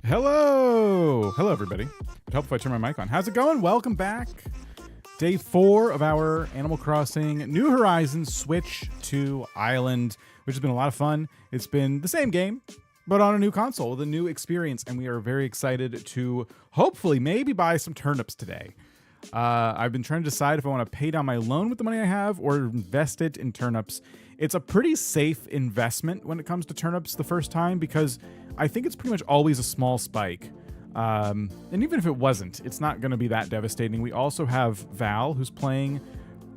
Hello! Hello, everybody. It'd help if I turn my mic on. How's it going? Welcome back. Day 4 of our Animal Crossing New Horizons Switch to Island, which has been a lot of fun. It's been the same game, but on a new console with a new experience, and we are very excited to hopefully maybe buy some turnips today. I've been trying to decide if I want to pay down my loan with the money I have or invest it in turnips. It's a pretty safe investment when it comes to turnips the first time because I think it's pretty much always a small spike. And even if it wasn't, it's not going to be that devastating. We also have Val, who's playing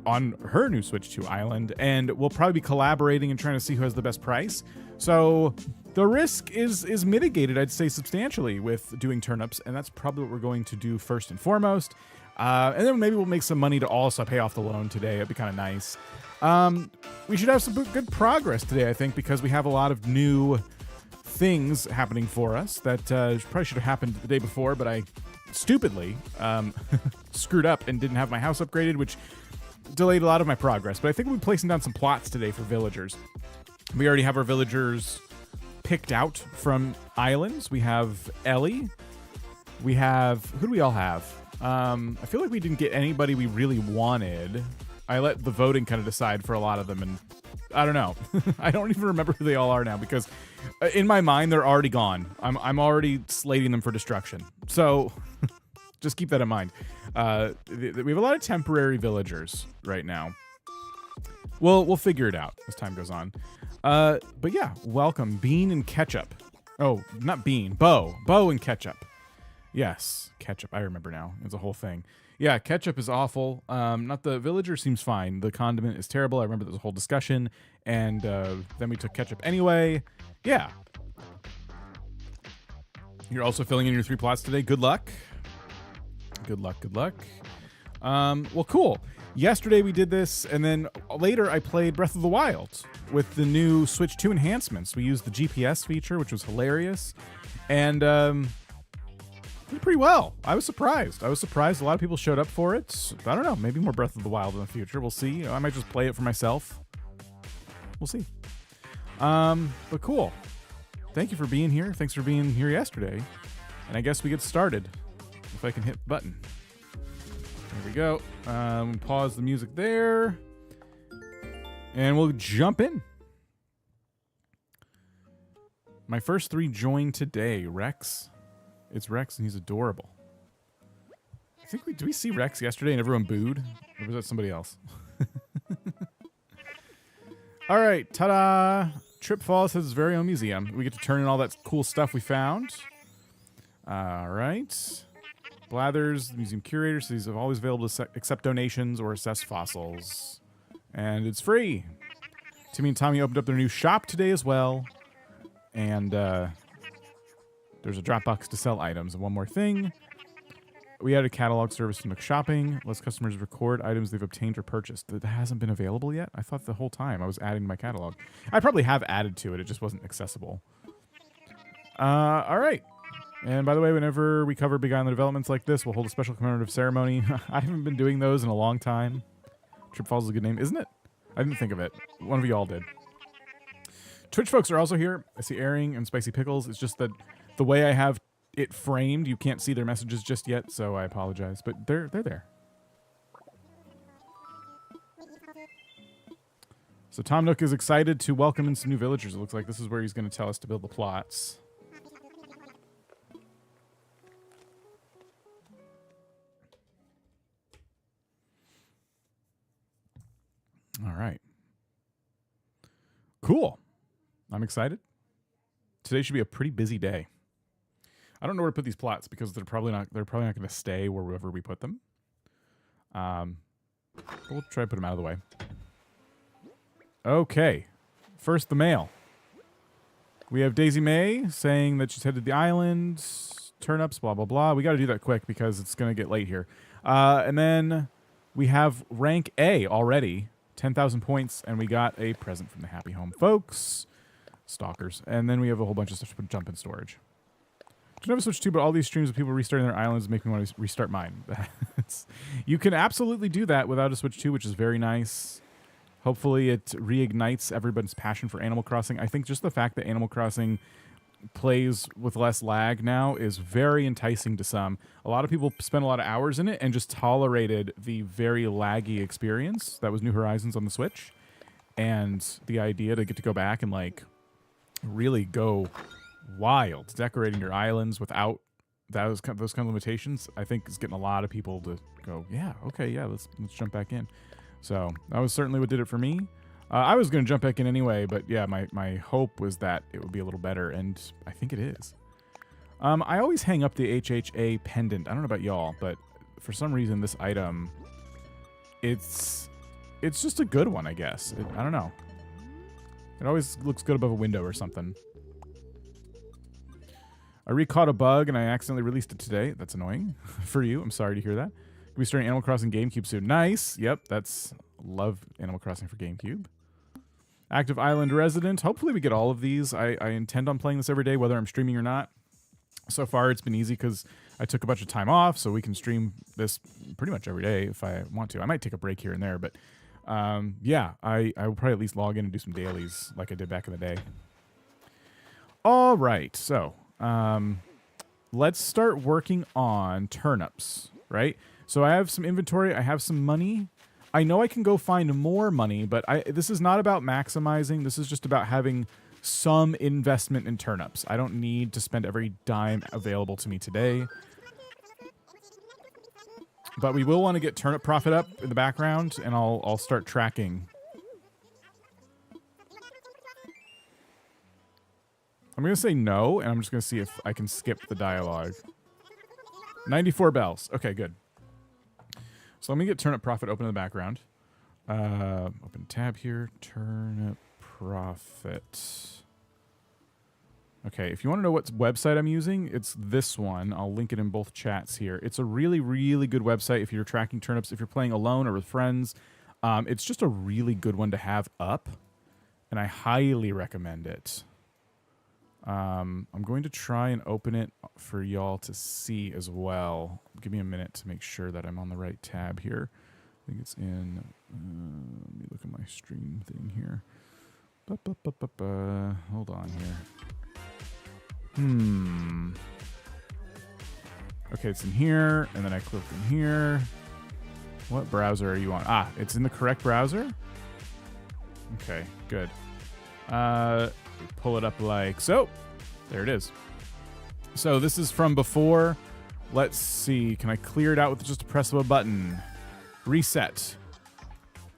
on her new Switch 2 Island, and we'll probably be collaborating and trying to see who has the best price. So the risk is mitigated, I'd say, substantially with doing turnips, and that's probably what we're going to do first and foremost. And then maybe we'll make some money to also pay off the loan today. It'd be kind of nice. We should have some good progress today, I think, because we have a lot of new things happening for us that probably should have happened the day before, but I stupidly screwed up and didn't have my house upgraded, which delayed a lot of my progress. But I think we'll be placing down some plots today for villagers. We already have our villagers picked out from islands. We have Ellie. We have... Who do we all have? I feel like we didn't get anybody we really wanted. I let the voting kind of decide for a lot of them, and I don't know. I don't even remember who they all are now because in my mind they're already gone. I'm already slating them for destruction. So just keep that in mind. We have a lot of temporary villagers right now. We'll figure it out as time goes on. But yeah, welcome Bean and Ketchup. Oh, not Bean, Bo and Ketchup. Yes, Ketchup. I remember now. It's a whole thing. Yeah, Ketchup is awful. Not the villager seems fine. The condiment is terrible. I remember there was a whole discussion, and then we took Ketchup anyway. Yeah. You're also filling in your 3 plots today. Good luck. Good luck. Good luck. Well, cool. Yesterday we did this, and then later I played Breath of the Wild with the new Switch 2 enhancements. We used the GPS feature, which was hilarious, and pretty well. I was surprised. A lot of people showed up for it. I don't know. Maybe more Breath of the Wild in the future. We'll see. You know, I might just play it for myself. We'll see. But cool. Thank you for being here. Thanks for being here yesterday. And I guess we get started. If I can hit the button. There we go. Pause the music there. And we'll jump in. My first 3 joined today. Rex. It's Rex, and he's adorable. I think did we see Rex yesterday and everyone booed? Or was that somebody else? All right, ta-da! Trip Falls has its very own museum. We get to turn in all that cool stuff we found. All right. Blathers, the museum curator, so he's always available to accept donations or assess fossils. And it's free. Timmy and Tommy opened up their new shop today as well. And, there's a drop box to sell items. And one more thing. We added a catalog service to Nook Shopping. Lets customers record items they've obtained or purchased. That hasn't been available yet? I thought the whole time I was adding to my catalog. I probably have added to it. It just wasn't accessible. All right. And by the way, whenever we cover Big Island developments like this, we'll hold a special commemorative ceremony. I haven't been doing those in a long time. Trip Falls is a good name, isn't it? I didn't think of it. One of you all did. Twitch folks are also here. I see Airing and Spicy Pickles. It's just that the way I have it framed, you can't see their messages just yet, so I apologize. But they're there. So Tom Nook is excited to welcome in some new villagers. It looks like this is where he's going to tell us to build the plots. All right. Cool. I'm excited. Today should be a pretty busy day. I don't know where to put these plots because they're probably not going to stay wherever we put them. We'll try to put them out of the way. Okay. First, the mail. We have Daisy May saying that she's headed to the island. Turnips, blah, blah, blah. We got to do that quick because it's going to get late here. And then we have rank A already. 10,000 points, and we got a present from the Happy Home folks. Stalkers. And then we have a whole bunch of stuff to jump in storage. I never Switch 2, but all these streams of people restarting their islands make me want to restart mine. You can absolutely do that without a Switch 2, which is very nice. Hopefully it reignites everybody's passion for Animal Crossing. I think just the fact that Animal Crossing plays with less lag now is very enticing to some. A lot of people spend a lot of hours in it and just tolerated the very laggy experience that was New Horizons on the Switch. And the idea to get to go back and like really go wild, decorating your islands without those kind of limitations, I think is getting a lot of people to go, yeah, okay, yeah, let's jump back in. So that was certainly what did it for me. I was going to jump back in anyway, but yeah, my hope was that it would be a little better, and I think it is. I always hang up the HHA pendant. I don't know about y'all, but for some reason this item, it's just a good one, I guess. I don't know. It always looks good above a window or something. I recaught a bug and I accidentally released it today. That's annoying for you. I'm sorry to hear that. Can we start Animal Crossing GameCube soon? Nice. Yep, love Animal Crossing for GameCube. Active Island Resident. Hopefully we get all of these. I intend on playing this every day, whether I'm streaming or not. So far, it's been easy because I took a bunch of time off, so we can stream this pretty much every day if I want to. I might take a break here and there, but yeah, I will probably at least log in and do some dailies like I did back in the day. All right, so let's start working on turnips, right? So I have some inventory. I have some money. I know I can go find more money, but this is not about maximizing. This is just about having some investment in turnips. I don't need to spend every dime available to me today. But we will want to get turnip profit up in the background, and I'll start tracking. I'm going to say no, and I'm just going to see if I can skip the dialogue. 94 bells. Okay, good. So let me get turnip profit open in the background. Open tab here. Turnip profit. Okay, if you want to know what website I'm using, it's this one. I'll link it in both chats here. It's a really, really good website if you're tracking turnips, if you're playing alone or with friends. It's just a really good one to have up, and I highly recommend it. I'm going to try and open it for y'all to see as well. Give me a minute to make sure that I'm on the right tab here. I think it's in, let me look at my stream thing here. Hold on here. Okay, it's in here, and then I click in here. What browser are you on? Ah, it's in the correct browser? Okay, good. Pull it up like so. There it is. So this is from before. Let's see. Can I clear it out with just a press of a button? Reset.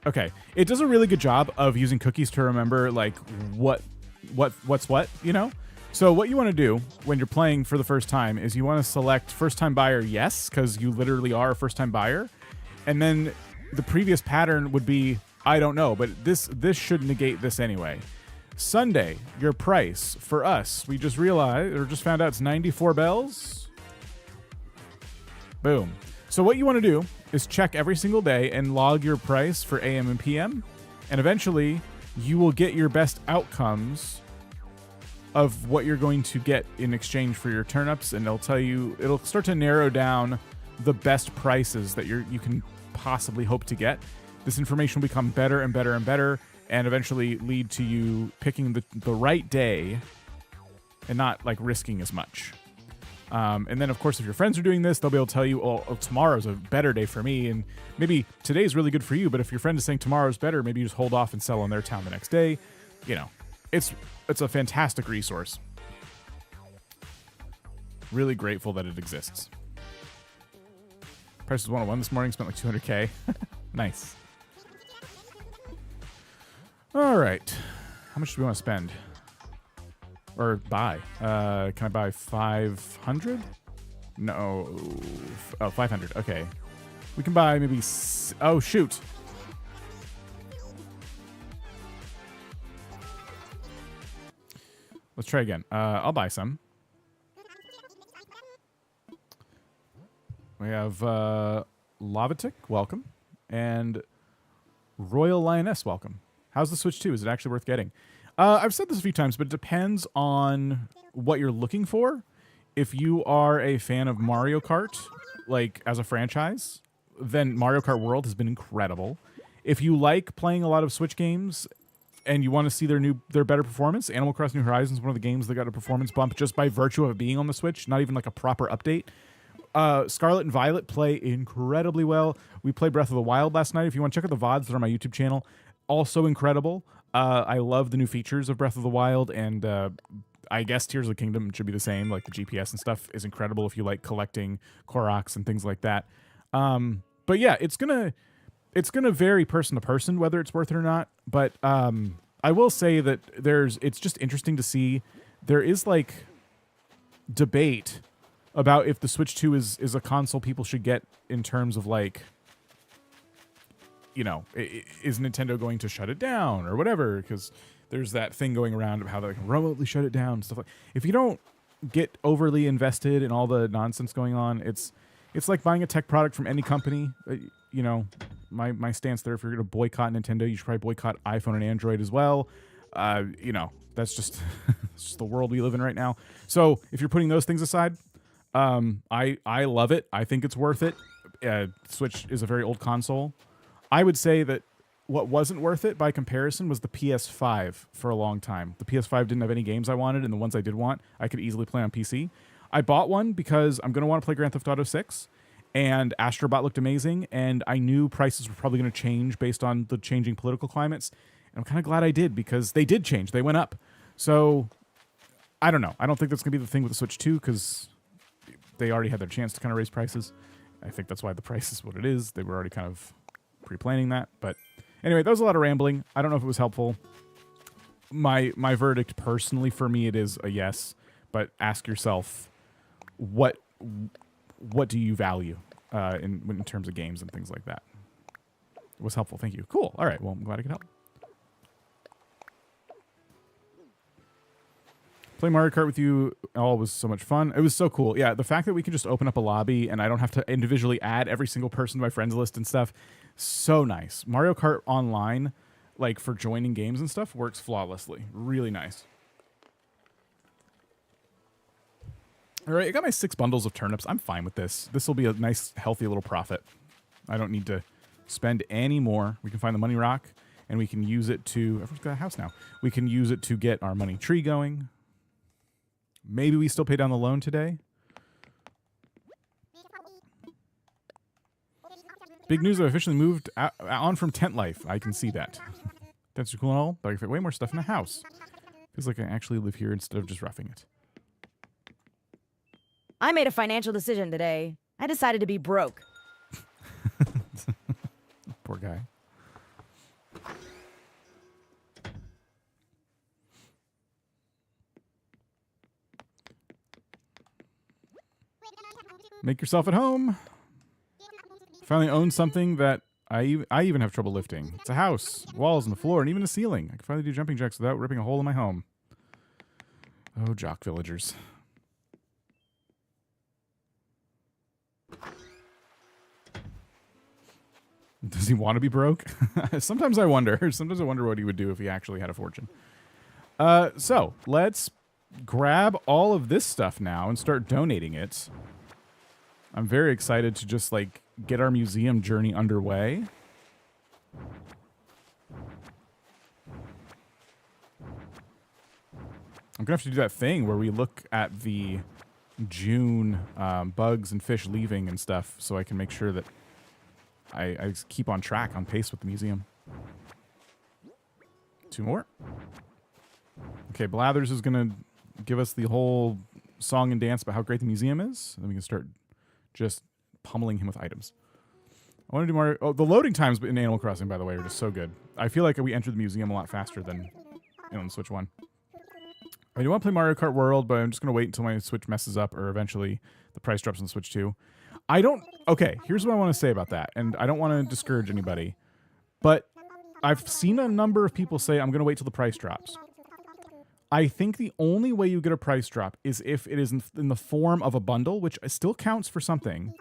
Okay. It does a really good job of using cookies to remember like what's what, you know? So what you want to do when you're playing for the first time is you want to select first time buyer yes, because you literally are a first time buyer. And then the previous pattern would be I don't know, but this should negate this anyway. Sunday, your price for us, we just realized or just found out it's 94 bells. Boom. So what you want to do is check every single day and log your price for AM and PM, and eventually you will get your best outcomes of what you're going to get in exchange for your turnips, and it'll start to narrow down the best prices that you can possibly hope to get. This information will become better and better and better, and eventually lead to you picking the right day and not like risking as much. And then, of course, if your friends are doing this, they'll be able to tell you, oh, tomorrow's a better day for me, and maybe today's really good for you, but if your friend is saying tomorrow's better, maybe you just hold off and sell on their town the next day. You know, it's a fantastic resource. Really grateful that it exists. Price was 101 this morning, spent like 200K. Nice. All right. How much do we want to spend? Or buy? Can I buy 500? No. Oh, 500. Okay. We can buy maybe... Oh, shoot. Let's try again. I'll buy some. We have Lavatic, welcome. And Royal Lioness, welcome. How's the Switch 2? Is it actually worth getting? I've said this a few times, but it depends on what you're looking for. If you are a fan of Mario Kart, like as a franchise, then Mario Kart World has been incredible. If you like playing a lot of Switch games, and you want to see their better performance, Animal Crossing New Horizons is one of the games that got a performance bump just by virtue of it being on the Switch, not even like a proper update. Scarlet and Violet play incredibly well. We played Breath of the Wild last night. If you want to check out the VODs that are on my YouTube channel, also incredible. I love the new features of Breath of the Wild, and I guess Tears of the Kingdom should be the same. Like the GPS and stuff is incredible if you like collecting Koroks and things like that. But yeah, it's gonna vary person to person whether it's worth it or not. But I will say that it's just interesting to see there is like debate about if the Switch 2 is a console people should get in terms of like, you know, is Nintendo going to shut it down or whatever? Because there's that thing going around of how they can remotely shut it down and stuff like. If you don't get overly invested in all the nonsense going on, it's like buying a tech product from any company. You know, my stance there, if you're going to boycott Nintendo, you should probably boycott iPhone and Android as well. You know, that's just, it's just the world we live in right now. So if you're putting those things aside, I love it. I think it's worth it. Switch is a very old console. I would say that what wasn't worth it by comparison was the PS5 for a long time. The PS5 didn't have any games I wanted, and the ones I did want, I could easily play on PC. I bought one because I'm going to want to play Grand Theft Auto 6, and Astro Bot looked amazing, and I knew prices were probably going to change based on the changing political climates, and I'm kind of glad I did, because they did change. They went up. So, I don't know. I don't think that's going to be the thing with the Switch 2, because they already had their chance to kind of raise prices. I think that's why the price is what it is. They were already kind of pre-planning that. But anyway, that was a lot of rambling. I don't know if it was helpful. My verdict personally for me, it is a yes. But ask yourself, what do you value in terms of games and things like that? It was helpful. Thank you. Cool. All right. Well, I'm glad I could help. Playing Mario Kart with you all was so much fun. It was so cool. Yeah, the fact that we can just open up a lobby and I don't have to individually add every single person to my friends list and stuff, so nice. Mario Kart Online, like for joining games and stuff, works flawlessly. Really nice. All right, I got my 6 bundles of turnips. I'm fine with this. This will be a nice, healthy little profit. I don't need to spend any more. We can find the money rock, and we can use it to... Everyone's got a house now. We can use it to get our money tree going. Maybe we still pay down the loan today. Big news, I've officially moved on from tent life. I can see that. Tents are cool and all, but I can fit way more stuff in the house. Feels like I actually live here instead of just roughing it. I made a financial decision today. I decided to be broke. Poor guy. Make yourself at home. Finally own something that I even have trouble lifting. It's a house, walls, and the floor, and even a ceiling. I can finally do jumping jacks without ripping a hole in my home. Oh, jock villagers. Does he want to be broke? Sometimes I wonder. Sometimes I wonder what he would do if he actually had a fortune. So let's grab all of this stuff now and start donating it. I'm very excited to just like get our museum journey underway. I'm gonna have to do that thing where we look at the June bugs and fish leaving and stuff, so I can make sure that I keep on track, on pace with the museum. 2 more. Okay, Blathers is gonna give us the whole song and dance about how great the museum is. Then we can start just pummeling him with items. I want to do more. Oh, the loading times in Animal Crossing, by the way, are just so good. I feel like we entered the museum a lot faster than on the Switch 1. I do want to play Mario Kart World, but I'm just going to wait until my Switch messes up or eventually the price drops on the Switch 2. I don't... Okay, here's what I want to say about that, and I don't want to discourage anybody, but I've seen a number of people say, I'm going to wait till the price drops. I think the only way you get a price drop is if it is in the form of a bundle, which still counts for something.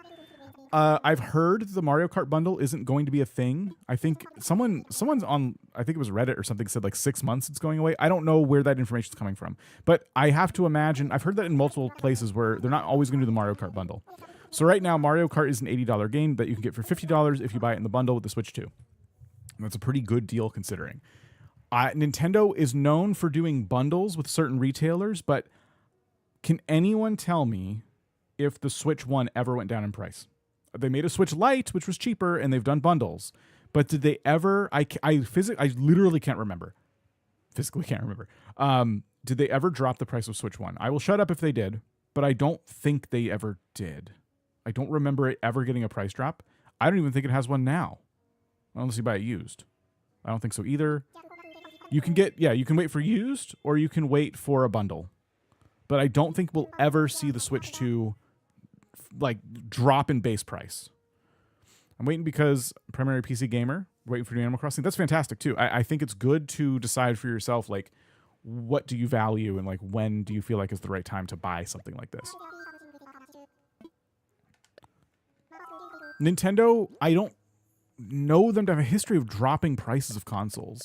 I've heard the Mario Kart bundle isn't going to be a thing. I think someone's on, I think it was Reddit or something, said like 6 months it's going away. I don't know where that information is coming from, but I have to imagine, I've heard that in multiple places where they're not always going to do the Mario Kart bundle. So right now, Mario Kart is an $80 game that you can get for $50 if you buy it in the bundle with the Switch 2. And that's a pretty good deal considering. Nintendo is known for doing bundles with certain retailers, but can anyone tell me if the Switch 1 ever went down in price? They made a Switch Lite, which was cheaper, and they've done bundles. But did they ever? I literally can't remember. Physically can't remember. Did they ever drop the price of Switch 1? I will shut up if they did, but I don't think they ever did. I don't remember it ever getting a price drop. I don't even think it has one now, unless you buy it used. I don't think so either. You can wait for used, or you can wait for a bundle. But I don't think we'll ever see the Switch 2 like drop in base price. I'm waiting because primary PC gamer, waiting for new Animal Crossing. That's fantastic too. I think it's good to decide for yourself, like, what do you value and like when do you feel like is the right time to buy something like this. Nintendo, I don't know them to have a history of dropping prices of consoles.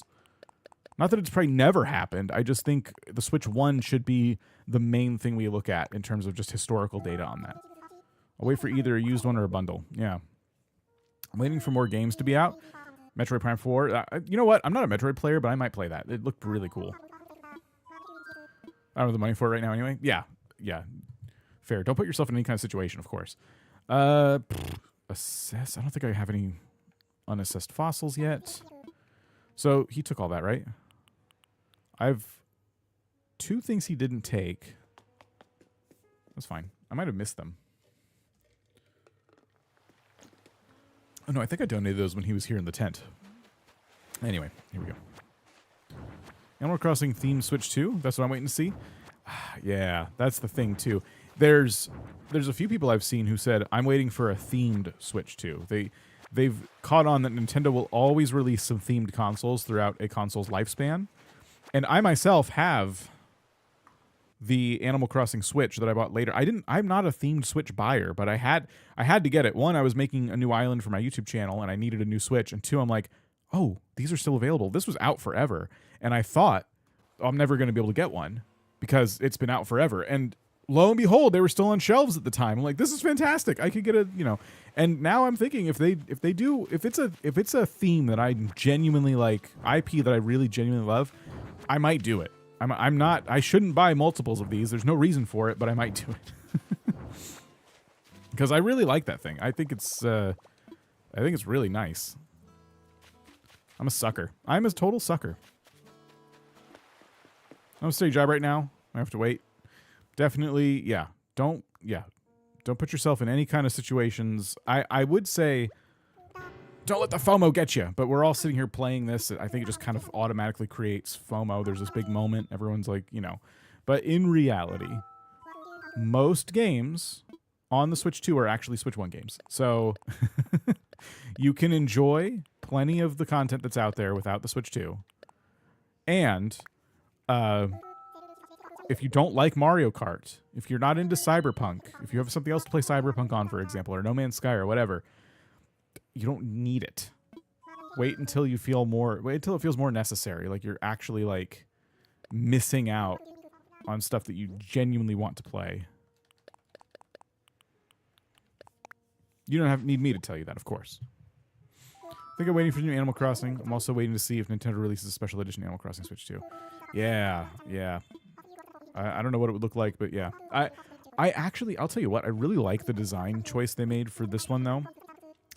Not that it's probably never happened. I just think the Switch 1 should be the main thing we look at in terms of just historical data on that. I'll wait for either a used one or a bundle. Yeah. I'm waiting for more games to be out. Metroid Prime 4. You know what? I'm not a Metroid player, but I might play that. It looked really cool. I don't have the money for it right now anyway. Yeah. Fair. Don't put yourself in any kind of situation, of course. Assess. I don't think I have any unassessed fossils yet. So he took all that, right? I have 2 things he didn't take. That's fine. I might have missed them. Oh, no, I think I donated those when he was here in the tent. Anyway, here we go. Animal Crossing themed Switch 2. That's what I'm waiting to see. Yeah, that's the thing, too. There's a few people I've seen who said, I'm waiting for a themed Switch 2. They've caught on that Nintendo will always release some themed consoles throughout a console's lifespan. And I myself have the Animal Crossing Switch that I bought later. I'm not a themed Switch buyer, but I had to get it. 1, I was making a new island for my YouTube channel and I needed a new Switch. And 2, I'm like, oh, these are still available. This was out forever. And I thought, I'm never going to be able to get one because it's been out forever. And lo and behold, they were still on shelves at the time. I'm like, this is fantastic. I could get and now I'm thinking if it's a theme that I genuinely like, IP that I really genuinely love, I might do it. I shouldn't buy multiples of these. There's no reason for it, but I might do it. Because I really like that thing. I think it's really nice. I'm a sucker. I'm a total sucker. I'm a steady job right now. I have to wait. Definitely, yeah. Don't put yourself in any kind of situations. I would say don't let the FOMO get you, but we're all sitting here playing this. I think it just kind of automatically creates FOMO. There's this big moment. Everyone's like, But in reality, most games on the Switch 2 are actually Switch 1 games. So you can enjoy plenty of the content that's out there without the Switch 2. And if you don't like Mario Kart, if you're not into Cyberpunk, if you have something else to play Cyberpunk on, for example, or No Man's Sky or whatever, you don't need it. Wait until it feels more necessary. Like you're actually like missing out on stuff that you genuinely want to play. You don't need me to tell you that, of course. I think I'm waiting for new Animal Crossing. I'm also waiting to see if Nintendo releases a special edition Animal Crossing Switch 2. Yeah. I don't know what it would look like, but yeah. I'll tell you what, I really like the design choice they made for this one, though.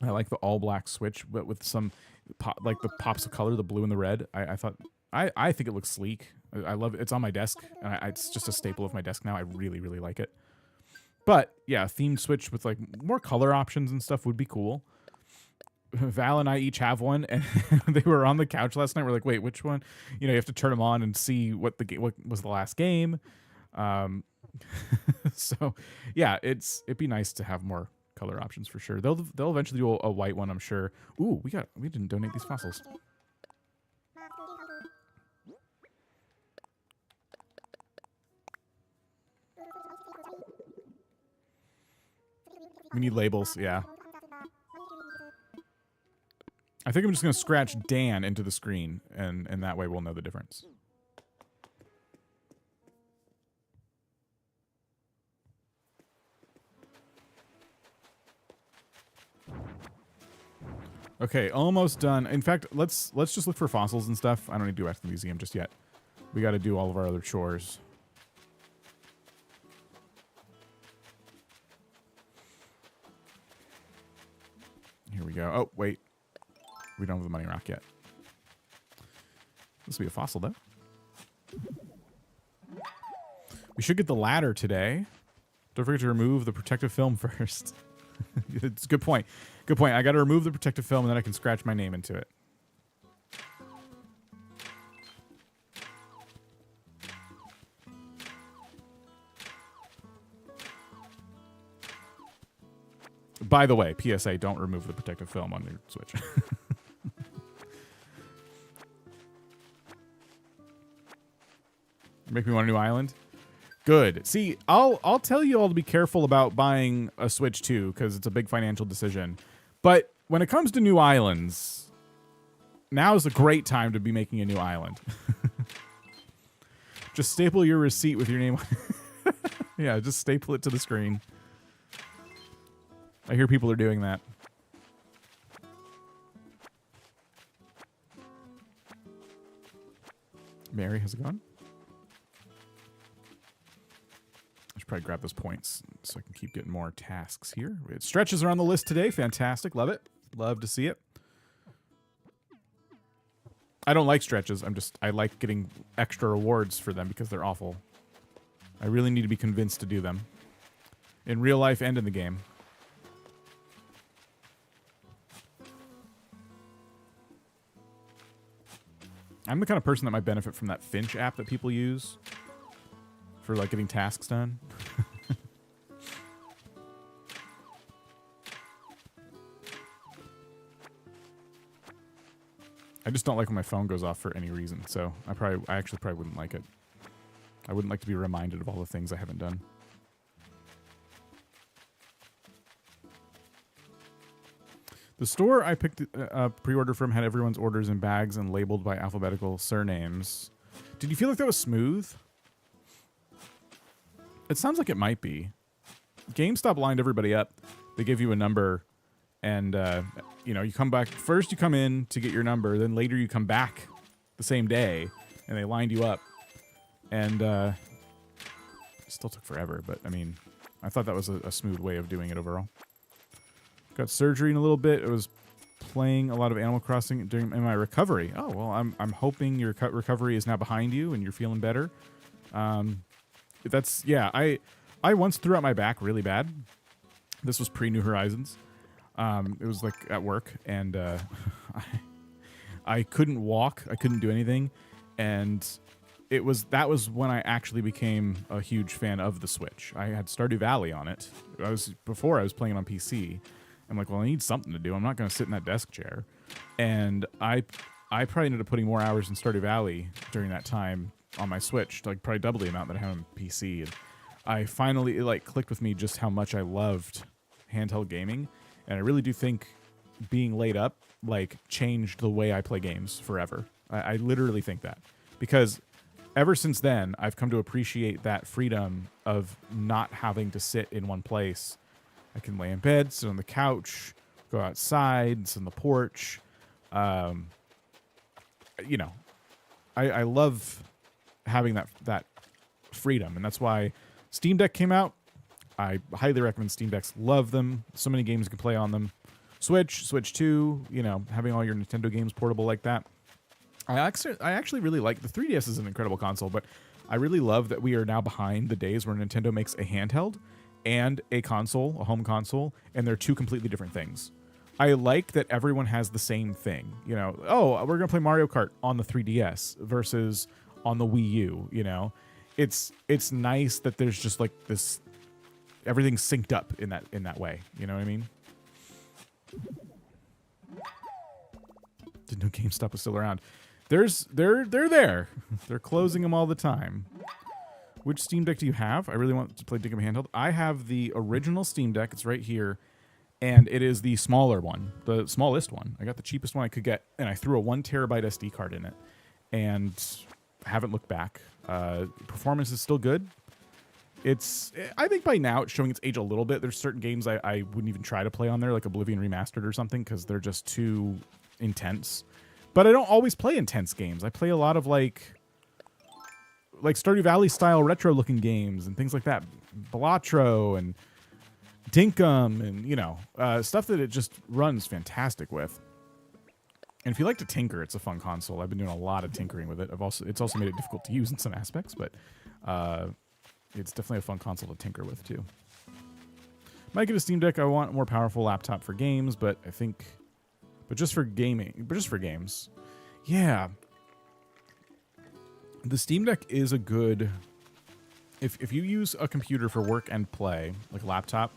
I like the all-black Switch, but with some, the pops of color, the blue and the red. I think it looks sleek. I love it. It's on my desk. It's just a staple of my desk now. I really, really like it. But, yeah, a themed Switch with, more color options and stuff would be cool. Val and I each have one, and they were on the couch last night. We're like, wait, which one? You have to turn them on and see what was the last game. So, yeah, it'd be nice to have more color options for sure. They'll eventually do a white one, I'm sure. Ooh, we didn't donate these fossils. We need labels, yeah. I think I'm just going to scratch Dan into the screen, and that way we'll know the difference. Okay, almost done. In fact, let's just look for fossils and stuff. I don't need to go back to the museum just yet. We got to do all of our other chores. Here we go. Oh, wait. We don't have the money rock yet. This will be a fossil, though. We should get the ladder today. Don't forget to remove the protective film first. It's a good point. Good point. I got to remove the protective film, and then I can scratch my name into it. By the way, PSA, don't remove the protective film on your Switch. Make me want a new island? Good. See, I'll tell you all to be careful about buying a Switch 2 because it's a big financial decision. But when it comes to new islands, now is a great time to be making a new island. Just staple your receipt with your name. Yeah, just staple it to the screen. I hear people are doing that. Mary, how's it going? I should probably grab those points so I can keep getting more tasks here. Stretches are on the list today. Fantastic. Love it. Love to see it. I don't like stretches. I like getting extra rewards for them because they're awful. I really need to be convinced to do them. In real life and in the game. I'm the kind of person that might benefit from that Finch app that people use for like getting tasks done. I just don't like when my phone goes off for any reason, so I actually probably wouldn't like it. I wouldn't like to be reminded of all the things I haven't done. The store I picked pre-order from had everyone's orders in bags and labeled by alphabetical surnames. Did you feel like that was smooth? It sounds like it might be. GameStop lined everybody up. They give you a number, and you know, you come back. First you come in to get your number, then later you come back the same day, and they lined you up. And it still took forever, but I mean, I thought that was a smooth way of doing it overall. Got surgery in a little bit. I was playing a lot of Animal Crossing in my recovery. Oh, well, I'm hoping your recovery is now behind you and you're feeling better. Yeah, I once threw out my back really bad. This was pre-New Horizons. It was like at work, and I couldn't walk. I couldn't do anything, and that was when I actually became a huge fan of the Switch. I had Stardew Valley on it. Before I was playing it on PC. I'm like, well, I need something to do. I'm not going to sit in that desk chair. And I probably ended up putting more hours in Stardew Valley during that time on my Switch, like probably double the amount that I have on PC. And I finally, it like clicked with me just how much I loved handheld gaming. And I really do think being laid up like changed the way I play games forever. I literally think that. Because ever since then, I've come to appreciate that freedom of not having to sit in one place. I can lay in bed, sit on the couch, go outside, sit on the porch. You know, I love having that freedom, and that's why Steam Deck came out. I highly recommend Steam Decks. Love them. So many games you can play on them. Switch 2, you know, having all your Nintendo games portable like that. I actually really like the 3DS is an incredible console, but I really love that we are now behind the days where Nintendo makes a handheld and a console, a home console, and they're two completely different things. I like that everyone has the same thing. You know, oh, we're going to play Mario Kart on the 3DS versus on the Wii U, you know. It's nice that there's just like this, everything's synced up in that way, you know what I mean? Didn't know GameStop was still around. They're there. They're closing them all the time. Which Steam Deck do you have? I really want to play Dinkum handheld. I have the original Steam Deck. It's right here. And it is the smaller one, the smallest one. I got the cheapest one I could get, and I threw a 1 terabyte SD card in it. And I haven't looked back. Performance is still good. It's, I think by now it's showing its age a little bit. There's certain games I wouldn't even try to play on there, like Oblivion Remastered or something, because they're just too intense. But I don't always play intense games. I play a lot of like Stardew Valley style retro looking games and things like that. Balatro and Dinkum and, you know, stuff that it just runs fantastic with. And if you like to tinker, it's a fun console. I've been doing a lot of tinkering with it. It's also made it difficult to use in some aspects, but it's definitely a fun console to tinker with too. Might get a Steam Deck. I want a more powerful laptop for games, but just for games. Yeah. The Steam Deck is a good, if you use a computer for work and play, like a laptop,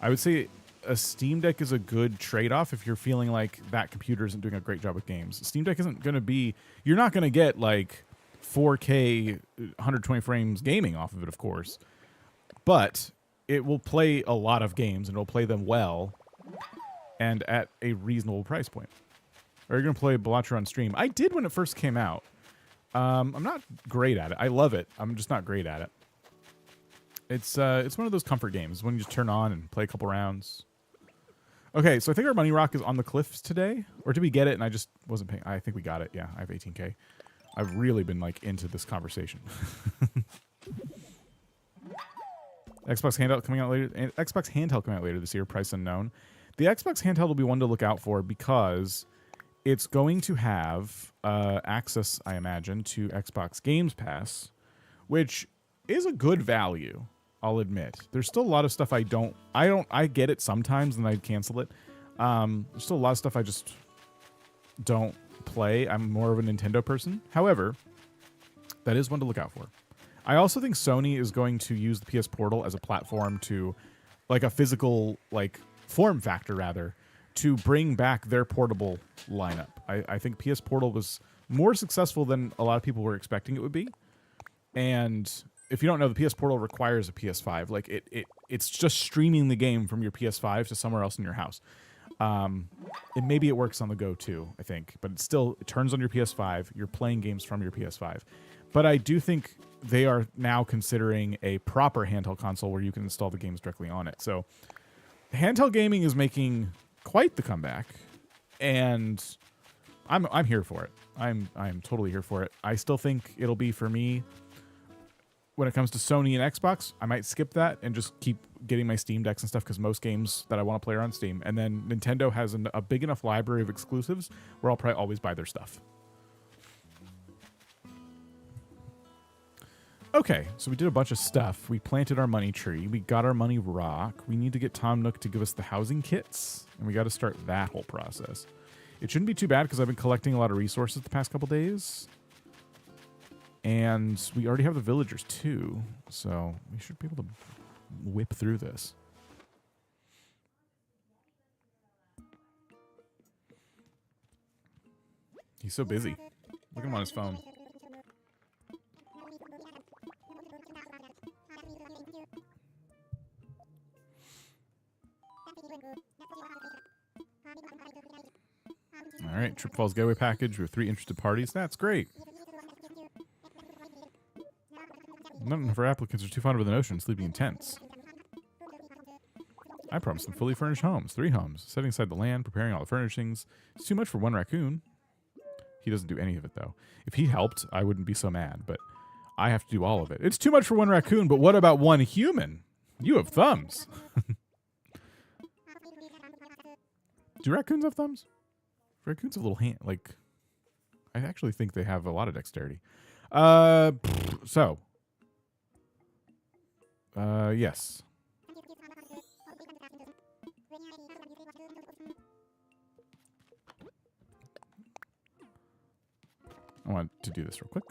I would say a Steam Deck is a good trade-off if you're feeling like that computer isn't doing a great job with games. Steam Deck isn't going to be, you're not going to get like 4K 120 frames gaming off of it, of course, but it will play a lot of games and it'll play them well and at a reasonable price point. Are you going to play Balatro on stream? I did when it first came out. I'm not great at it. I love it. I'm just not great at it. It's one of those comfort games when you just turn on and play a couple rounds. Okay, so I think our money rock is on the cliffs today. Or did we get it and I just wasn't paying? I think we got it. Yeah, I have 18K. I've really been like into this conversation. Xbox handheld coming out later. Xbox handheld coming out later this year. Price unknown. The Xbox handheld will be one to look out for because it's going to have access, I imagine, to Xbox Games Pass, which is a good value. I'll admit. There's still a lot of stuff I get it sometimes and I cancel it. There's still a lot of stuff I just don't play. I'm more of a Nintendo person. However, that is one to look out for. I also think Sony is going to use the PS Portal as a platform to, like a physical, like form factor rather, to bring back their portable lineup. I think PS Portal was more successful than a lot of people were expecting it would be. And if you don't know, the PS Portal requires a PS5. Like it's just streaming the game from your PS5 to somewhere else in your house. And maybe it works on the go too, I think, but it turns on your PS5. You're playing games from your PS5. But I do think they are now considering a proper handheld console where you can install the games directly on it. So handheld gaming is making quite the comeback, and I'm here for it. I'm totally here for it. I still think it'll be for me. When it comes to Sony and Xbox, I might skip that and just keep getting my Steam Decks and stuff because most games that I want to play are on Steam. And then Nintendo has a big enough library of exclusives where I'll probably always buy their stuff. Okay, so we did a bunch of stuff. We planted our money tree. We got our money rock. We need to get Tom Nook to give us the housing kits. And we got to start that whole process. It shouldn't be too bad because I've been collecting a lot of resources the past couple days. And we already have the villagers too, so we should be able to whip through this. He's so busy. Look at him on his phone. All right, Trip Falls Getaway Package with 3 interested parties. That's great. None of our applicants are too fond of the notion of sleeping in tents. I promised them fully furnished homes, 3 homes, setting aside the land, preparing all the furnishings. It's too much for one raccoon. He doesn't do any of it, though. If he helped, I wouldn't be so mad, but I have to do all of it. It's too much for one raccoon, but what about one human? You have thumbs. Do raccoons have thumbs? Raccoons have a little hand, like, I actually think they have a lot of dexterity. Yes. I want to do this real quick.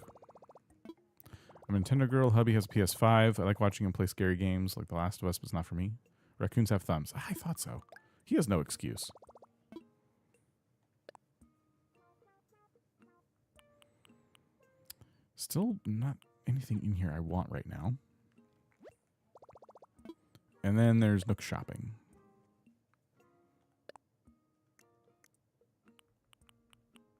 I'm a Nintendo girl. Hubby has a PS5. I like watching him play scary games like The Last of Us, but it's not for me. Raccoons have thumbs. I thought so. He has no excuse. Still not anything in here I want right now. And then there's Nook shopping.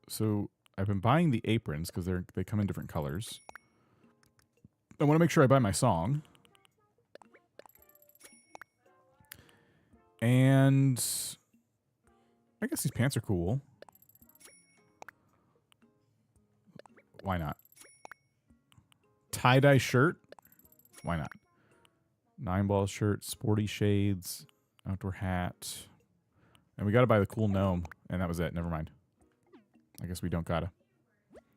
So I've been buying the aprons because they come in different colors. I want to make sure I buy my song. And I guess these pants are cool. Why not? Tie-dye shirt. Why not? 9-ball shirt, sporty shades, outdoor hat. And we got to buy the cool gnome. And that was it. Never mind. I guess we don't gotta.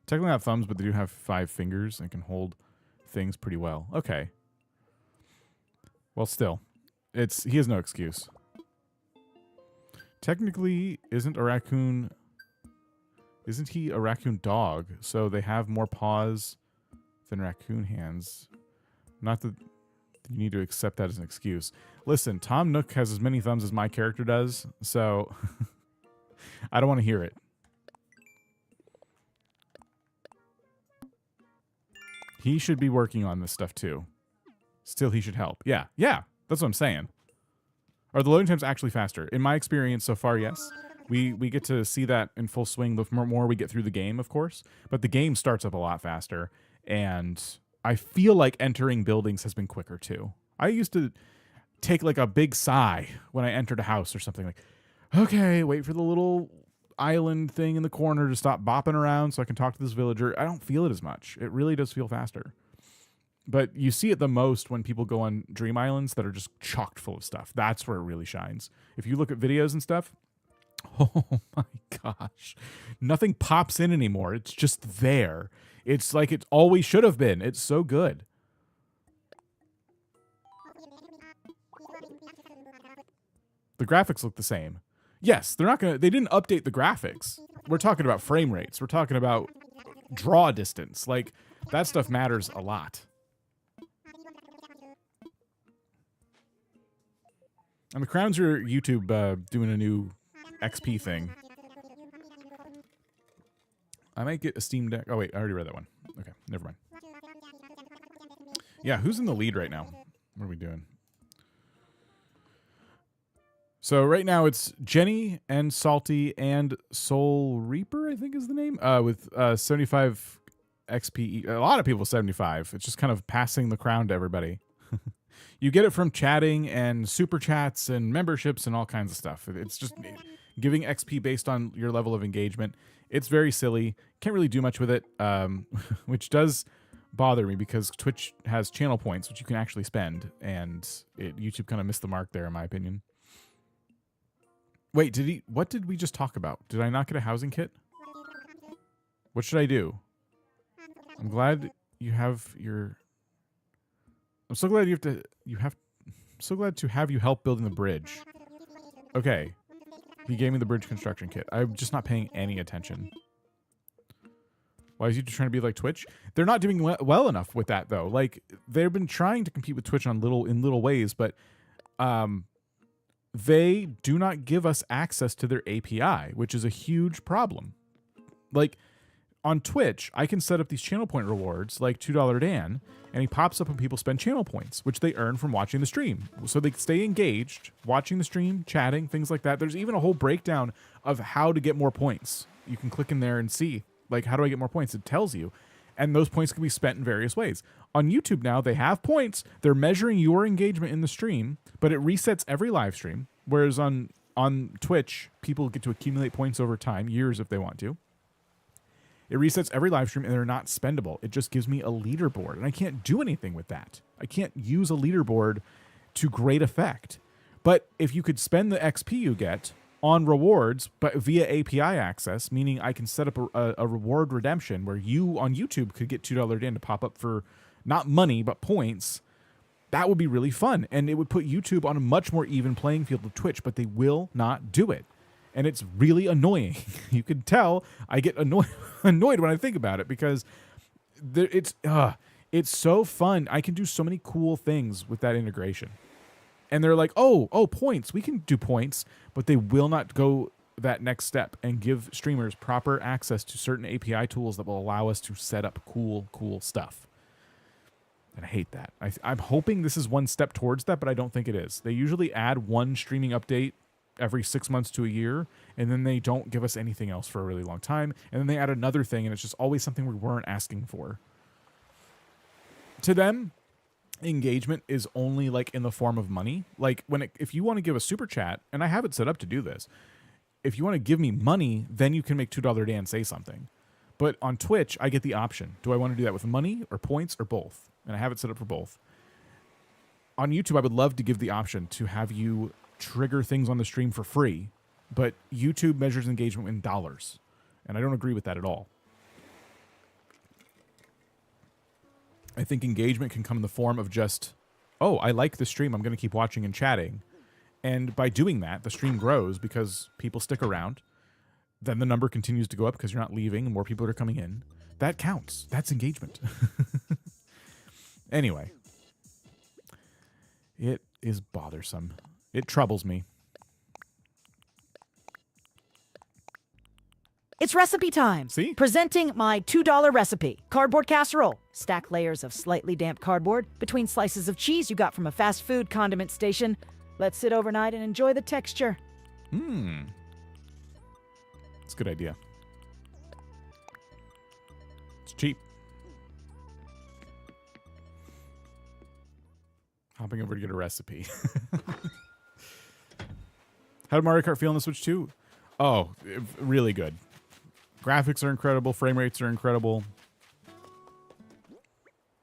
Technically not thumbs, but they do have 5 fingers and can hold things pretty well. Okay. Well, still. He has no excuse. Technically, isn't he a raccoon dog? So they have more paws than raccoon hands. Not that you need to accept that as an excuse. Listen, Tom Nook has as many thumbs as my character does, so I don't want to hear it. He should be working on this stuff too. Still, he should help. Yeah, that's what I'm saying. Are the loading times actually faster? In my experience so far, yes. We get to see that in full swing the more we get through the game, of course. But the game starts up a lot faster, and I feel like entering buildings has been quicker too. I used to take like a big sigh when I entered a house or something, like, okay, wait for the little island thing in the corner to stop bopping around so I can talk to this villager. I don't feel it as much. It really does feel faster. But you see it the most when people go on dream islands that are just chocked full of stuff. That's where it really shines. If you look at videos and stuff, oh my gosh, nothing pops in anymore. It's just there. It's like it always should have been. It's so good. The graphics look the same. Yes, they didn't update the graphics. We're talking about frame rates. We're talking about draw distance. Like, that stuff matters a lot. And the crowns are YouTube doing a new XP thing. I might get a Steam Deck. Oh, wait, I already read that one. Okay, never mind. Yeah, who's in the lead right now? What are we doing? So right now it's Jenny and Salty and Soul Reaper, I think is the name, with 75 XP. A lot of people 75. It's just kind of passing the crown to everybody. You get it from chatting and super chats and memberships and all kinds of stuff. It's just giving XP based on your level of engagement. It's very silly. Can't really do much with it, which does bother me because Twitch has channel points, which you can actually spend, and YouTube kind of missed the mark there, in my opinion. Wait, what did we just talk about? Did I not get a housing kit? What should I do? I'm glad you have your... I'm so glad so glad to have you help building the bridge. Okay. He gave me the bridge construction kit. I'm just not paying any attention. Why is YouTube trying to be like Twitch? They're not doing well enough with that, though. Like, they've been trying to compete with Twitch in little ways, but they do not give us access to their API, which is a huge problem. Like, on Twitch, I can set up these channel point rewards, like $2 Dan, and he pops up when people spend channel points, which they earn from watching the stream. So they stay engaged, watching the stream, chatting, things like that. There's even a whole breakdown of how to get more points. You can click in there and see, like, how do I get more points? It tells you. And those points can be spent in various ways. On YouTube now, they have points. They're measuring your engagement in the stream, but it resets every live stream. Whereas on Twitch, people get to accumulate points over time, years if they want to. It resets every live stream, and they're not spendable. It just gives me a leaderboard, and I can't do anything with that. I can't use a leaderboard to great effect. But if you could spend the XP you get on rewards, but via API access, meaning I can set up a reward redemption where you on YouTube could get $2 in to pop up for not money, but points, that would be really fun. And it would put YouTube on a much more even playing field with Twitch, but they will not do it. And it's really annoying. You can tell I get annoyed when I think about it because it's so fun. I can do so many cool things with that integration. And they're like, oh, points. We can do points, but they will not go that next step and give streamers proper access to certain API tools that will allow us to set up cool stuff. And I hate that. I'm hoping this is one step towards that, but I don't think it is. They usually add one streaming update every 6 months to a year, and then they don't give us anything else for a really long time, and then they add another thing, and it's just always something we weren't asking for. To them, engagement is only like in the form of money. Like if you want to give a super chat, and I have it set up to do this, if you want to give me money, then you can make $2 Dan say something. But on Twitch, I get the option. Do I want to do that with money or points or both? And I have it set up for both. On YouTube, I would love to give the option to have you trigger things on the stream for free, but YouTube measures engagement in dollars, and I don't agree with that at all. I think engagement can come in the form of just, oh, I like the stream, I'm going to keep watching and chatting. And by doing that, the stream grows because people stick around. Then the number continues to go up because you're not leaving and more people are coming in. That counts. That's engagement. Anyway. It is bothersome. It troubles me. It's recipe time. See? Presenting my $2 recipe. Cardboard casserole. Stack layers of slightly damp cardboard between slices of cheese you got from a fast food condiment station. Let sit overnight and enjoy the texture. It's a good idea. It's cheap. Hopping over to get a recipe. How did Mario Kart feel on the Switch 2? Oh, really good. Graphics are incredible. Frame rates are incredible.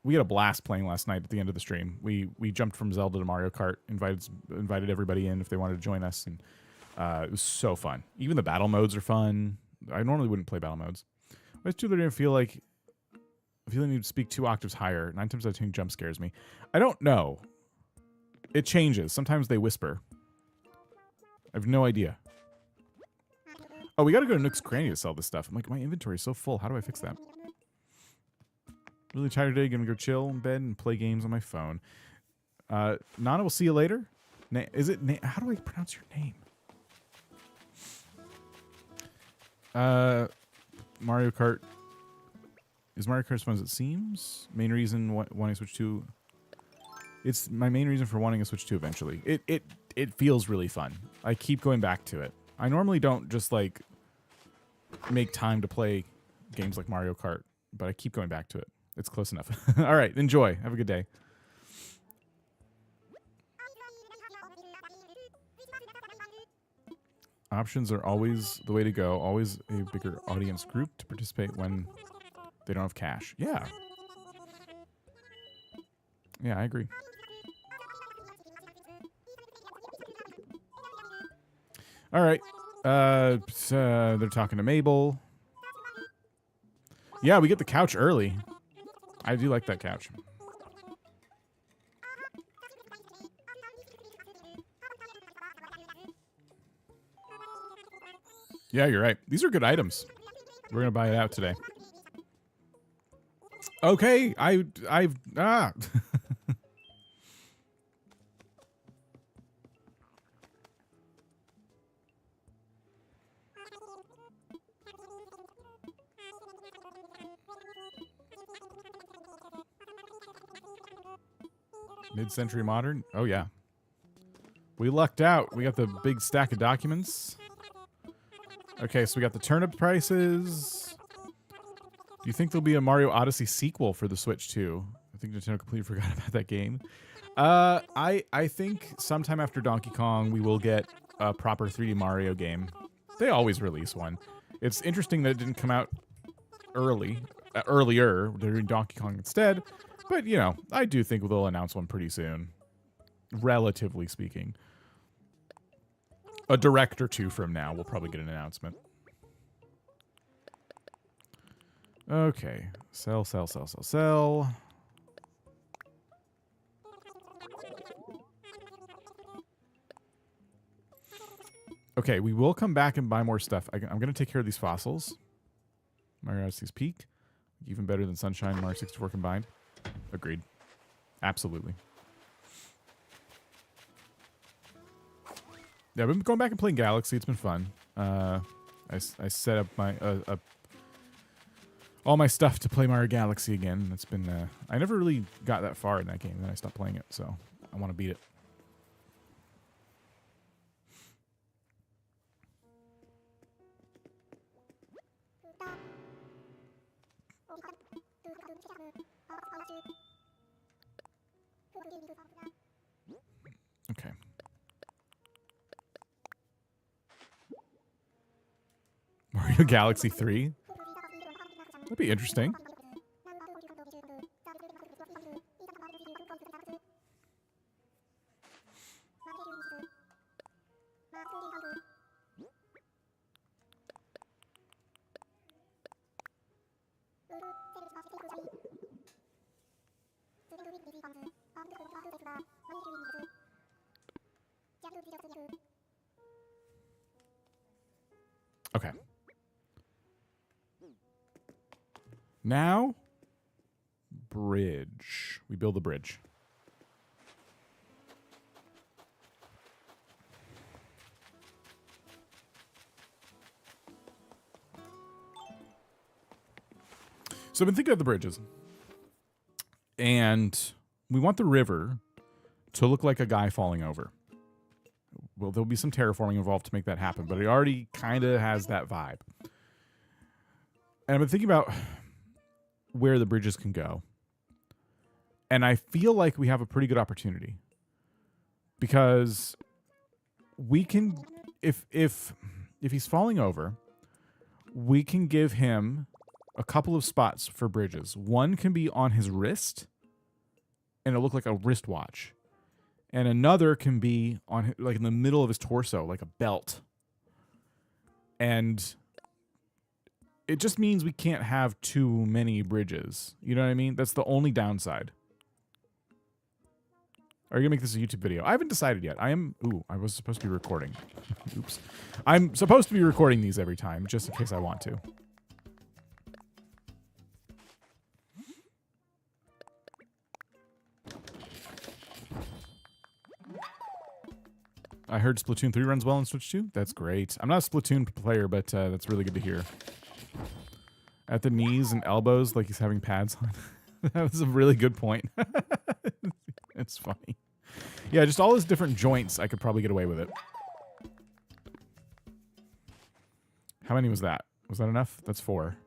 We had a blast playing last night at the end of the stream. We jumped from Zelda to Mario Kart, invited everybody in if they wanted to join us, and it was so fun. Even the battle modes are fun. I normally wouldn't play battle modes. Why does Tudor didn't feel like I feel I need to speak 2 octaves higher? 9 times out of 10 jump scares me. I don't know. It changes. Sometimes they whisper. I have no idea. Oh, we got to go to Nook's Cranny to sell this stuff. I'm like, my inventory is so full. How do I fix that? Really tired today. Gonna go chill in bed and play games on my phone. Nana, we'll see you later. Is it? How do I pronounce your name? Mario Kart. Is Mario Kart as fun as it seems? Main reason wanting to Switch 2. It's my main reason for wanting a Switch 2 eventually. It feels really fun. I keep going back to it. I normally don't just like make time to play games like Mario Kart, but I keep going back to it. It's close enough. All right, enjoy. Have a good day. Options are always the way to go. Always a bigger audience group to participate when they don't have cash. Yeah. Yeah, I agree. All right. They're talking to Mabel. Yeah, we get the couch early. I do like that couch. Yeah, you're right. These are good items. We're gonna buy it out today. Okay, Mid-century modern? Oh, yeah. We lucked out. We got the big stack of documents. Okay, so we got the turnip prices. Do you think there'll be a Mario Odyssey sequel for the Switch 2? I think Nintendo completely forgot about that game. I think sometime after Donkey Kong, we will get a proper 3D Mario game. They always release one. It's interesting that it didn't come out earlier. They're doing Donkey Kong instead. But, you know, I do think they'll announce one pretty soon. Relatively speaking. A direct or two from now, we'll probably get an announcement. Okay. Sell, sell, sell, sell, sell. Okay, we will come back and buy more stuff. I'm going to take care of these fossils. Mario Odyssey's Peak. Even better than Sunshine and Mario 64 combined. Agreed. Absolutely. Yeah, I've been going back and playing Galaxy. It's been fun. I set up my all my stuff to play Mario Galaxy again. It's been I never really got that far in that game, then I stopped playing it, so I want to beat it. Okay. Mario Galaxy 3? That'd be interesting. Okay. Now, bridge. We build a bridge. So I've been thinking of the bridges. And we want the river to look like a guy falling over. Well, there'll be some terraforming involved to make that happen, but it already kind of has that vibe. And I've been thinking about where the bridges can go. And I feel like we have a pretty good opportunity. Because we can, if he's falling over, we can give him a couple of spots for bridges. One can be on his wrist, and it'll look like a wristwatch. And another can be on, like, in the middle of his torso, like a belt. And it just means we can't have too many bridges. You know what I mean? That's the only downside. Are you gonna make this a YouTube video? I haven't decided yet. I was supposed to be recording. Oops. I'm supposed to be recording these every time, just in case I want to. I heard Splatoon 3 runs well on Switch 2. That's great. I'm not a Splatoon player, but that's really good to hear. At the knees and elbows, like he's having pads on. That was a really good point. It's funny. Yeah, just all his different joints, I could probably get away with it. How many was that? Was that enough? That's 4.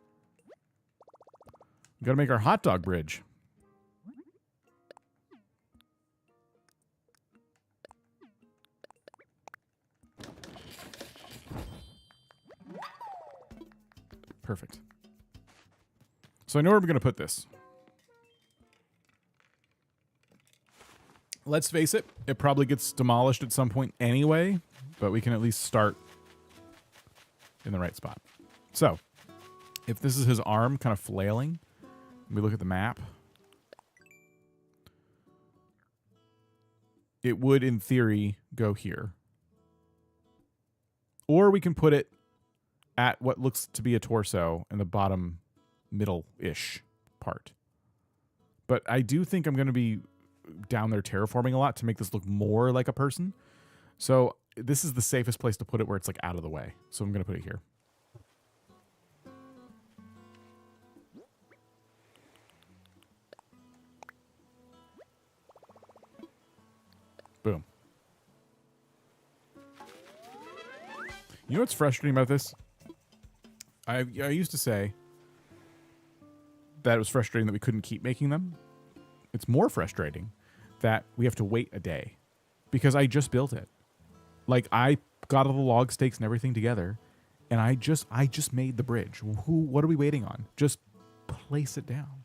We gotta make our hot dog bridge. Perfect. So I know where we're going to put this. Let's face it, it probably gets demolished at some point anyway, but we can at least start in the right spot. So, if this is his arm kind of flailing, we look at the map. It would, in theory, go here. Or we can put it at what looks to be a torso in the bottom middle-ish part. But I do think I'm going to be down there terraforming a lot to make this look more like a person. So this is the safest place to put it where it's like out of the way. So I'm going to put it here. Boom. You know what's frustrating about this? I used to say that it was frustrating that we couldn't keep making them. It's more frustrating that we have to wait a day because I just built it. Like, I got all the log stakes and everything together, and I just made the bridge. What are we waiting on? Just place it down.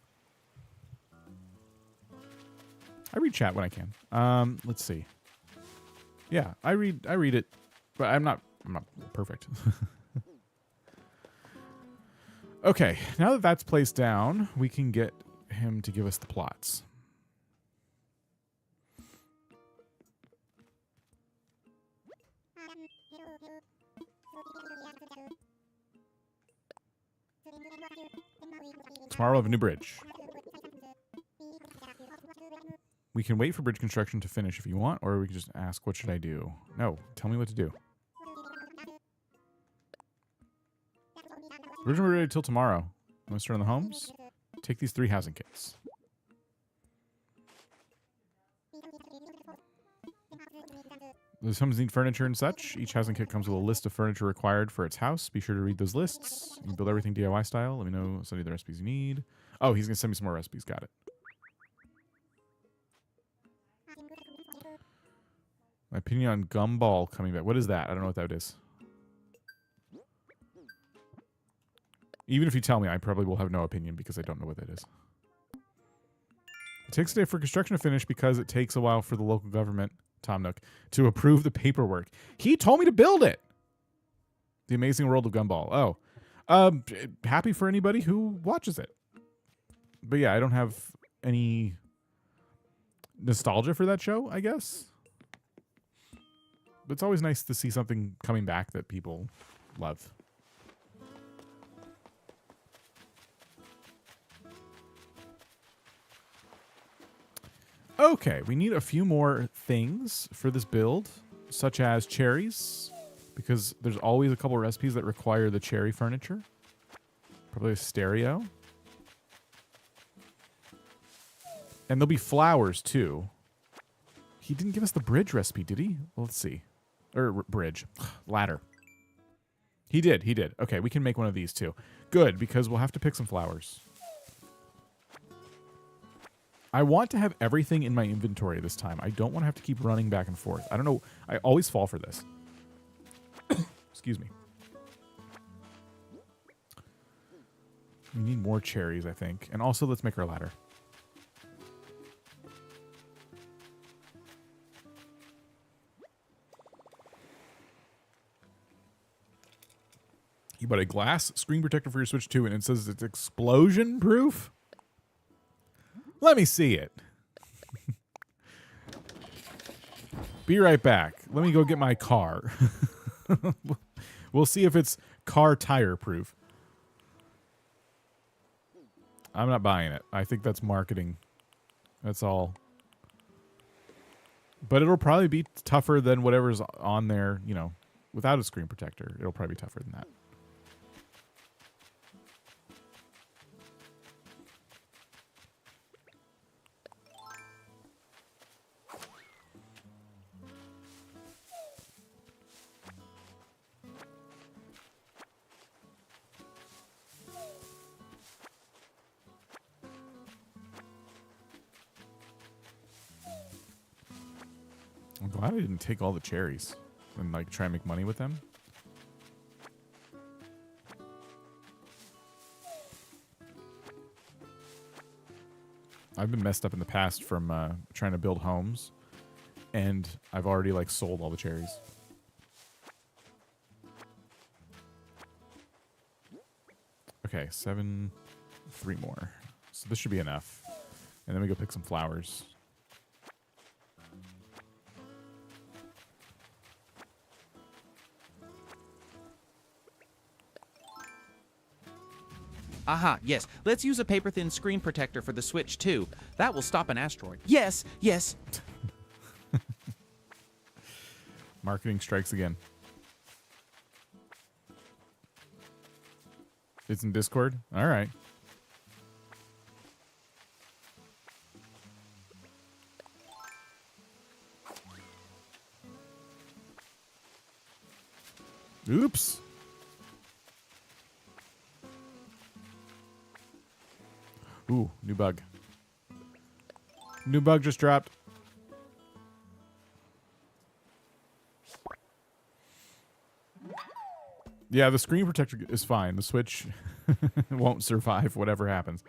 I read chat when I can. Let's see. Yeah, I read it, but I'm not perfect. Okay, now that that's placed down, we can get him to give us the plots. Tomorrow we'll have a new bridge. We can wait for bridge construction to finish if you want, or we can just ask, what should I do? No, tell me what to do. Bridge will be ready till tomorrow. I'm going to start on the homes. Take these 3 housing kits. Those homes need furniture and such. Each housing kit comes with a list of furniture required for its house. Be sure to read those lists. You can build everything DIY style. Let me know some of the recipes you need. Oh, he's going to send me some more recipes. Got it. My opinion on Gumball coming back. What is that? I don't know what that is. Even if you tell me, I probably will have no opinion because I don't know what that is. It takes a day for construction to finish because it takes a while for the local government, Tom Nook, to approve the paperwork. He told me to build it. The Amazing World of Gumball. Oh. Happy for anybody who watches it. But yeah, I don't have any nostalgia for that show, I guess. But it's always nice to see something coming back that people love. Okay, we need a few more things for this build, such as cherries, because there's always a couple recipes that require the cherry furniture. Probably a stereo. And there'll be flowers, too. He didn't give us the bridge recipe, did he? Well, let's see. Or bridge. Ladder. He did. Okay, we can make one of these, too. Good, because we'll have to pick some flowers. I want to have everything in my inventory this time. I don't want to have to keep running back and forth. I don't know. I always fall for this. Excuse me. We need more cherries, I think. And also, let's make our ladder. You bought a glass screen protector for your Switch 2, and it says it's explosion proof? Let me see it. Be right back. Let me go get my car. We'll see if it's car tire proof. I'm not buying it. I think that's marketing. That's all. But it'll probably be tougher than whatever's on there, you know, without a screen protector. It'll probably be tougher than that. I'm glad I didn't take all the cherries and like try and make money with them. I've been messed up in the past from trying to build homes, and I've already like sold all the cherries. Okay, 3 more. So this should be enough. And then we go pick some flowers. Aha, yes. Let's use a paper-thin screen protector for the Switch, too. That will stop an asteroid. Yes, yes. Marketing strikes again. It's in Discord? All right. Oops. Ooh, new bug. New bug just dropped. Yeah, the screen protector is fine. The Switch won't survive whatever happens.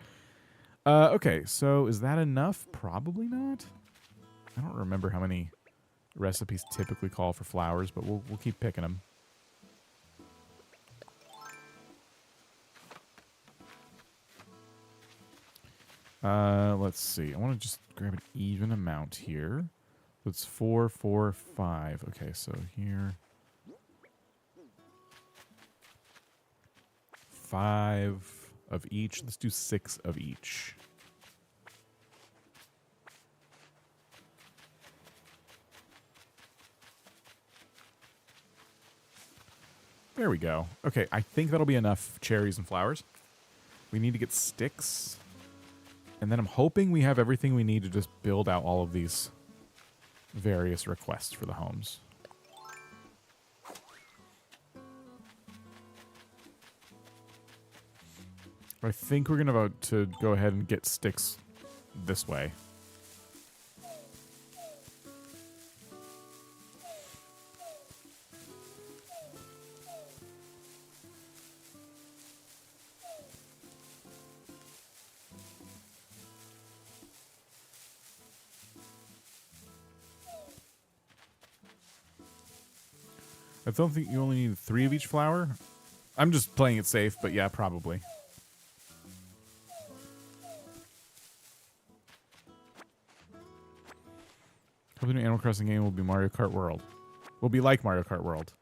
Okay, so is that enough? Probably not. I don't remember how many recipes typically call for flowers, but we'll keep picking them. Let's see. I want to just grab an even amount here. That's 4, 4, 5. Okay, so here. 5 of each. Let's do 6 of each. There we go. Okay, I think that'll be enough cherries and flowers. We need to get sticks. And then I'm hoping we have everything we need to just build out all of these various requests for the homes. I think we're going to vote to go ahead and get sticks this way. I don't think you only need 3 of each flower. I'm just playing it safe, but yeah, probably. Hope the new Animal Crossing game will be Mario Kart World. Will be like Mario Kart World.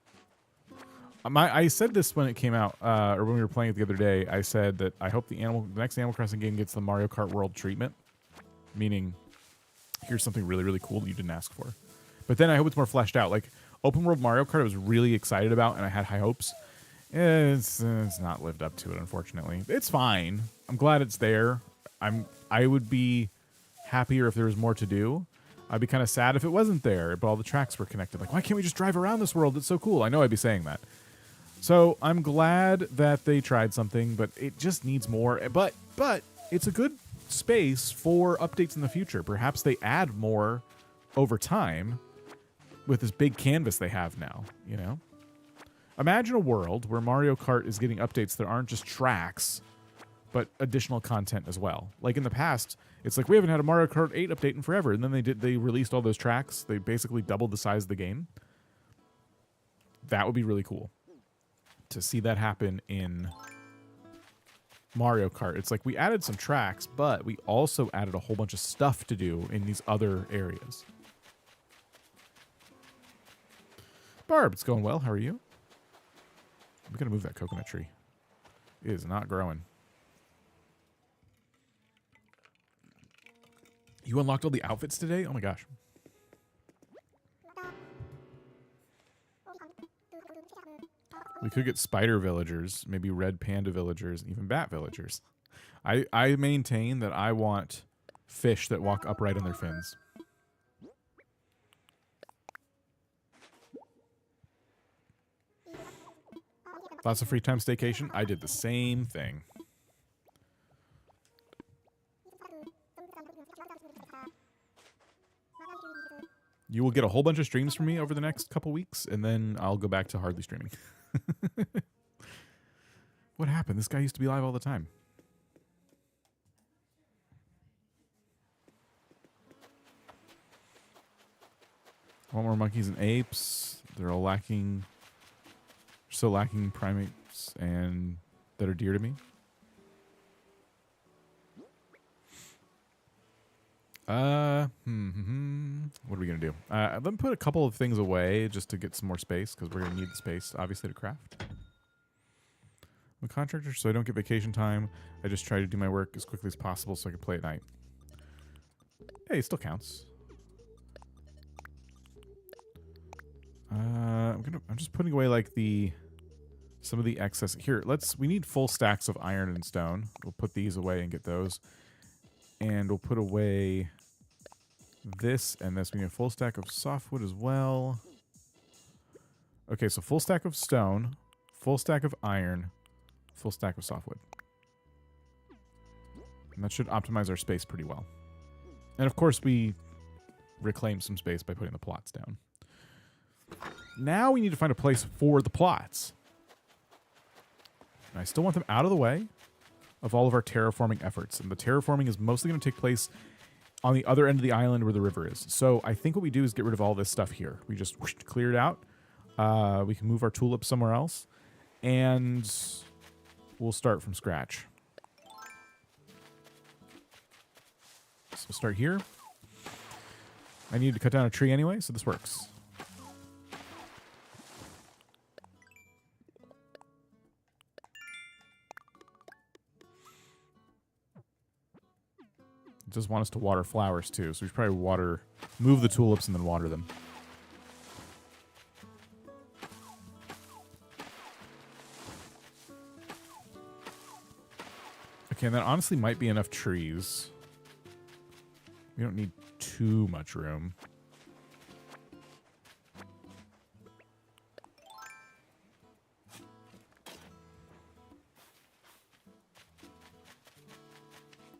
I said this when it came out, or when we were playing it the other day. I said that I hope the next Animal Crossing game gets the Mario Kart World treatment, meaning here's something really, really cool that you didn't ask for. But then I hope it's more fleshed out. Like Open World Mario Kart, I was really excited about, and I had high hopes. It's not lived up to it, unfortunately. It's fine. I'm glad it's there. I would be happier if there was more to do. I'd be kind of sad if it wasn't there, but all the tracks were connected. Like, why can't we just drive around this world? It's so cool. I know I'd be saying that. So I'm glad that they tried something, but it just needs more. But it's a good space for updates in the future. Perhaps they add more over time with this big canvas they have now, you know? Imagine a world where Mario Kart is getting updates that aren't just tracks, but additional content as well. Like in the past, it's like we haven't had a Mario Kart 8 update in forever, and then they released all those tracks. They basically doubled the size of the game. That would be really cool to see that happen in Mario Kart. It's like we added some tracks, but we also added a whole bunch of stuff to do in these other areas. Barb, it's going well. How are you? I'm going to move that coconut tree. It is not growing. You unlocked all the outfits today? Oh my gosh. We could get spider villagers, maybe red panda villagers, even bat villagers. I maintain that I want fish that walk upright on their fins. Lots of free time staycation. I did the same thing. You will get a whole bunch of streams from me over the next couple weeks, and then I'll go back to hardly streaming. What happened? This guy used to be live all the time. Want more monkeys and apes. They're all lacking. So lacking primates and that are dear to me. What are we gonna do? Let me put a couple of things away just to get some more space, because we're gonna need the space, obviously, to craft. I'm a contractor, so I don't get vacation time. I just try to do my work as quickly as possible so I can play at night. Hey, it still counts. I'm just putting away like some of the excess here. We need full stacks of iron and stone. We'll put these away and get those. And we'll put away this and this. We need a full stack of softwood as well. Okay, so full stack of stone, full stack of iron, full stack of softwood. And that should optimize our space pretty well. And of course, we reclaim some space by putting the plots down. Now we need to find a place for the plots. And I still want them out of the way of all of our terraforming efforts. And the terraforming is mostly going to take place on the other end of the island where the river is. So I think what we do is get rid of all this stuff here. We just clear it out. We can move our tulips somewhere else. And we'll start from scratch. So we'll start here. I need to cut down a tree anyway, so this works. Does want us to water flowers too, so we should probably move the tulips and then water them. Okay, and that honestly might be enough trees. We don't need too much room.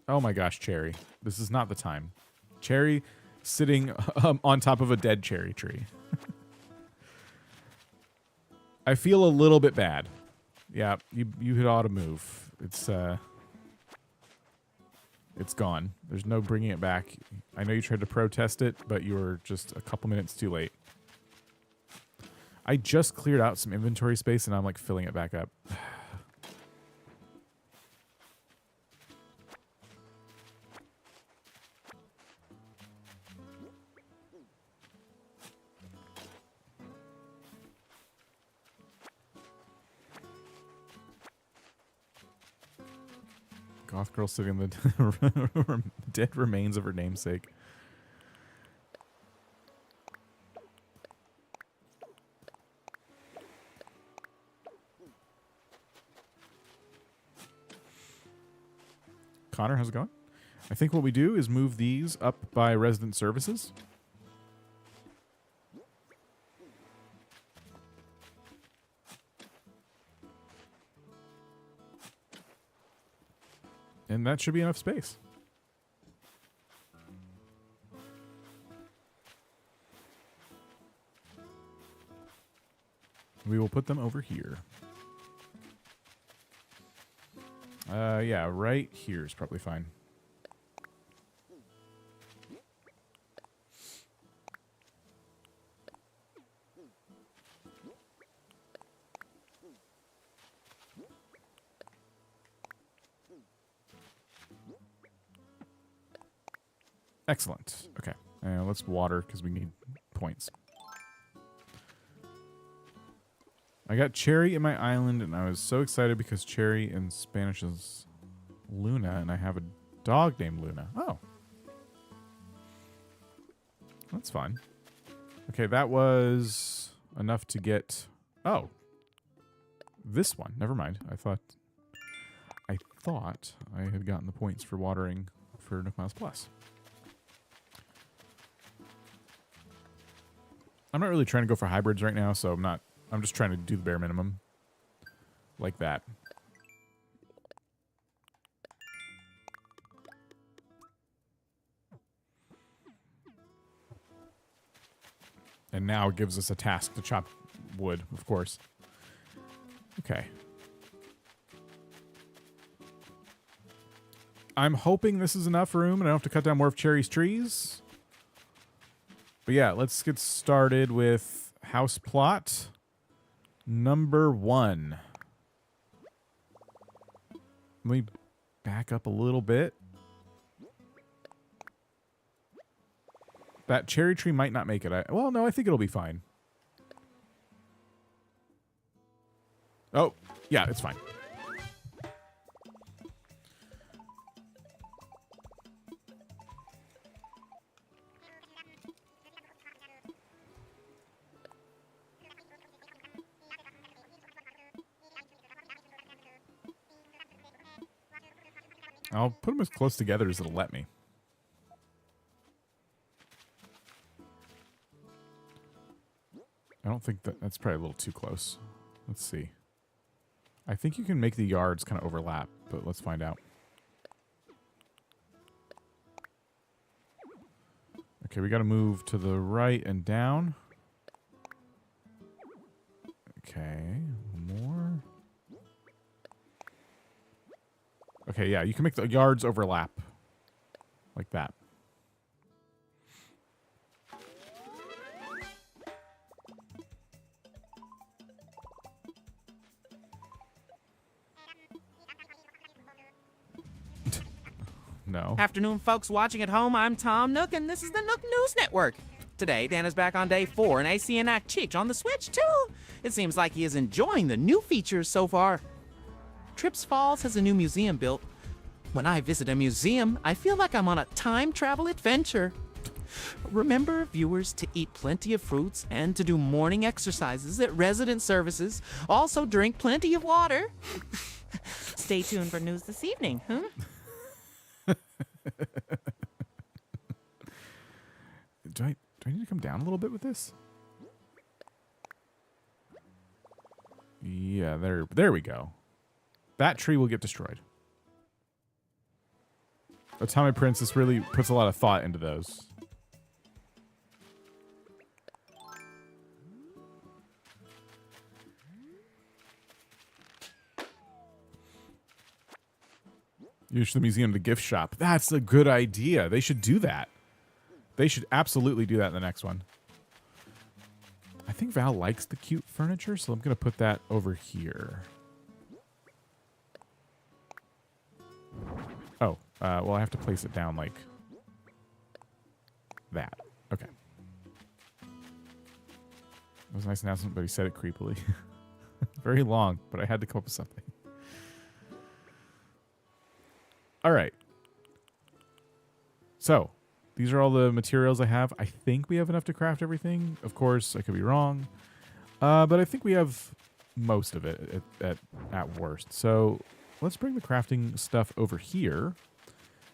Oh my gosh, Cherry. This is not the time. Cherry sitting on top of a dead cherry tree. I feel a little bit bad. Yeah, you had ought to move. It's gone. There's no bringing it back. I know you tried to protest it, but you were just a couple minutes too late. I just cleared out some inventory space, and I'm like filling it back up. Goth girl sitting in the dead remains of her namesake. Connor, how's it going? I think what we do is move these up by resident services. And that should be enough space. We will put them over here. Yeah, right here is probably fine. Excellent. Okay. Let's water because we need points. I got Cherry in my island, and I was so excited because Cherry in Spanish is Luna, and I have a dog named Luna. Oh. That's fun. Okay, that was enough to get... Oh. This one. Never mind. I thought I had gotten the points for watering for Nook Miles Plus. I'm not really trying to go for hybrids right now, so I'm just trying to do the bare minimum. Like that. And now it gives us a task to chop wood, of course. Okay. I'm hoping this is enough room and I don't have to cut down more of Cherry's trees. But yeah, let's get started with house plot number 1. Let me back up a little bit. That cherry tree might not make it. Well, no, I think it'll be fine. Oh, yeah, it's fine. I'll put them as close together as it'll let me. I don't think that's probably a little too close. Let's see. I think you can make the yards kind of overlap, but let's find out. Okay, we got to move to the right and down. Okay, more. Okay, yeah, you can make the yards overlap. Like that. No. Afternoon, folks watching at home. I'm Tom Nook, and this is the Nook News Network. Today, Dan is back on day 4 in ACNH on the Switch, too. It seems like he is enjoying the new features so far. Trips Falls has a new museum built. When I visit a museum, I feel like I'm on a time travel adventure. Remember, viewers, to eat plenty of fruits and to do morning exercises at resident services. Also drink plenty of water. Stay tuned for news this evening, huh? Do I need to come down a little bit with this? Yeah, there we go. That tree will get destroyed. Otome Princess really puts a lot of thought into those. Use the museum to gift shop. That's a good idea. They should do that. They should absolutely do that in the next one. I think Val likes the cute furniture, so I'm going to put that over here. Oh, well, I have to place it down like that. Okay. It was a nice announcement, but he said it creepily. Very long, but I had to come up with something. All right. So, these are all the materials I have. I think we have enough to craft everything. Of course, I could be wrong. But I think we have most of it at worst. So, let's bring the crafting stuff over here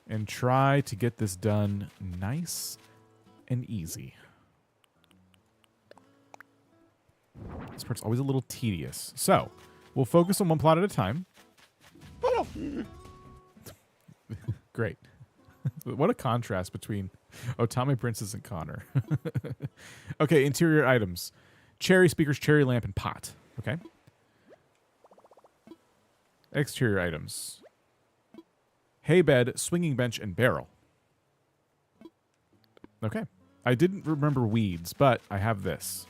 and try to get this done nice and easy. This part's always a little tedious. So, we'll focus on one plot at a time. Great. What a contrast between Otame Princess and Connor. Okay, interior items. Cherry speakers, cherry lamp, and pot. Okay. Exterior items. Hay bed, swinging bench, and barrel. Okay. I didn't remember weeds, but I have this.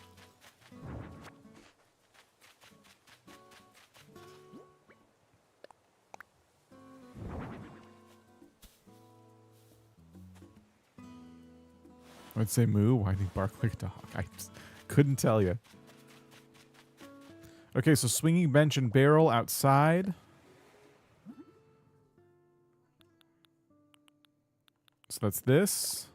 I'd say moo. Why do you bark like a dog? I just couldn't tell you. Okay, so swinging bench and barrel outside. So that's this.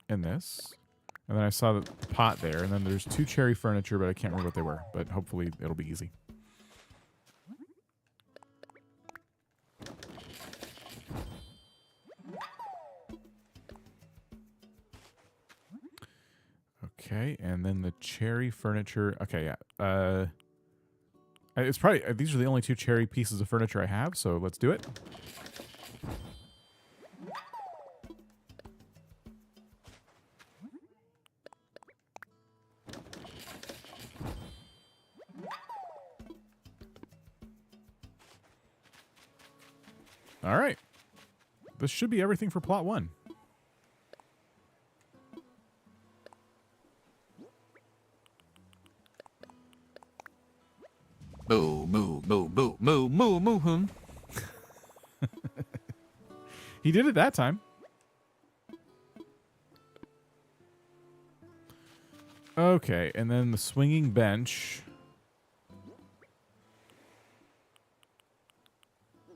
And this. And then I saw the pot there. And then there's 2 cherry furniture, but I can't remember what they were. But hopefully it'll be easy. Okay, and then the cherry furniture. Okay, yeah. It's probably these are the only 2 cherry pieces of furniture I have, so let's do it. All right. This should be everything for plot 1. Moo, moo, moo, moo, moo, moo, moo, moo. He did it that time. Okay, and then the swinging bench.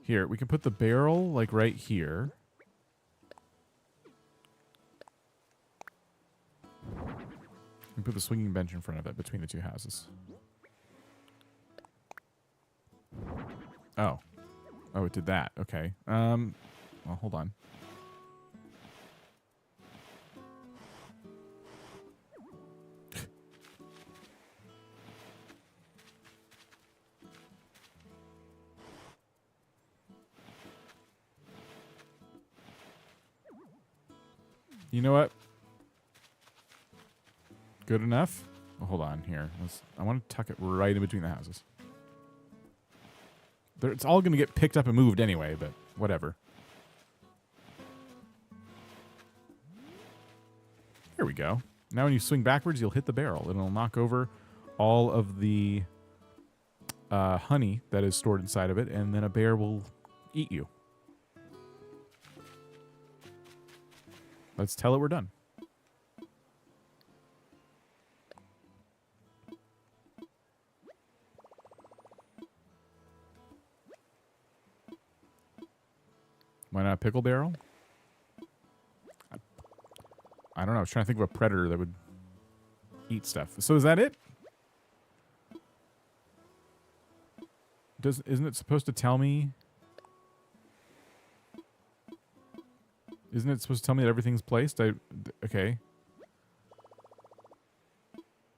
Here, we can put the barrel, like, right here. And put the swinging bench in front of it between the 2 houses. Oh. Oh, it did that. Okay. Well, hold on. You know what? Good enough? Oh, hold on here. I want to tuck it right in between the houses. It's all going to get picked up and moved anyway, but whatever. Here we go. Now when you swing backwards, you'll hit the barrel. It'll knock over all of the honey that is stored inside of it, and then a bear will eat you. Let's tell it we're done. Why not a pickle barrel? I don't know. I was trying to think of a predator that would eat stuff. So is that it? Isn't it supposed to tell me? Isn't it supposed to tell me that everything's placed? Okay.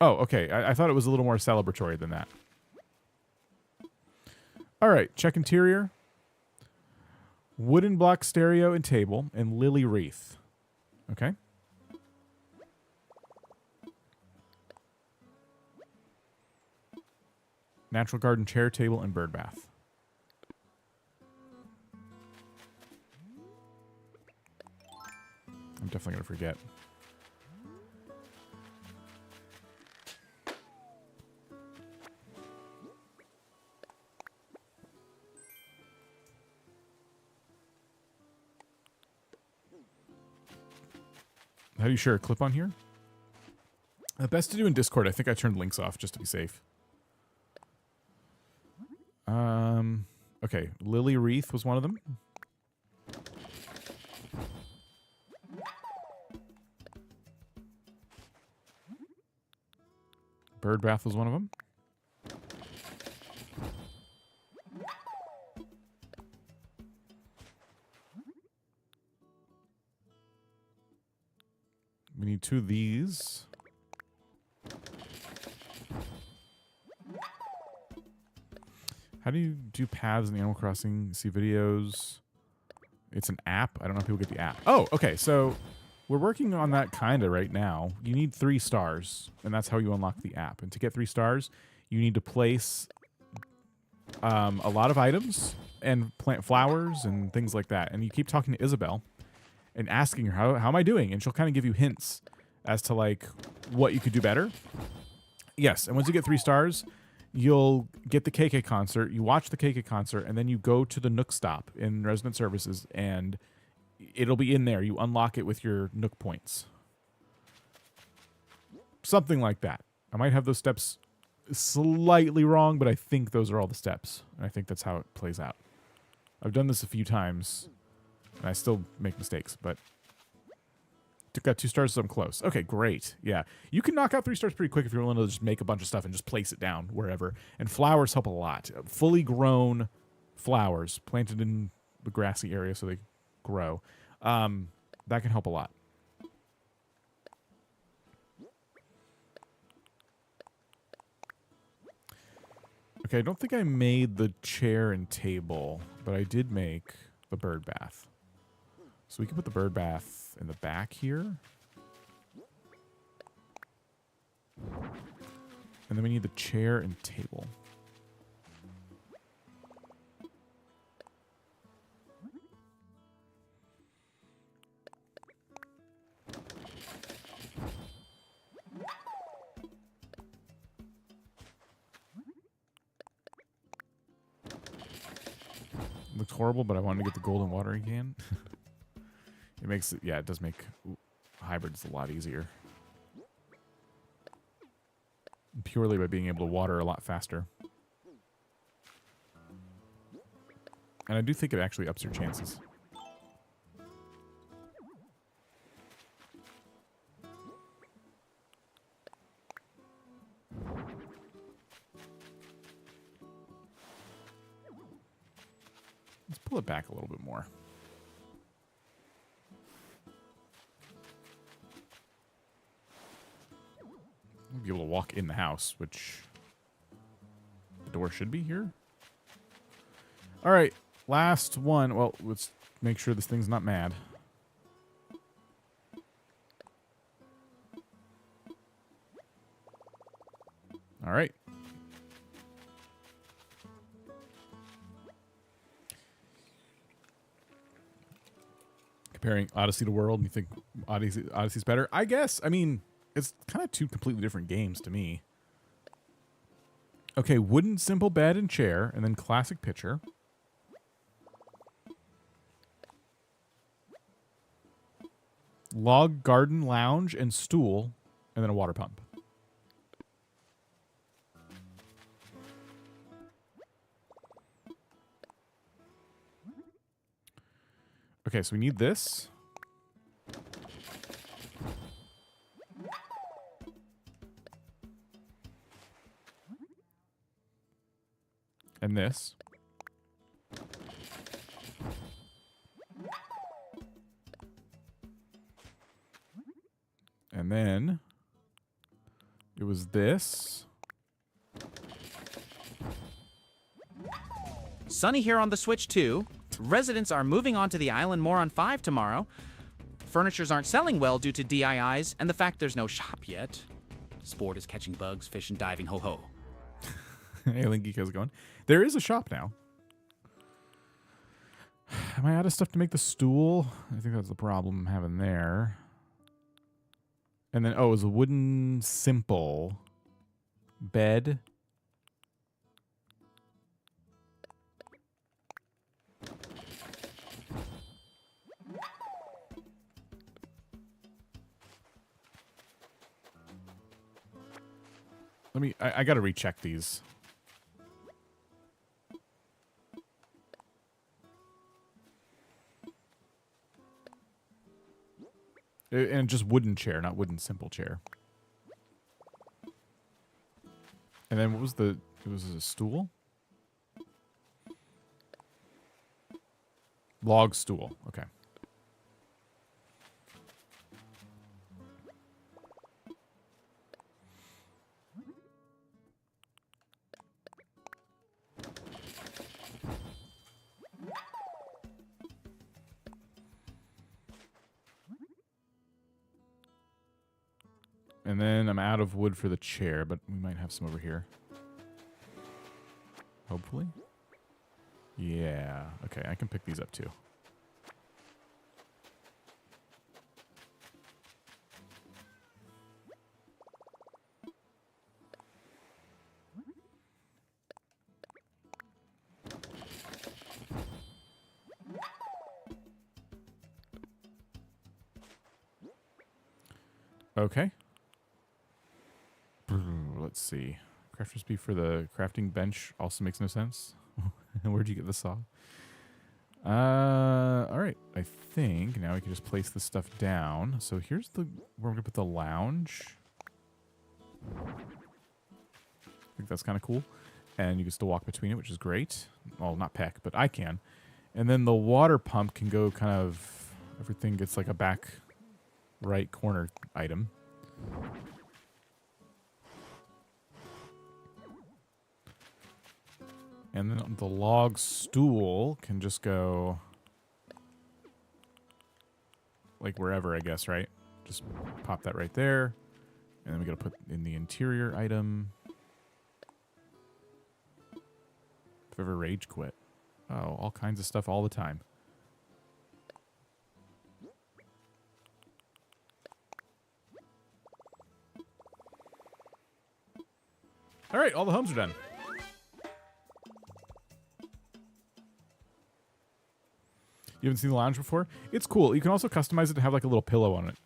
Oh, okay. I thought it was a little more celebratory than that. All right. Check interior. Wooden block stereo and table, and lily wreath. Okay. Natural garden chair, table, and bird bath. definitely going to forget. How do you share a clip on here? Best to do in Discord. I think I turned links off just to be safe. Okay, Lily Wreath was one of them. Bird Bath was one of them. We need 2 of these. How do you do paths in Animal Crossing? See videos. It's an app. I don't know if people get the app. Oh, okay. So we're working on that kind of right now. You need 3 stars, and that's how you unlock the app. And to get 3 stars, you need to place a lot of items and plant flowers and things like that. And you keep talking to Isabel and asking her, how am I doing? And she'll kind of give you hints as to like what you could do better. Yes, and once you get 3 stars, you'll get the KK concert, you watch the KK concert, and then you go to the Nook stop in Resident Services, and it'll be in there. You unlock it with your Nook points. Something like that. I might have those steps slightly wrong, but I think those are all the steps. And I think that's how it plays out. I've done this a few times, and I still make mistakes, but took that 2 stars, so I'm close. Okay, great. Yeah. You can knock out 3 stars pretty quick if you're willing to just make a bunch of stuff and just place it down wherever. And flowers help a lot. Fully grown flowers planted in the grassy area so they grow. That can help a lot. Okay, I don't think I made the chair and table, but I did make the bird bath. So we can put the bird bath in the back here. And then we need the chair and table. Looks horrible, but I wanted to get the golden watering can. It makes it, yeah, it does make hybrids a lot easier. Purely by being able to water a lot faster. And I do think it actually ups your chances. Let's pull it back a little bit more. Be able to walk in the house, which the door should be here. All right, last one. Well, let's make sure this thing's not mad. All right. Comparing Odyssey to World, you think Odyssey's better? I guess. I mean, it's kind of 2 completely different games to me. Okay, wooden simple bed and chair, and then classic pitcher. Log garden lounge and stool, and then a water pump. Okay, so we need this. And this. And then it was this. Sunny here on the Switch 2. Residents are moving on to the island more on 5 tomorrow. Furnitures aren't selling well due to DIIs and the fact there's no shop yet. Sport is catching bugs, fish and diving, ho-ho. Alien Geek, how's it going? There is a shop now. Am I out of stuff to make the stool? I think that's the problem I'm having there. And then, oh, it was a wooden simple bed. I gotta recheck these. And just wooden chair, not wooden simple chair. And then what was it was a stool? Log stool, okay. And then I'm out of wood for the chair, but we might have some over here. Hopefully. Yeah. Okay, I can pick these up too. Okay. Let's see. Craft recipe for the crafting bench also makes no sense. Where'd you get the saw? All right. I think now we can just place this stuff down. So here's where we're gonna put the lounge. I think that's kind of cool. And you can still walk between it, which is great. Well, not peck, but I can. And then the water pump can go kind of, everything gets like a back right corner item. And then the log stool can just go like wherever, I guess, right? Just pop that right there. And then we got to put in the interior item. If ever rage quit. Oh, all kinds of stuff all the time. All right, all the homes are done. You haven't seen the lounge before? It's cool. You can also customize it to have like a little pillow on it.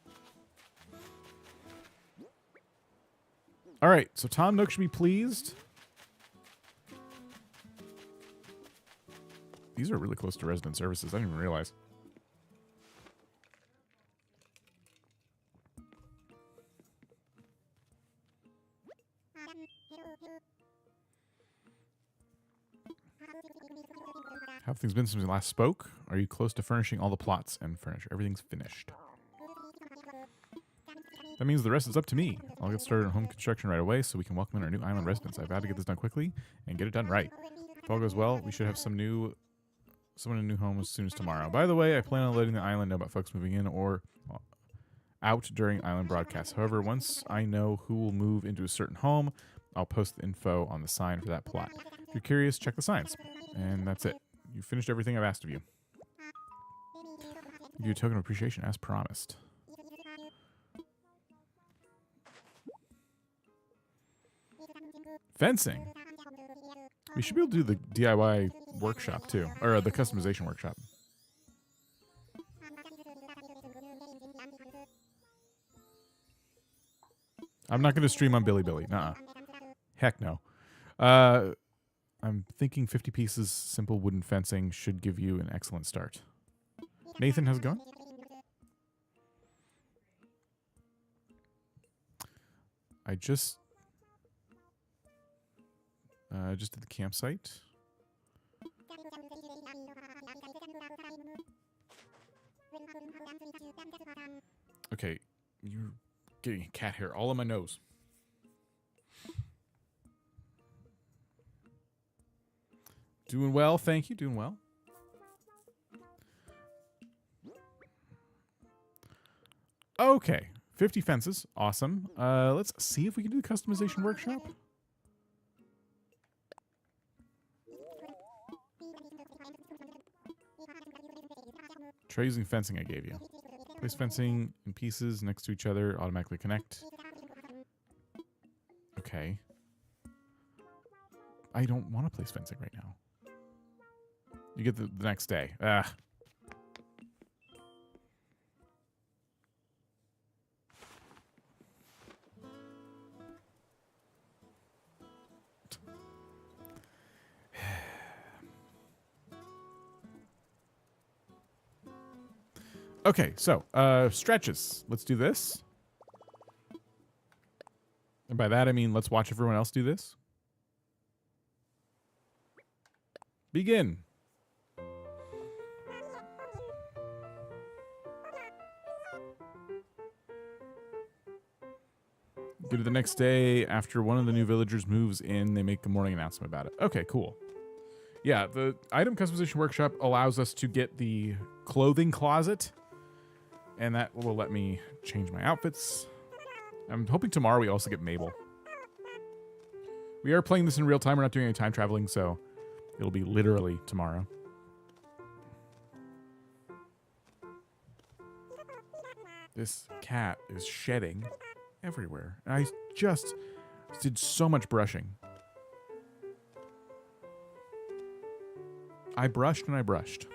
All right, so Tom Nook should be pleased. These are really close to resident services. I didn't even realize. How have things been since we last spoke? Are you close to furnishing all the plots and furniture? Everything's finished. That means the rest is up to me. I'll get started on home construction right away so we can welcome in our new island residents. I've got to get this done quickly and get it done right. If all goes well, we should have someone in a new home as soon as tomorrow. By the way, I plan on letting the island know about folks moving in or out during island broadcasts. However, once I know who will move into a certain home, I'll post the info on the sign for that plot. If you're curious, check the signs. And that's it. You finished everything I've asked of you. Give you a token of appreciation as promised. Fencing. We should be able to do the DIY workshop too, or the customization workshop. I'm not going to stream on Billy. Nuh-uh. Heck no. I'm thinking 50 pieces simple wooden fencing should give you an excellent start. Nathan, how's it going? I just did the campsite. Okay, you're getting cat hair all on my nose. Doing well, thank you. Doing well. Okay, 50 fences. Awesome. Let's see if we can do the customization workshop. Try using fencing I gave you. Place fencing in pieces next to each other. Automatically connect. Okay. I don't want to place fencing right now. You get the next day. Ah. Okay, so stretches. Let's do this. And by that I mean let's watch everyone else do this. Begin. Go to the next day after one of the new villagers moves in. They make a morning announcement about it. Okay, cool. Yeah, the item customization workshop allows us to get the clothing closet. And that will let me change my outfits. I'm hoping tomorrow we also get Mabel. We are playing this in real time. We're not doing any time traveling, so it'll be literally tomorrow. This cat is shedding everywhere. And I just did so much brushing. I brushed and I brushed.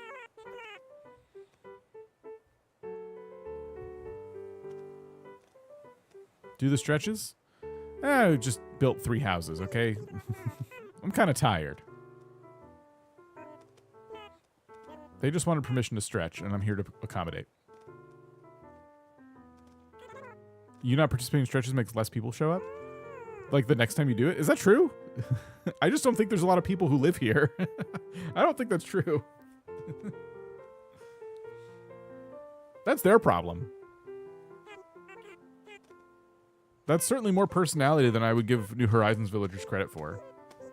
Do the stretches? I just built 3 houses, okay? I'm kind of tired. They just wanted permission to stretch, and I'm here to accommodate. You not participating in stretches makes less people show up? Like the next time you do it? Is that true? I just don't think there's a lot of people who live here. I don't think that's true. That's their problem. That's certainly more personality than I would give New Horizons villagers credit for.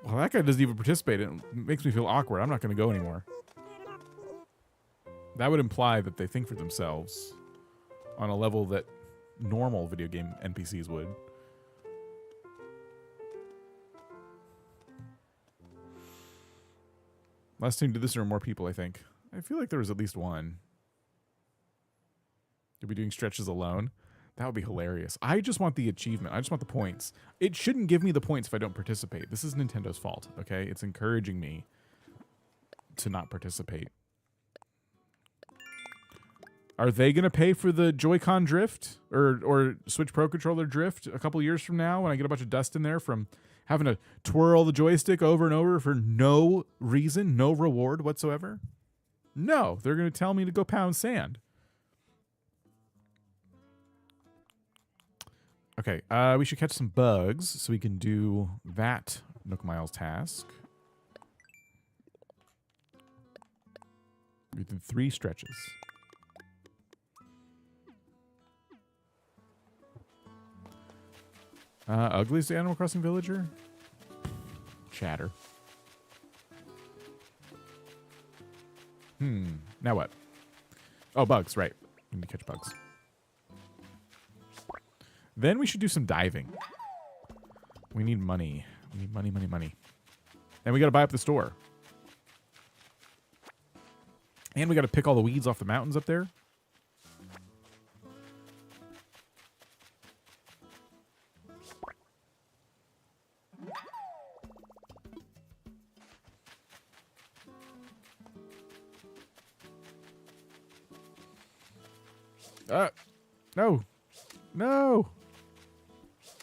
Well, that guy doesn't even participate. It makes me feel awkward. I'm not going to go anymore. That would imply that they think for themselves on a level that normal video game NPCs would. Last time we did this, there were more people, I think. I feel like there was at least one. You'll be doing stretches alone. That would be hilarious. I just want the achievement. I just want the points. It shouldn't give me the points if I don't participate. This is Nintendo's fault, okay? It's encouraging me to not participate. Are they going to pay for the Joy-Con drift or Switch Pro Controller drift a couple years from now when I get a bunch of dust in there from having to twirl the joystick over and over for no reason, no reward whatsoever? No, they're going to tell me to go pound sand. Okay, we should catch some bugs so we can do that Nook Miles task. We did 3 stretches. Ugliest Animal Crossing villager? Chatter. Now what? Oh, bugs, right. We need to catch bugs. Then we should do some diving. We need money. We need money, money, money. And we got to buy up the store. And we got to pick all the weeds off the mountains up there. No. No.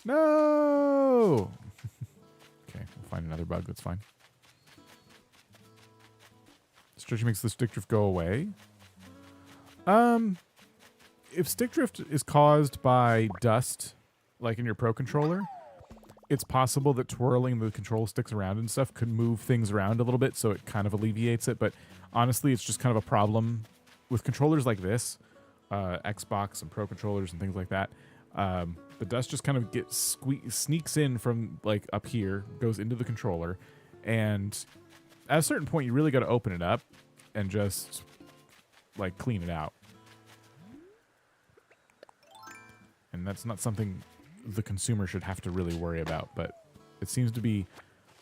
No. Okay, we'll find another bug. That's fine. Stretching makes the stick drift go away. If stick drift is caused by dust, like in your Pro controller, it's possible that twirling the control sticks around and stuff could move things around a little bit, so it kind of alleviates it. But honestly, it's just kind of a problem with controllers like this, Xbox and Pro controllers and things like that. The dust just kind of sneaks in from like up here, goes into the controller, and at a certain point, you really got to open it up and just like clean it out. And that's not something the consumer should have to really worry about, but it seems to be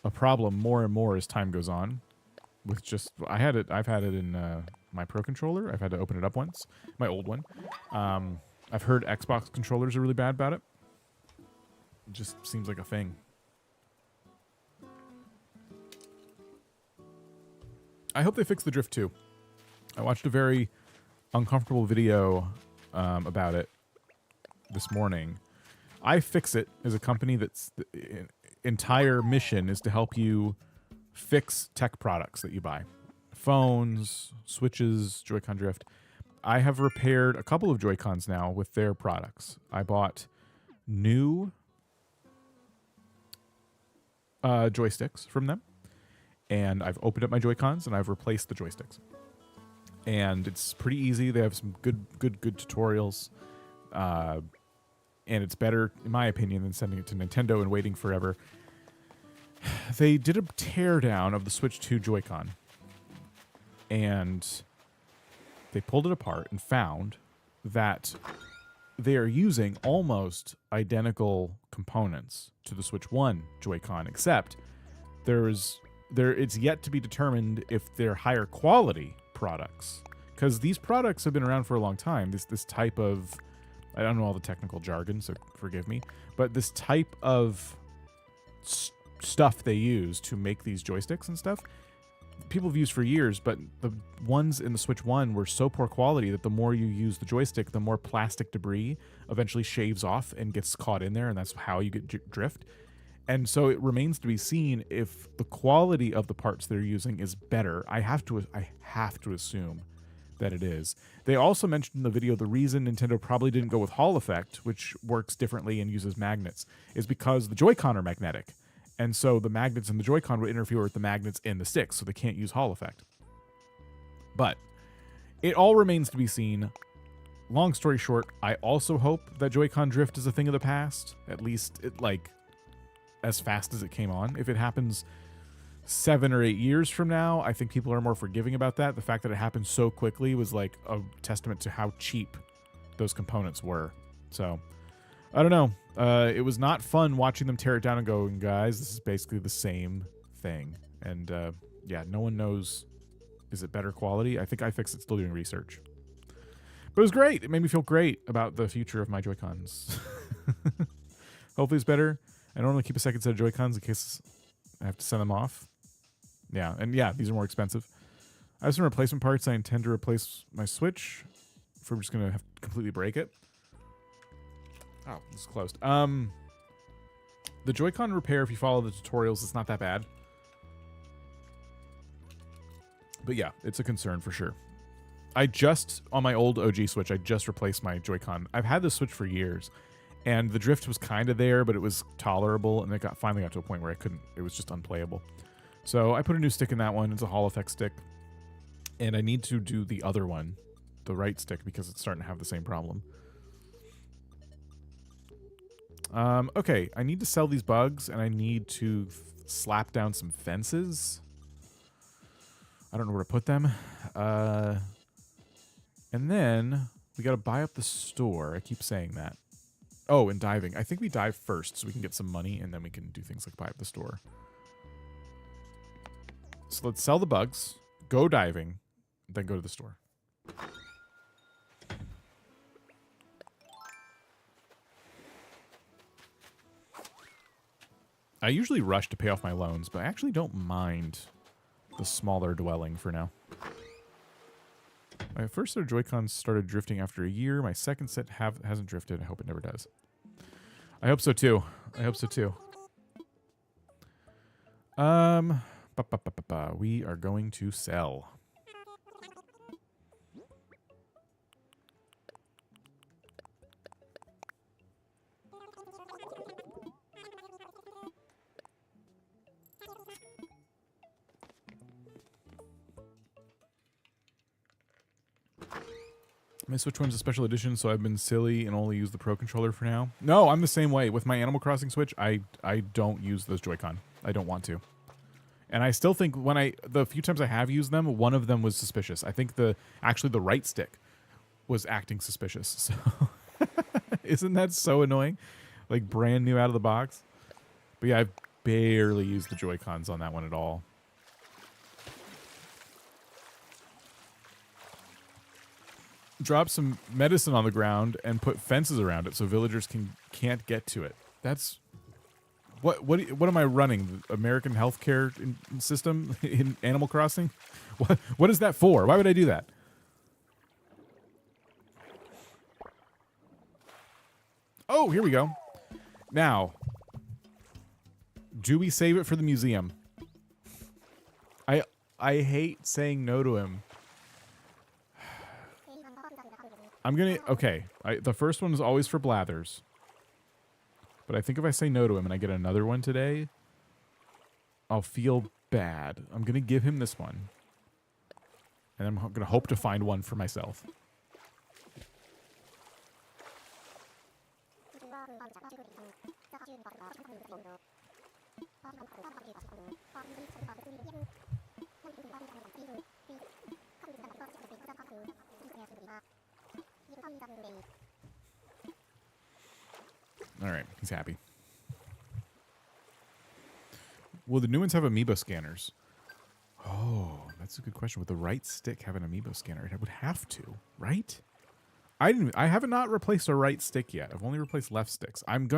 a problem more and more as time goes on. With just, I've had it in my Pro controller. I've had to open it up once, my old one. I've heard Xbox controllers are really bad about it. It just seems like a thing. I hope they fix the drift too. I watched a very uncomfortable video about it this morning. iFixit is a company that's entire mission is to help you fix tech products that you buy. Phones, Switches, Joy-Con drift. I have repaired a couple of Joy-Cons now with their products. I bought new joysticks from them, and I've opened up my Joy-Cons and I've replaced the joysticks. And it's pretty easy. They have some good tutorials. And it's better, in my opinion, than sending it to Nintendo and waiting forever. They did a teardown of the Switch 2 Joy-Con. And they pulled it apart and found that they are using almost identical components to the Switch 1 Joy-Con, except it's yet to be determined if they're higher quality products, because these products have been around for a long time. This type of, I don't know all the technical jargon, so forgive me, but this type of stuff they use to make these joysticks and stuff, people have used for years, but the ones in the Switch 1 were so poor quality that the more you use the joystick, the more plastic debris eventually shaves off and gets caught in there, and that's how you get drift. And so it remains to be seen if the quality of the parts they're using is better. I have to assume that it is. They also mentioned in the video the reason Nintendo probably didn't go with Hall Effect, which works differently and uses magnets, is because the Joy-Con are magnetic. And so the magnets in the Joy-Con would interfere with the magnets in the sticks, so they can't use Hall Effect. But it all remains to be seen. Long story short, I also hope that Joy-Con drift is a thing of the past. At least as fast as it came on. If it happens 7 or 8 years from now, I think people are more forgiving about that. The fact that it happened so quickly was like a testament to how cheap those components were. So, I don't know. It was not fun watching them tear it down and going, guys, this is basically the same thing. And yeah, no one knows, is it better quality? I think iFixit's still doing research. But it was great. It made me feel great about the future of my Joy-Cons. Hopefully it's better. I normally keep a second set of Joy-Cons in case I have to send them off. Yeah, and yeah, these are more expensive. I have some replacement parts. I intend to replace my Switch if we're just going to have to completely break it. Oh, it's closed. The Joy-Con repair, if you follow the tutorials, it's not that bad. But yeah, it's a concern for sure. On my old OG Switch, I just replaced my Joy-Con. I've had this Switch for years. And the drift was kind of there, but it was tolerable, and it finally got to a point where it was just unplayable. So I put a new stick in that one. It's a Hall Effect stick. And I need to do the other one, the right stick, because it's starting to have the same problem. Okay, I need to sell these bugs, and I need to slap down some fences. I don't know where to put them. And then we got to buy up the store. I keep saying that. Oh, and diving. I think we dive first so we can get some money, and then we can do things like buy up the store. So let's sell the bugs, go diving, then go to the store. I usually rush to pay off my loans, but I actually don't mind the smaller dwelling for now. My first set of Joy-Cons started drifting after a year. My second set hasn't drifted. I hope it never does. I hope so too. We are going to sell. My Switch one's a special edition, so I've been silly and only use the Pro controller for now. No, I'm the same way. With my Animal Crossing Switch, I don't use those Joy-Con. I don't want to. And I still think the few times I have used them, one of them was suspicious. I think actually the right stick was acting suspicious. So isn't that so annoying? Like brand new out of the box. But yeah, I've barely used the Joy-Cons on that one at all. drop some medicine on the ground and put fences around it so villagers can't get to it. That's what am I running? The American healthcare system in Animal Crossing? What is that for? Why would I do that? Oh, here we go. Now, do we save it for the museum? I hate saying no to him. I'm gonna, okay. The first one is always for Blathers. But I think if I say no to him and I get another one today, I'll feel bad. I'm gonna give him this one. And I'm gonna hope to find one for myself. All right, he's happy. Will the new ones have amiibo scanners? Oh, that's a good question. Would the right stick have an amiibo scanner? It would have to, right? I have not replaced a right stick yet. I've only replaced left sticks. Thank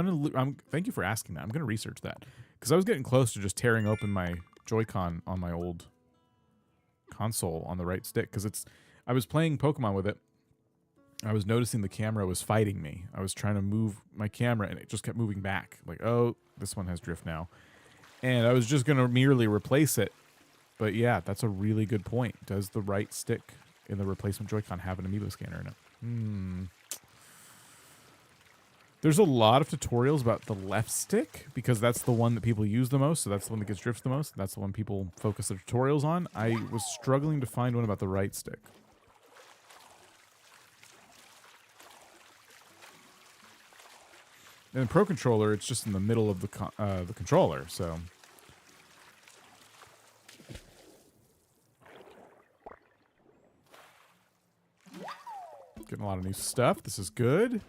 you for asking that. I'm gonna research that because I was getting close to just tearing open my Joy-Con on my old console on the right stick because I was playing Pokemon with it. I was noticing the camera was fighting me. I was trying to move my camera and it just kept moving back. Like, oh, this one has drift now. And I was just going to merely replace it. But yeah, that's a really good point. Does the right stick in the replacement Joy-Con have an amiibo scanner in it? There's a lot of tutorials about the left stick because that's the one that people use the most. So that's the one that gets drift the most. That's the one people focus their tutorials on. I was struggling to find one about the right stick. In the Pro Controller, it's just in the middle of the controller, so... Getting a lot of new stuff. This is good.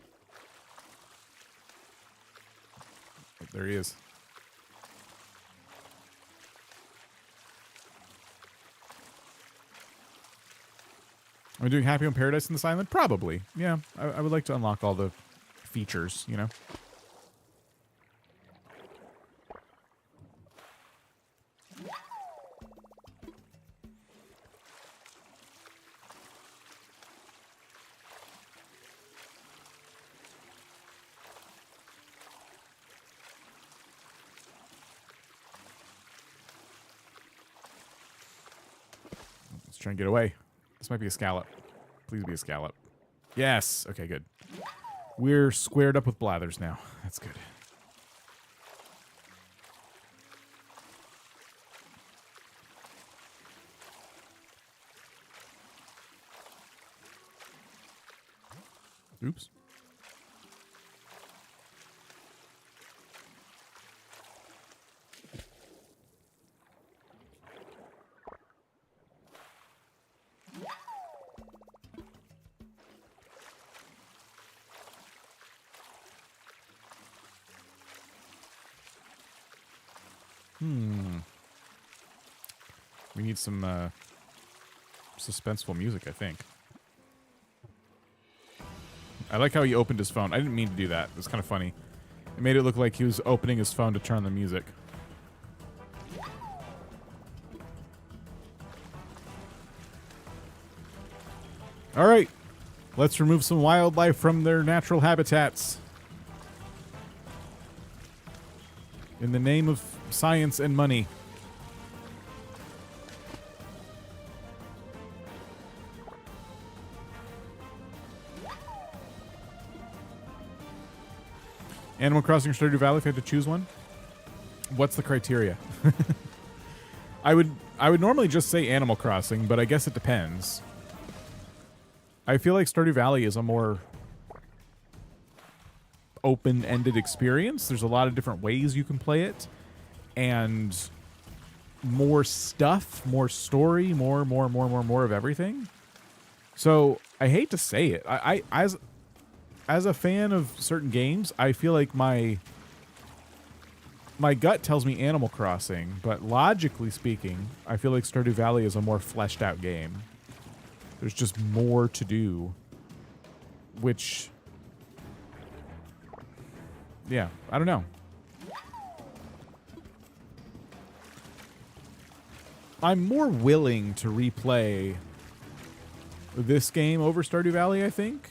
Oh, there he is. Am I doing Happy Home Paradise in this island? Probably. Yeah, I would like to unlock all the features, you know? Try and get away. This might be a scallop. Please be a scallop. Yes. Okay, good. We're squared up with Blathers now. That's good. Oops. We need some suspenseful music, I think. I like how he opened his phone. I didn't mean to do that. It was kind of funny. It made it look like he was opening his phone to turn on the music. All right. Let's remove some wildlife from their natural habitats. In the name of science and money. Animal Crossing or Stardew Valley, if you had to choose one? What's the criteria? I would normally just say Animal Crossing, but I guess it depends. I feel like Stardew Valley is a more open-ended experience. There's a lot of different ways you can play it, and more stuff, more story, more of everything. So I hate to say it. As a fan of certain games, I feel like my gut tells me Animal Crossing, but logically speaking, I feel like Stardew Valley is a more fleshed out game. There's just more to do. which, yeah, I don't know. I'm more willing to replay this game over Stardew Valley, I think.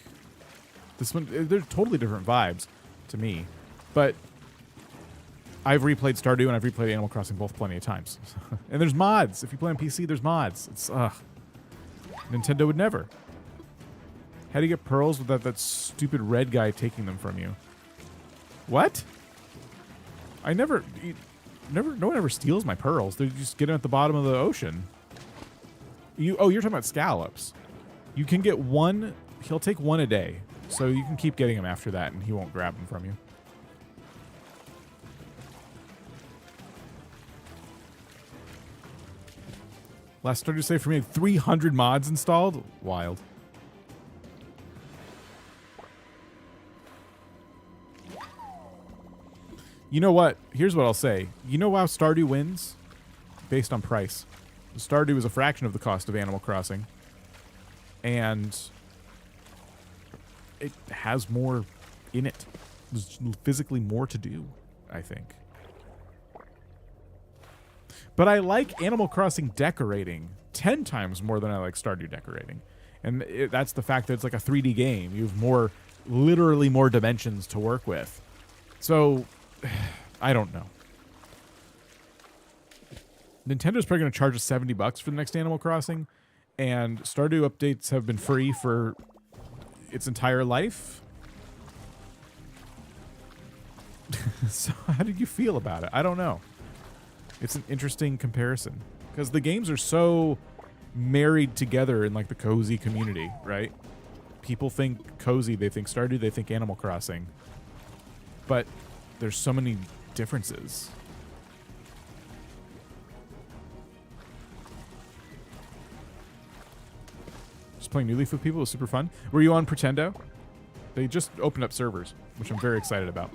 This one, they're totally different vibes to me. But I've replayed Stardew and I've replayed Animal Crossing both plenty of times. And there's mods. If you play on PC, there's mods. It's, Nintendo would never. How do you get pearls without that stupid red guy taking them from you? What? No one ever steals my pearls. They just get them at the bottom of the ocean. You're talking about scallops. You can get one, he'll take one a day. So you can keep getting them after that and he won't grab them from you. Last Stardew save for me had 300 mods installed. Wild. You know what? Here's what I'll say. You know how Stardew wins? Based on price. Stardew is a fraction of the cost of Animal Crossing. And it has more in it. There's physically more to do, I think. But I like Animal Crossing decorating 10 times more than I like Stardew decorating. And that's the fact that it's like a 3D game. You have literally more dimensions to work with. So, I don't know. Nintendo's probably going to charge us $70 for the next Animal Crossing. And Stardew updates have been free for its entire life. So how did you feel about it? I don't know. It's an interesting comparison because the games are so married together in like the cozy community, right? People think cozy, they think Stardew, they think Animal Crossing. But there's so many differences. Just playing New Leaf with people was super fun. Were you on Pretendo? They just opened up servers, which I'm very excited about.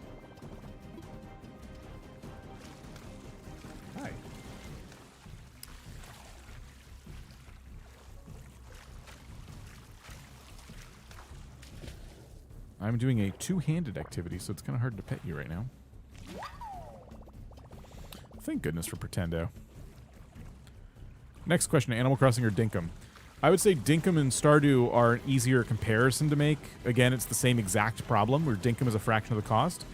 Hi. I'm doing a two-handed activity, so it's kind of hard to pet you right now. Thank goodness for Pretendo. Next question, Animal Crossing or Dinkum? I would say Dinkum and Stardew are an easier comparison to make. Again, it's the same exact problem where Dinkum is a fraction of the cost.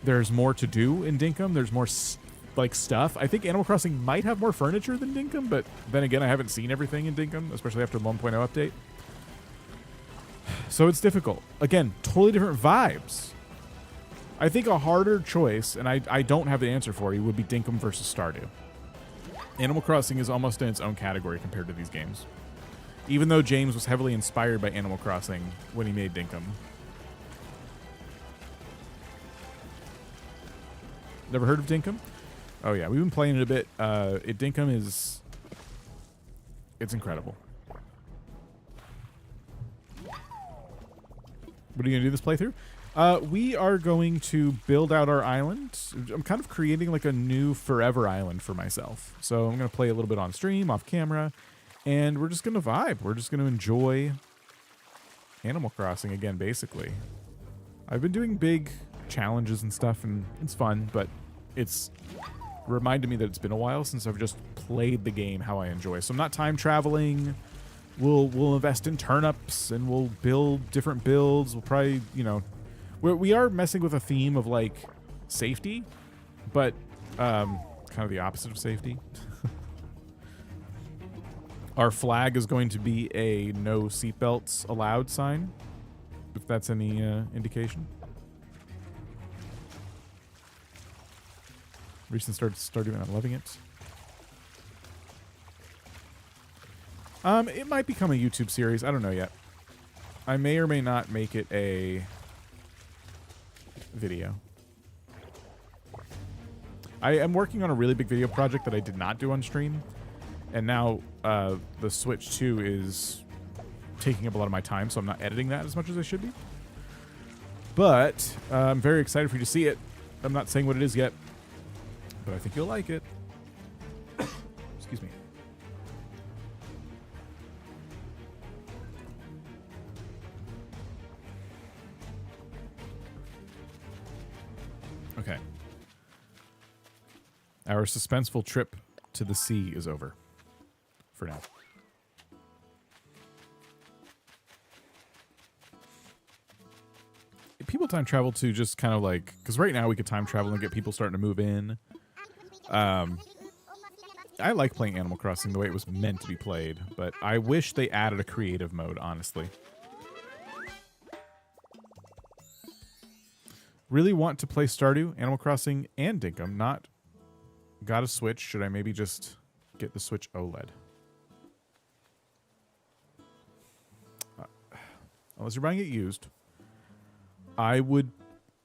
There's more to do in Dinkum. There's more stuff. I think Animal Crossing might have more furniture than Dinkum, but then again, I haven't seen everything in Dinkum, especially after the 1.0 update. So it's difficult. Again, totally different vibes. I think a harder choice, and I don't have the answer for you, would be Dinkum versus Stardew. Animal Crossing is almost in its own category compared to these games. Even though James was heavily inspired by Animal Crossing when he made Dinkum. Never heard of Dinkum? Oh yeah, we've been playing it a bit. Dinkum is... It's incredible. What are you going to do this playthrough? We are going to build out our island. I'm kind of creating like a new forever island for myself. So I'm going to play a little bit on stream, off camera, and we're just going to vibe. We're just going to enjoy Animal Crossing again, basically. I've been doing big challenges and stuff, and it's fun, but it's reminded me that it's been a while since I've just played the game how I enjoy. So I'm not time traveling. We'll invest in turnips, and we'll build different builds. We'll probably, we are messing with a theme of like safety, but kind of the opposite of safety. Our flag is going to be a no seatbelts allowed sign, if that's any indication. Recent started and I'm loving it. It might become a YouTube series. I don't know yet. I may or may not make it a video. I am working on a really big video project that I did not do on stream. And now the Switch 2 is taking up a lot of my time, so I'm not editing that as much as I should be. But I'm very excited for you to see it. I'm not saying what it is yet, but I think you'll like it. Excuse me. Our suspenseful trip to the sea is over. For now. People time travel to just kind of like... Because right now we could time travel and get people starting to move in. I like playing Animal Crossing the way it was meant to be played. But I wish they added a creative mode, honestly. Really want to play Stardew, Animal Crossing, and Dinkum. Not got a Switch. Should I maybe just get the Switch OLED? Unless you're buying it used. I would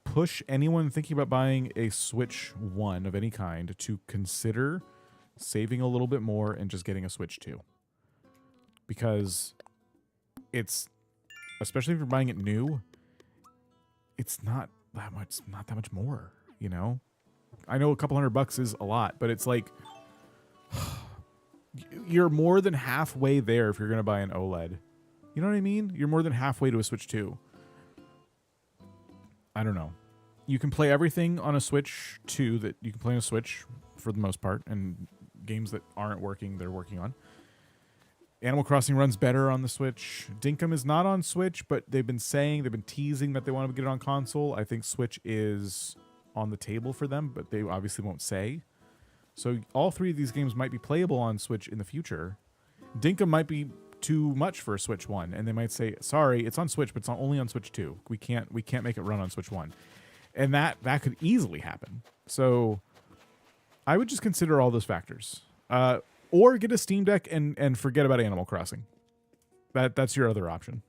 push anyone thinking about buying a Switch 1 of any kind to consider saving a little bit more and just getting a Switch 2. Because it's, especially if you're buying it new, it's not that much more, you know? I know a couple $100 is a lot, but it's like you're more than halfway there if you're going to buy an OLED. You know what I mean? You're more than halfway to a Switch 2. I don't know. You can play everything on a Switch 2 that you can play on a Switch for the most part, and games that aren't working, they're working on. Animal Crossing runs better on the Switch. Dinkum is not on Switch, but they've been teasing that they want to get it on console. I think Switch is on the table for them, but they obviously won't say. So all three of these games might be playable on Switch in the future. Dinkum might be too much for a Switch 1, and they might say, sorry, it's on Switch, but it's only on Switch 2. We can't make it run on Switch 1. And that could easily happen. So I would just consider all those factors. Or get a Steam Deck and forget about Animal Crossing. That's your other option.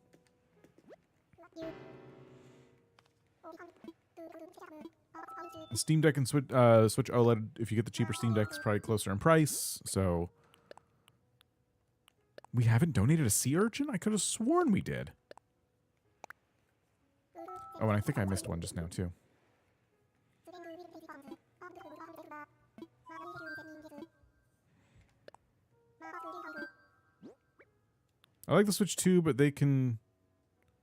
The Steam Deck and Switch OLED, if you get the cheaper Steam Deck, is probably closer in price. So we haven't donated a sea urchin? I could have sworn we did. Oh, and I think I missed one just now, too. I like the Switch 2, but they can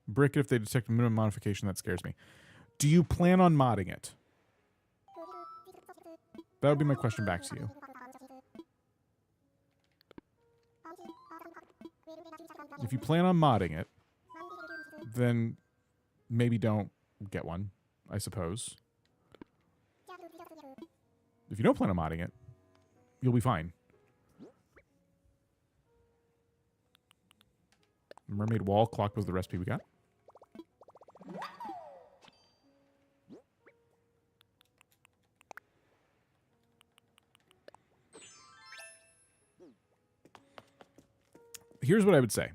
brick it if they detect a minimum modification. That scares me. Do you plan on modding it? That would be my question back to you. If you plan on modding it, then maybe don't get one, I suppose. If you don't plan on modding it, you'll be fine. Mermaid wall clock was the recipe we got. Here's what I would say.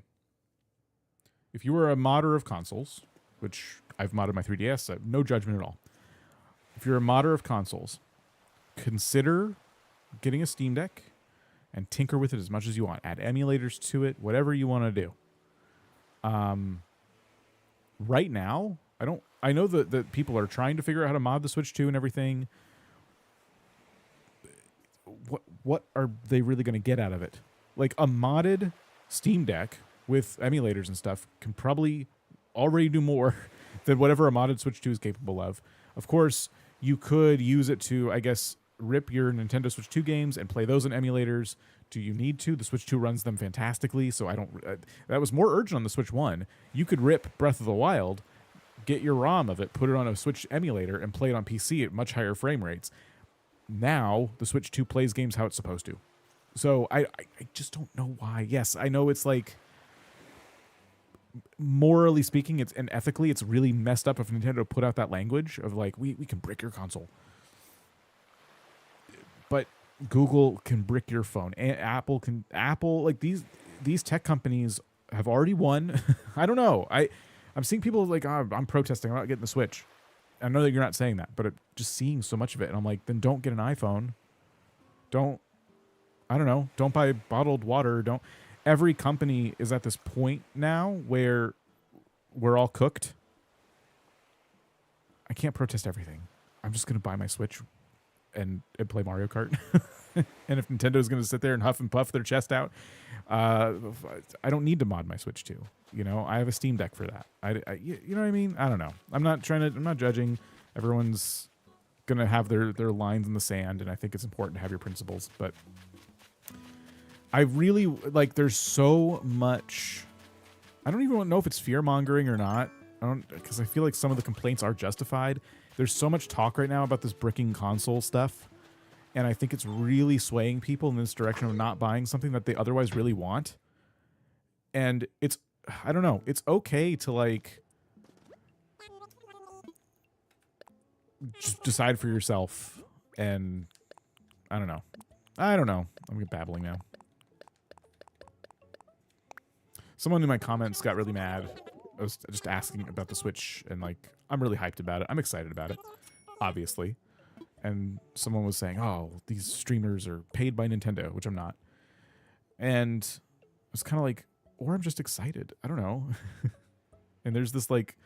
If you were a modder of consoles, which I've modded my 3DS, so no judgment at all. If you're a modder of consoles, consider getting a Steam Deck and tinker with it as much as you want. Add emulators to it, whatever you want to do. Right now, I know that people are trying to figure out how to mod the Switch 2 and everything. What are they really going to get out of it? Like a modded Steam Deck with emulators and stuff can probably already do more than whatever a modded Switch 2 is capable of. Of course, you could use it to, I guess, rip your Nintendo Switch 2 games and play those in emulators. Do you need to? The Switch 2 runs them fantastically, so I don't... that was more urgent on the Switch 1. You could rip Breath of the Wild, get your ROM of it, put it on a Switch emulator, and play it on PC at much higher frame rates. Now, the Switch 2 plays games how it's supposed to. So I just don't know why. Yes, I know it's like... morally speaking, and ethically, it's really messed up if Nintendo put out that language of like, we can brick your console. But Google can brick your phone. And Apple, like these tech companies have already won. I don't know. I'm seeing people like, oh, I'm protesting. I'm not getting the Switch. I know that you're not saying that, but just seeing so much of it. And I'm like, then don't get an iPhone. Don't buy bottled water. Every company is at this point now where we're all cooked. I can't protest everything. I'm just going to buy my Switch and play Mario Kart. And if Nintendo's going to sit there and huff and puff their chest out, I don't need to mod my Switch 2. You know, I have a Steam Deck for that. You know what I mean? I don't know. I'm not judging. Everyone's gonna have their lines in the sand, and I think it's important to have your principles. But I really like. There's so much. I don't even know if it's fear mongering or not. I don't, because I feel like some of the complaints are justified. There's so much talk right now about this bricking console stuff, and I think it's really swaying people in this direction of not buying something that they otherwise really want. And it's, I don't know, it's okay to like just decide for yourself, and I don't know. I'm babbling now. Someone in my comments got really mad. I was just asking about the Switch, and like, I'm really hyped about it. I'm excited about it, obviously. And someone was saying, oh, these streamers are paid by Nintendo, which I'm not. And I was kind of like, or I'm just excited. I don't know. And there's this like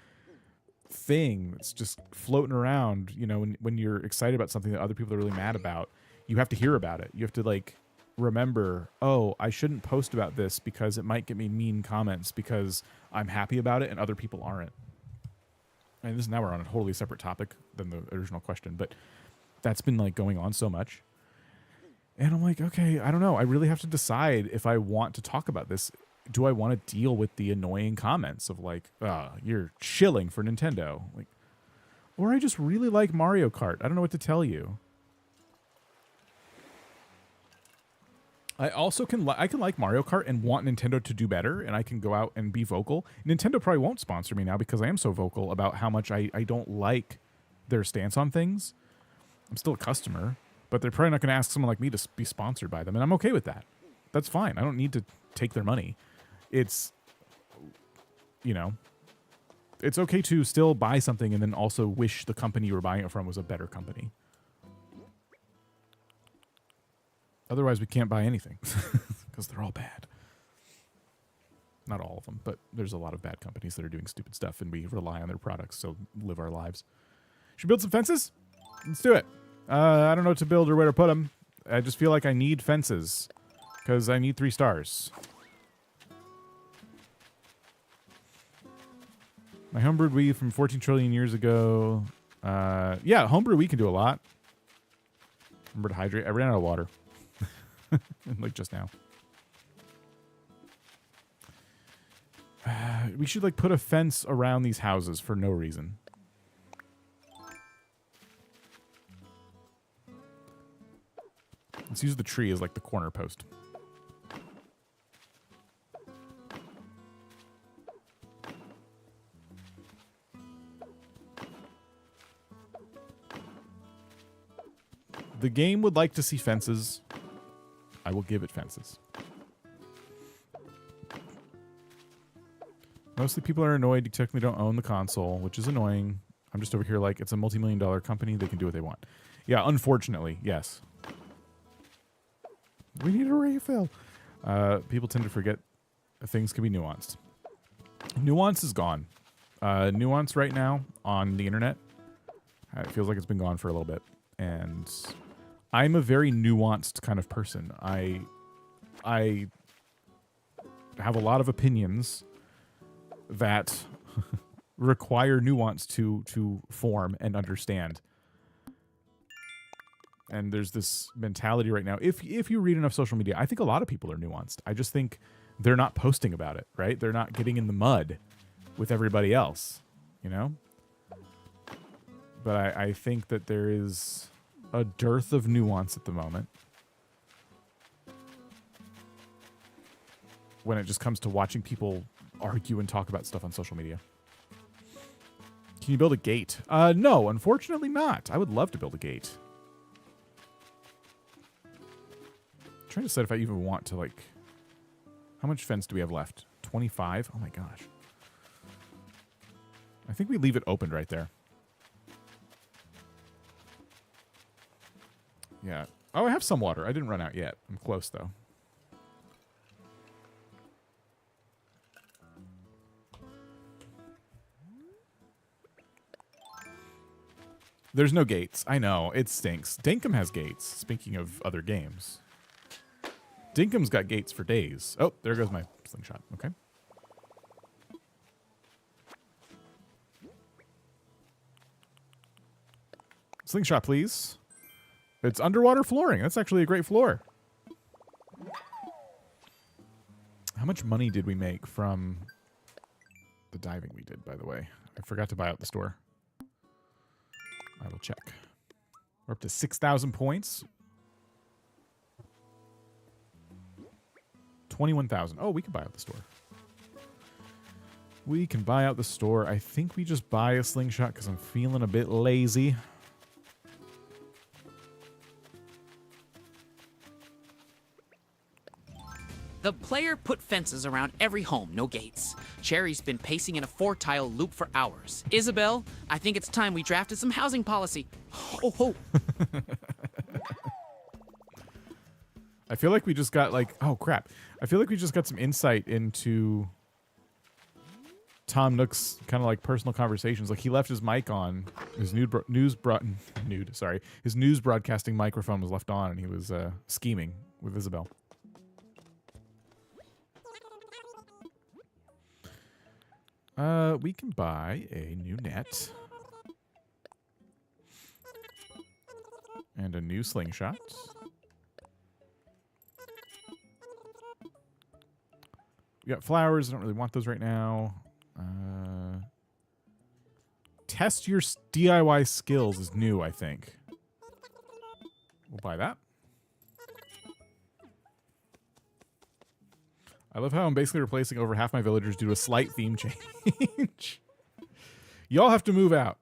thing that's just floating around, you know, when you're excited about something that other people are really mad about, you have to hear about it. You have to like remember, oh, I shouldn't post about this because it might get me mean comments because I'm happy about it and other people aren't. And this, now we're on a totally separate topic than the original question, but that's been like going on so much. And I'm like, okay, I don't know. I really have to decide if I want to talk about this. Do I want to deal with the annoying comments of like, you're shilling for Nintendo? Like, or I just really like Mario Kart. I don't know what to tell you. I also can like Mario Kart and want Nintendo to do better, and I can go out and be vocal. Nintendo probably won't sponsor me now because I am so vocal about how much I don't like their stance on things. I'm still a customer, but they're probably not going to ask someone like me to be sponsored by them, and I'm okay with that. That's fine. I don't need to take their money. It's, you know, it's okay to still buy something and then also wish the company you were buying it from was a better company. Otherwise, we can't buy anything because they're all bad. Not all of them, but there's a lot of bad companies that are doing stupid stuff, and we rely on their products to live our lives. Should we build some fences? Let's do it. I don't know what to build or where to put them. I just feel like I need fences because I need 3 stars. My homebrewed Wii from 14 trillion years ago. Yeah, homebrew Wii can do a lot. Remember to hydrate. I ran out of water. Like just now. We should like put a fence around these houses for no reason. Let's use the tree as like the corner post. The game would like to see fences. I will give it fences. Mostly people are annoyed you technically don't own the console, which is annoying. I'm just over here like, it's a multi-million-dollar company. They can do what they want. Yeah, unfortunately, yes. We need a refill. People tend to forget things can be nuanced. Nuance is gone. Nuance right now on the internet, it feels like it's been gone for a little bit. And I'm a very nuanced kind of person. I have a lot of opinions that require nuance to form and understand. And there's this mentality right now. If you read enough social media, I think a lot of people are nuanced. I just think they're not posting about it, right? They're not getting in the mud with everybody else, you know? But I think that there is a dearth of nuance at the moment when it just comes to watching people argue and talk about stuff on social media. Can you build a gate? No, unfortunately not. I would love to build a gate. I'm trying to decide if I even want to, like... How much fence do we have left? 25? Oh my gosh. I think we leave it open right there. Yeah. Oh, I have some water. I didn't run out yet. I'm close, though. There's no gates. I know. It stinks. Dinkum has gates, speaking of other games. Dinkum's got gates for days. Oh, there goes my slingshot. Okay. Slingshot, please. It's underwater flooring. That's actually a great floor. How much money did we make from the diving we did, by the way? I forgot to buy out the store. I will check. We're up to 6,000 points. 21,000. Oh, we can buy out the store. We can buy out the store. I think we just buy a slingshot because I'm feeling a bit lazy. The player put fences around every home, no gates. Cherry's been pacing in a 4-tile loop for hours. Isabel, I think it's time we drafted some housing policy. Oh, oh. I feel like we just got like, oh crap. I feel like we just got some insight into Tom Nook's kind of like personal conversations. Like he left his mic on, his news broadcasting microphone was left on, and he was scheming with Isabel. We can buy a new net and a new slingshot. We got flowers. I don't really want those right now. Test your DIY skills is new, I think. We'll buy that. I love how I'm basically replacing over half my villagers due to a slight theme change. Y'all have to move out.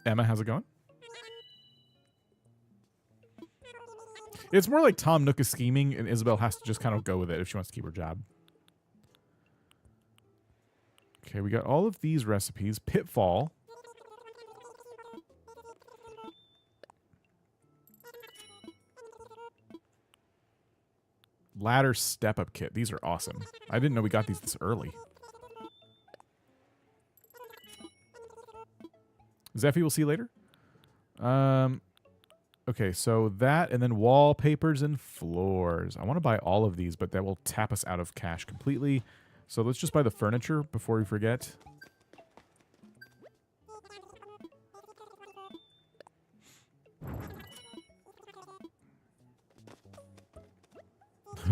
Emma, how's it going? It's more like Tom Nook is scheming and Isabel has to just kind of go with it if she wants to keep her job. Okay, we got all of these recipes. Pitfall. Ladder step-up kit. These are awesome. I didn't know we got these this early. Zeffy, we'll see you later. Okay, so that and then wallpapers and floors. I want to buy all of these, but that will tap us out of cash completely. So let's just buy the furniture before we forget.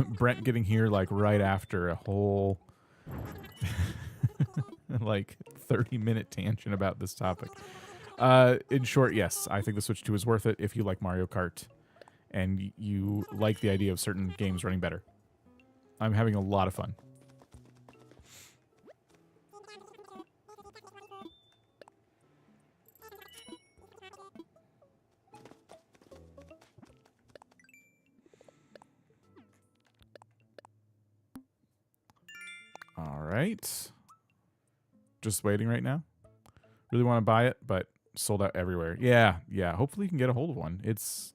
Brent getting here like right after a whole like 30-minute tangent about this topic. In short, yes, I think the Switch 2 is worth it if you like Mario Kart and you like the idea of certain games running better. I'm having a lot of fun. All right. Just waiting right now. Really want to buy it, but sold out everywhere. Yeah. Hopefully you can get a hold of one. It's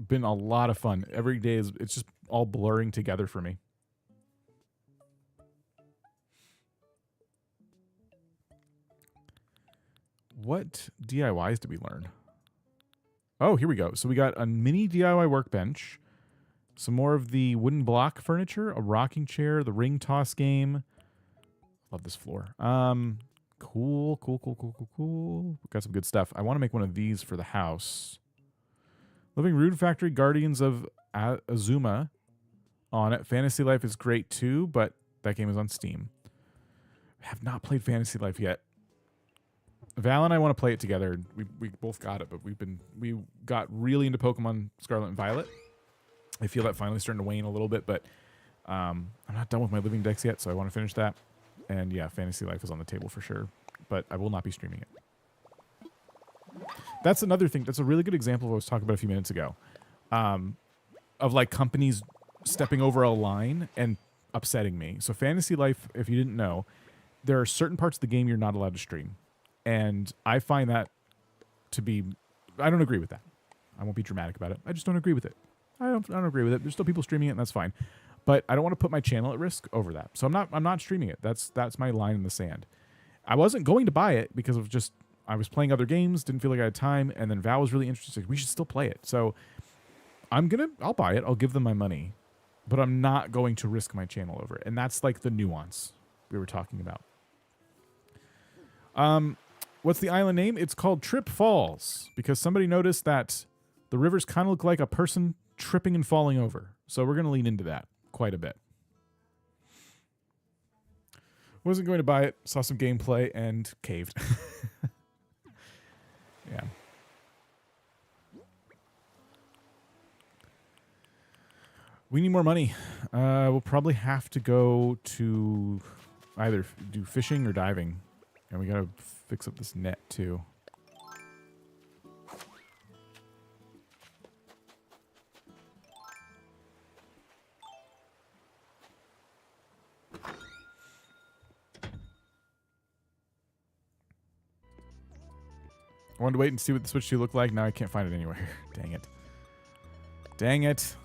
been a lot of fun. Every day it's just all blurring together for me. What DIYs did we learn? Oh, here we go. So we got a mini DIY workbench, some more of the wooden block furniture, a rocking chair, the ring toss game. Love this floor. Cool. We've got some good stuff. I want to make one of these for the house. Living Rune Factory, Guardians of Azuma on it. Fantasy Life is great too, but that game is on Steam. I have not played Fantasy Life yet. Val and I want to play it together. We both got it, but we got really into Pokemon Scarlet and Violet. I feel that finally starting to wane a little bit, but I'm not done with my living decks yet, so I want to finish that. And yeah, Fantasy Life is on the table for sure, but I will not be streaming it. That's another thing. That's a really good example of what I was talking about a few minutes ago, of like companies stepping over a line and upsetting me. So Fantasy Life, if you didn't know, there are certain parts of the game you're not allowed to stream. And I find that to be, I don't agree with that. I won't be dramatic about it. I just don't agree with it. I don't agree with it. There's still people streaming it, and that's fine. But I don't want to put my channel at risk over that. So I'm not streaming it. That's my line in the sand. I wasn't going to buy it because of just, I was playing other games, didn't feel like I had time, and then Val was really interested. We should still play it. So I'll buy it. I'll give them my money. But I'm not going to risk my channel over it. And that's like the nuance we were talking about. What's the island name? It's called Trip Falls because somebody noticed that the rivers kind of look like a person tripping and falling over. So we're going to lean into that quite a bit. Wasn't going to buy it. Saw some gameplay and caved. Yeah. We need more money. We'll probably have to go to either do fishing or diving. And we got to fix up this net too. I wanted to wait and see what the Switch 2 looked like. Now I can't find it anywhere. Dang it. Dang it.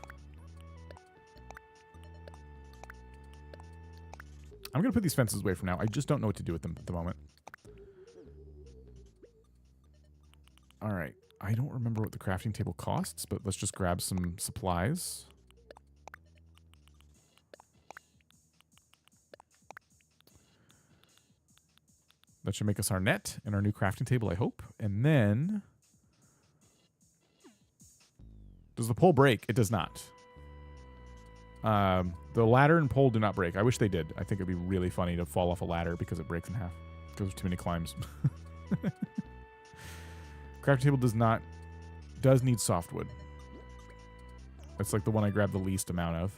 I'm going to put these fences away for now. I just don't know what to do with them at the moment. All right. I don't remember what the crafting table costs, but let's just grab some supplies. That should make us our net and our new crafting table, I hope. And then... does the pole break? It does not. The ladder and pole do not break. I wish they did. I think it'd be really funny to fall off a ladder because it breaks in half. Because there's too many climbs. Crafting table does need softwood. That's like the one I grabbed the least amount of.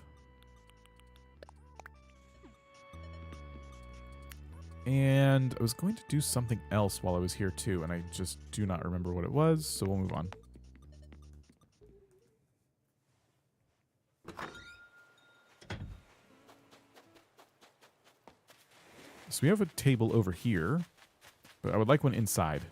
And I was going to do something else while I was here too, and I just do not remember what it was, so we'll move on. So we have a table over here, but I would like one inside.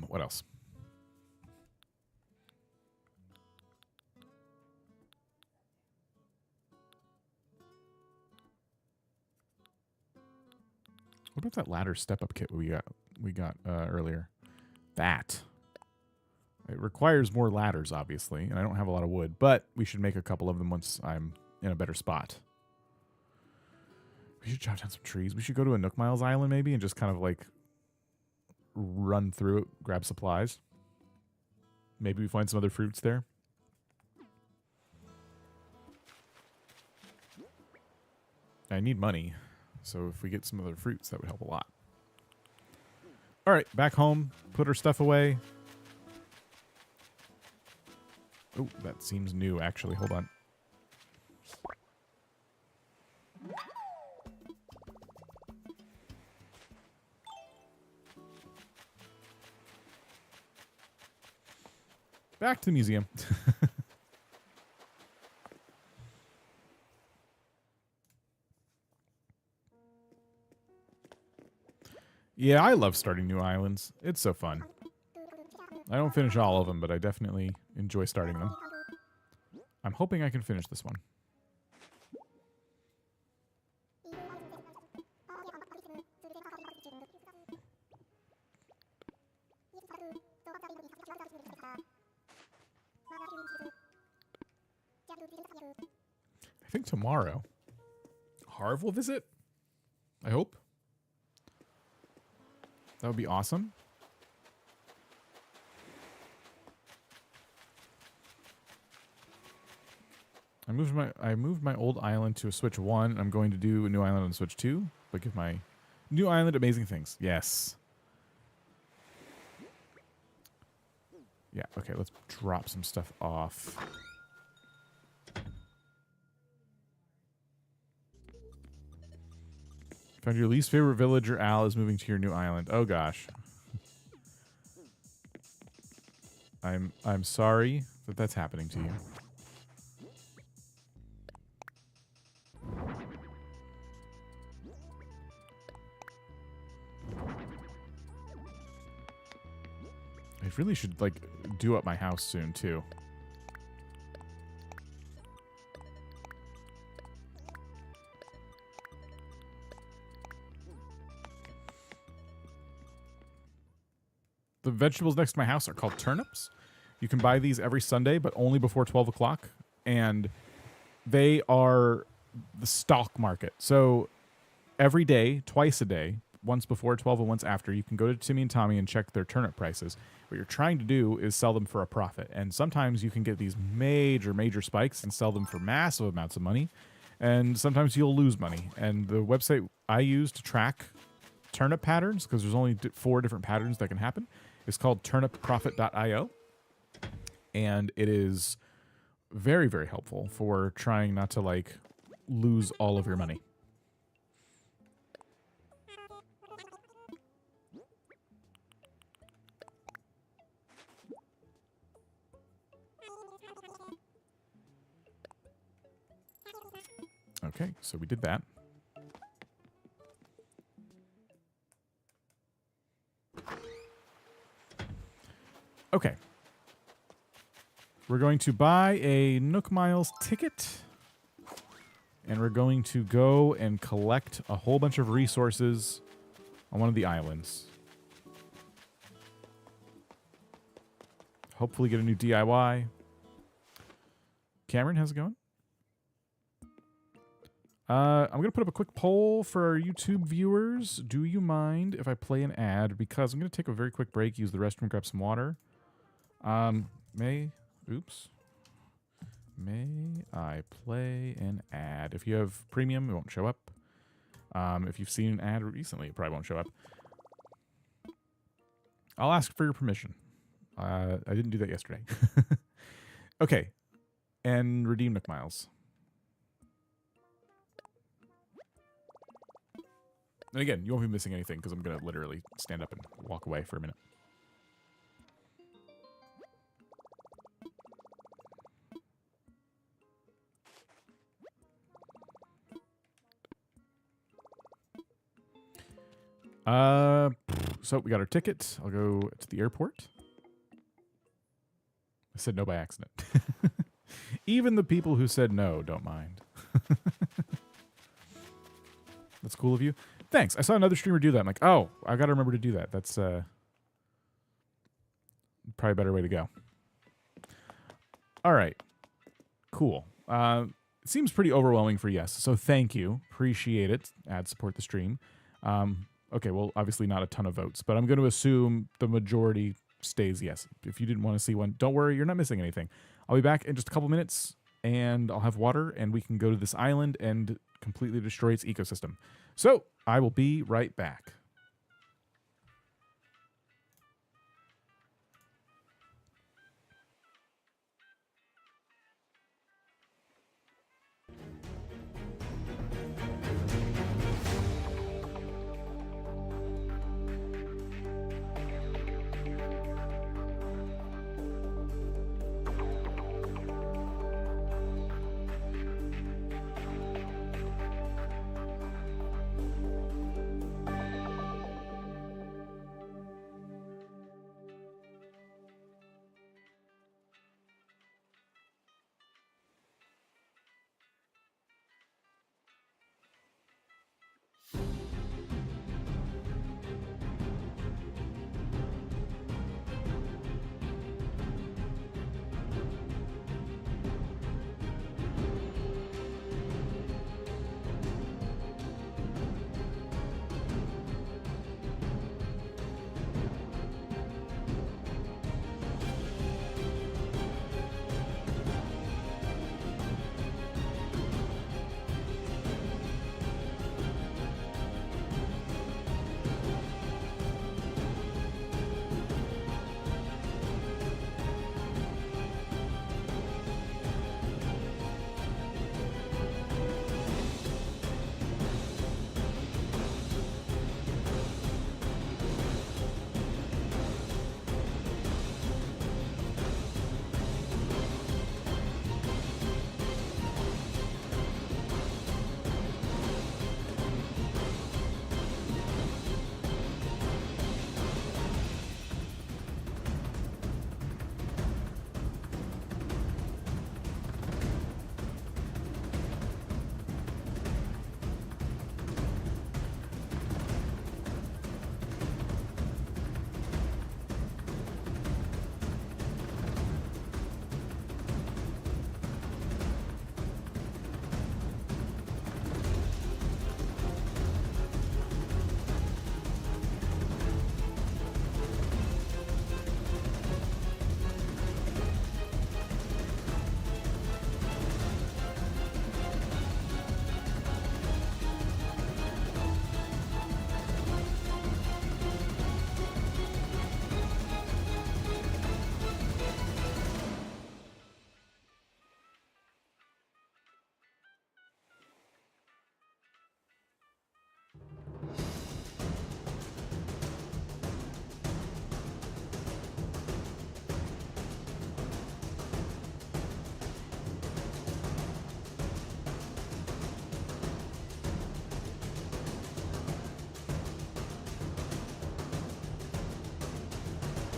What else? What about that ladder step-up kit we got earlier? That. It requires more ladders, obviously, and I don't have a lot of wood, but we should make a couple of them once I'm in a better spot. We should chop down some trees. We should go to a Nook Miles Island maybe and just kind of like run through it, grab supplies. Maybe we find some other fruits there. I need money, so if we get some other fruits, that would help a lot. All right, back home, put our stuff away. Oh, that seems new, actually. Hold on. Back to the museum. Yeah, I love starting new islands. It's so fun. I don't finish all of them, but I definitely enjoy starting them. I'm hoping I can finish this one. I think tomorrow. Harv will visit? I hope. That would be awesome. I moved my old island to a Switch 1. I'm going to do a new island on Switch 2, but give my new island amazing things. Yes. Yeah, okay, let's drop some stuff off. Found your least favorite villager, Al, is moving to your new island. Oh gosh. I'm sorry that that's happening to you. I really should, like, do up my house soon, too. The vegetables next to my house are called turnips. You can buy these every Sunday, but only before 12 o'clock. And they are the stock market. So every day, twice a day, once before 12 and once after, you can go to Timmy and Tommy and check their turnip prices. What you're trying to do is sell them for a profit. And sometimes you can get these major spikes and sell them for massive amounts of money. And sometimes you'll lose money. And the website I use to track turnip patterns, because there's only 4 different patterns that can happen, is called turnipprofit.io. And it is very, very helpful for trying not to, like, lose all of your money. Okay, so we did that. Okay. We're going to buy a Nook Miles ticket. And we're going to go and collect a whole bunch of resources on one of the islands. Hopefully get a new DIY. Cameron, how's it going? I'm going to put up a quick poll for our YouTube viewers. Do you mind if I play an ad? Because I'm going to take a very quick break, use the restroom, grab some water. May I play an ad? If you have premium, it won't show up. If you've seen an ad recently, it probably won't show up. I'll ask for your permission. I didn't do that yesterday. Okay. And redeem Nook Miles. And again, you won't be missing anything because I'm going to literally stand up and walk away for a minute. So we got our ticket. I'll go to the airport. I said no by accident. Even the people who said no don't mind. That's cool of you. Thanks. I saw another streamer do that. I'm like, oh, I got to remember to do that. That's probably a better way to go. All right. Cool. It seems pretty overwhelming for yes. So thank you. Appreciate it. Ad support the stream. Okay, well, obviously not a ton of votes, but I'm going to assume the majority stays yes. If you didn't want to see one, don't worry. You're not missing anything. I'll be back in just a couple minutes, and I'll have water, and we can go to this island and completely destroy its ecosystem. So I will be right back.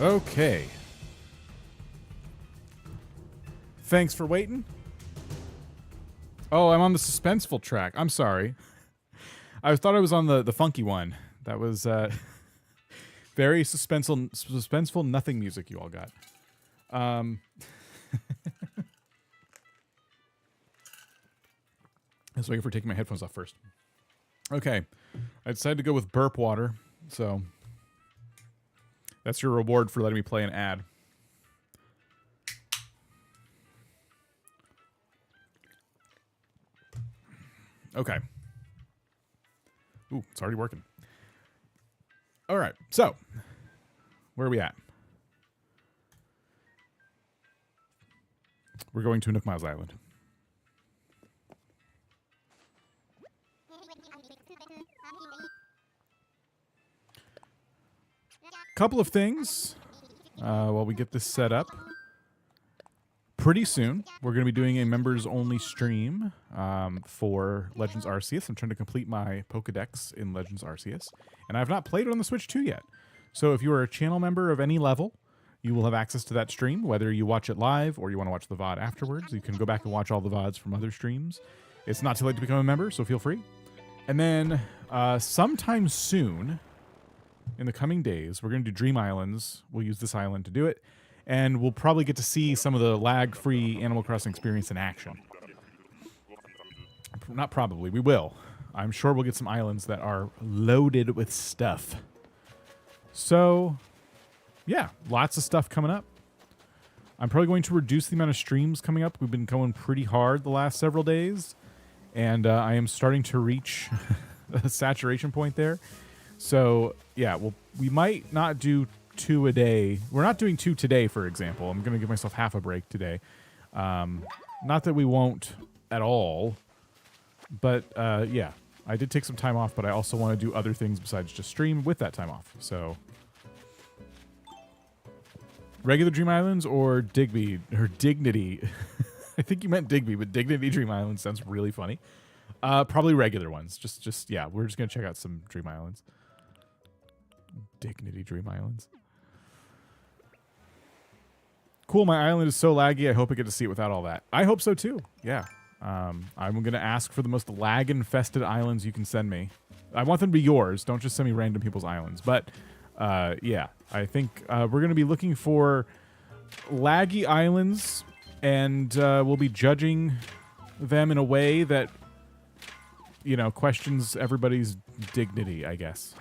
Okay. Thanks for waiting. Oh, I'm on the suspenseful track. I'm sorry. I thought I was on the funky one. That was very suspenseful nothing music you all got. I was waiting for taking my headphones off first. Okay. I decided to go with burp water, so that's your reward for letting me play an ad. Okay. Ooh, it's already working. All right, so where are we at? We're going to Nook Miles Island. Couple of things while we get this set up. Pretty soon, we're going to be doing a members-only stream for Legends Arceus. I'm trying to complete my Pokedex in Legends Arceus, and I've not played it on the Switch 2 yet. So if you are a channel member of any level, you will have access to that stream, whether you watch it live or you want to watch the VOD afterwards. You can go back and watch all the VODs from other streams. It's not too late to become a member, so feel free. And then sometime soon, in the coming days, we're going to do Dream Islands. We'll use this island to do it. And we'll probably get to see some of the lag-free Animal Crossing experience in action. Not probably, we will. I'm sure we'll get some islands that are loaded with stuff. So, yeah, lots of stuff coming up. I'm probably going to reduce the amount of streams coming up. We've been going pretty hard the last several days. And I am starting to reach a saturation point there. So, yeah, we might not do 2 a day. We're not doing 2 today, for example. I'm going to give myself half a break today. Not that we won't at all, but yeah, I did take some time off, but I also want to do other things besides just stream with that time off. So, regular Dream Islands or Dignity? I think you meant Digby, but Dignity Dream Islands sounds really funny. Probably regular ones. Just yeah, we're just going to check out some Dream Islands. Dignity Dream Islands. Cool, my island is so laggy, I hope I get to see it without all that. I hope so too, yeah. I'm going to ask for the most lag-infested islands you can send me. I want them to be yours, don't just send me random people's islands. But, yeah, I think we're going to be looking for laggy islands, and we'll be judging them in a way that, you know, questions everybody's dignity, I guess.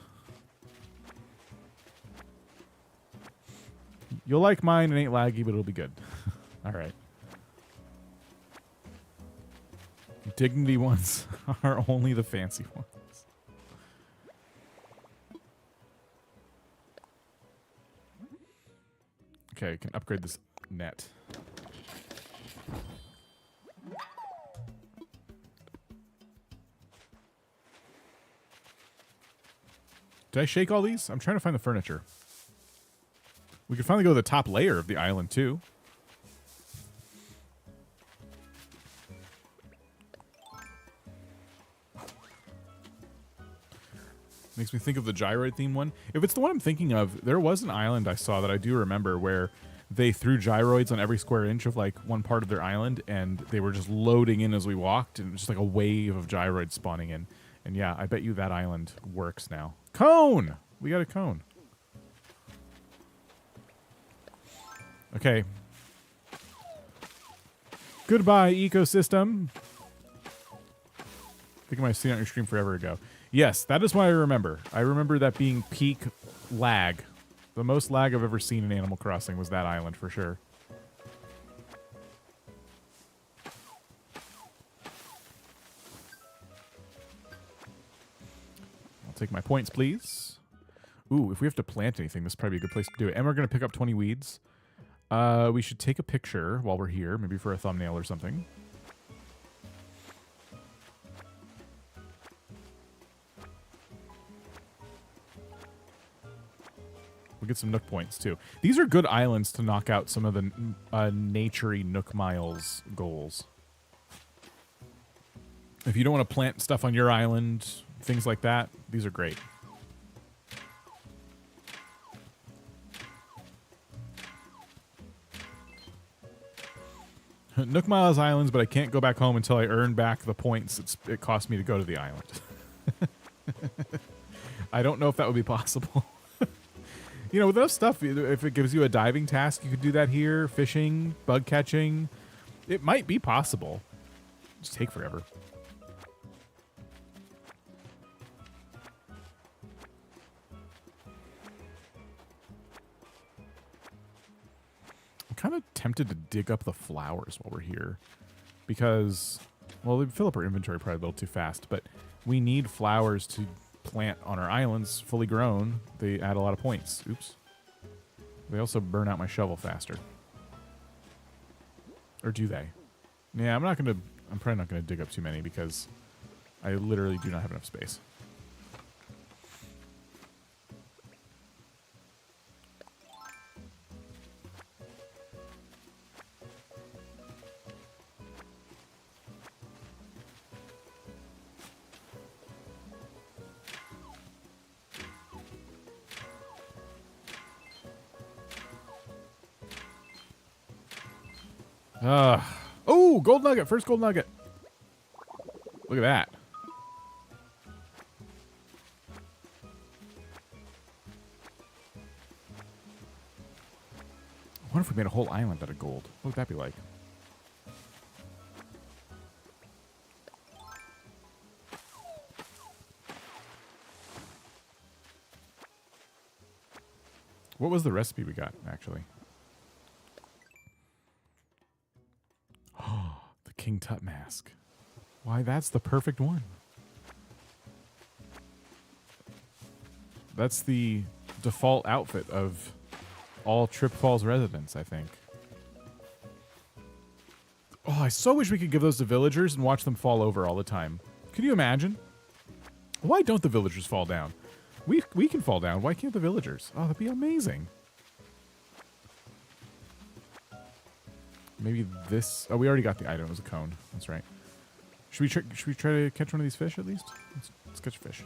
You'll like mine. It ain't laggy, but it'll be good. All right. Dignity ones are only the fancy ones. Okay, I can upgrade this net. Did I shake all these? I'm trying to find the furniture. We could finally go to the top layer of the island, too. Makes me think of the gyroid theme one. If it's the one I'm thinking of, there was an island I saw that I do remember where they threw gyroids on every square inch of, like, one part of their island, and they were just loading in as we walked, and it was just like a wave of gyroids spawning in. And yeah, I bet you that island works now. Cone! We got a cone. Okay. Goodbye, ecosystem. I think I might have seen it on your stream forever ago. Yes, that is what I remember. I remember that being peak lag. The most lag I've ever seen in Animal Crossing was that island, for sure. I'll take my points, please. Ooh, if we have to plant anything, this is probably a good place to do it. And we're going to pick up 20 weeds. We should take a picture while we're here, maybe for a thumbnail or something. We'll get some Nook points, too. These are good islands to knock out some of the nature-y Nook Miles goals. If you don't want to plant stuff on your island, things like that, these are great. Nook Miles Islands, but I can't go back home until I earn back the points it cost me to go to the island. I don't know if that would be possible. You know, with enough stuff, if it gives you a diving task, you could do that here. Fishing, bug catching. It might be possible. Just take forever. I'm kind of tempted to dig up the flowers while we're here. Because, well, they fill up our inventory probably a little too fast. But we need flowers to plant on our islands fully grown. They add a lot of points. Oops. They also burn out my shovel faster. Or do they? Yeah, I'm probably not gonna dig up too many because I literally do not have enough space. Oh, gold nugget. First gold nugget. Look at that. I wonder if we made a whole island out of gold. What would that be like? What was the recipe we got, actually? The King Tut mask. Why, that's the perfect one. That's the default outfit of all Trip Falls residents, I think. Oh, I so wish we could give those to villagers and watch them fall over all the time. Could you imagine? Why don't the villagers fall down? We can fall down. Why can't the villagers? Oh, that'd be amazing. Maybe this... Oh, we already got the item. It was a cone. That's right. Should we try to catch one of these fish at least? Let's catch a fish.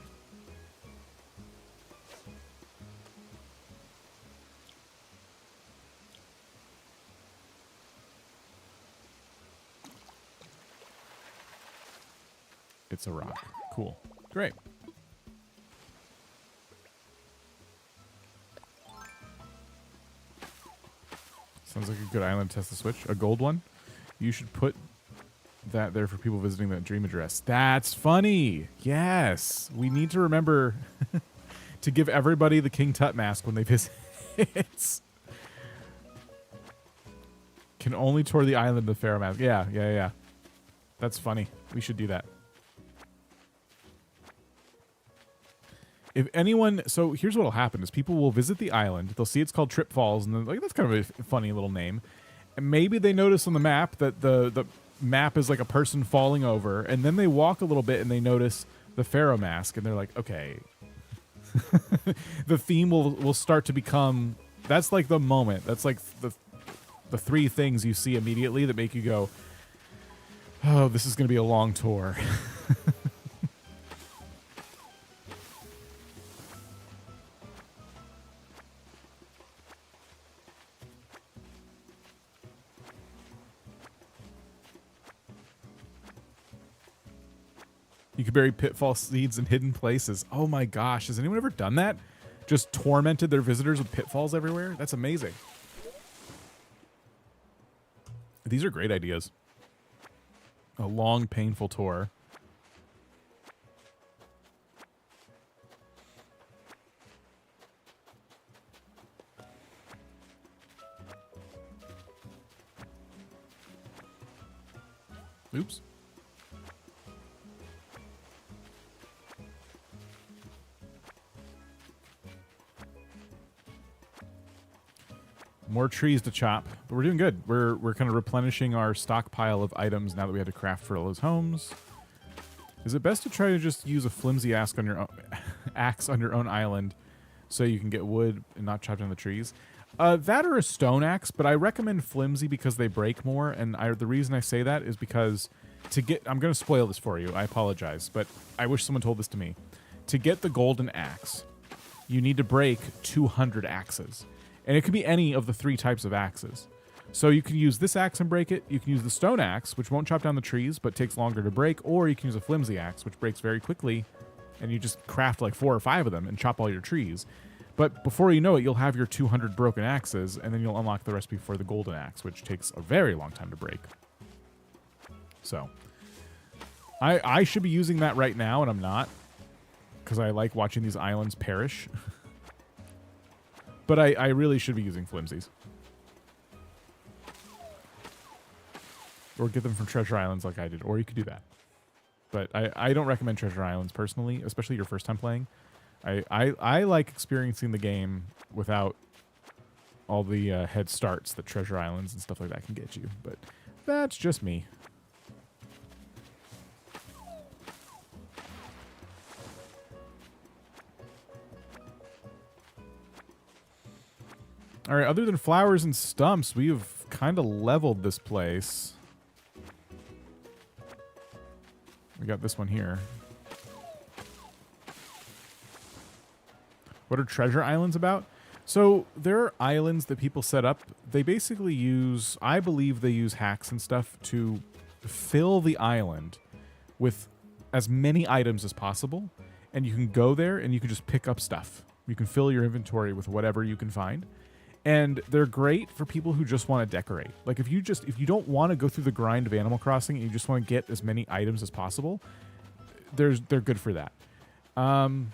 It's a rock. Cool. Great. Sounds like a good island to test the switch. A gold one? You should put that there for people visiting that dream address. That's funny. Yes. We need to remember to give everybody the King Tut mask when they visit. Can only tour the island with Pharaoh mask. Yeah. That's funny. We should do that. If anyone, so here's what'll happen is people will visit the island. They'll see it's called Trip Falls, and they're like, that's kind of a funny little name. And maybe they notice on the map that the map is like a person falling over, and then they walk a little bit and they notice the Pharaoh mask, and they're like, okay. The theme will start to become, that's like the moment. That's like the three things you see immediately that make you go, oh, this is going to be a long tour. You could bury pitfall seeds in hidden places. Oh my gosh, has anyone ever done that? Just tormented their visitors with pitfalls everywhere? That's amazing. These are great ideas. A long, painful tour. Oops. More trees to chop, but we're doing good. We're kind of replenishing our stockpile of items now that we had to craft for all those homes. Is it best to try to just use a flimsy axe on your own island so you can get wood and not chop down the trees? That or a stone axe, but I recommend flimsy because they break more, and the reason I say that is because I'm going to spoil this for you. I apologize, but I wish someone told this to me. To get the golden axe, you need to break 200 axes. And it could be any of the 3 types of axes. So you can use this axe and break it. You can use the stone axe, which won't chop down the trees, but takes longer to break. Or you can use a flimsy axe, which breaks very quickly, and you just craft like 4 or 5 of them and chop all your trees. But before you know it, you'll have your 200 broken axes, and then you'll unlock the recipe for the golden axe, which takes a very long time to break. So I should be using that right now, and I'm not, because I like watching these islands perish. But I really should be using flimsies. Or get them from treasure islands like I did, or you could do that. But I don't recommend treasure islands personally, especially your first time playing. I like experiencing the game without all the head starts that treasure islands and stuff like that can get you. But that's just me. All right, other than flowers and stumps, we've kind of leveled this place. We got this one here. What are treasure islands about? So there are islands that people set up. They basically use, I believe they use hacks and stuff to fill the island with as many items as possible. And you can go there and you can just pick up stuff. You can fill your inventory with whatever you can find. And they're great for people who just want to decorate. Like if you don't want to go through the grind of Animal Crossing and you just want to get as many items as possible, they're good for that. And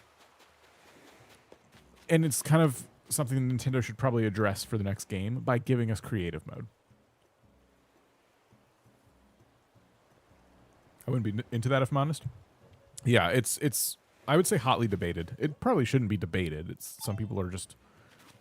it's kind of something Nintendo should probably address for the next game by giving us creative mode. I wouldn't be into that if I'm honest. Yeah, it's I would say hotly debated. It probably shouldn't be debated. It's some people are just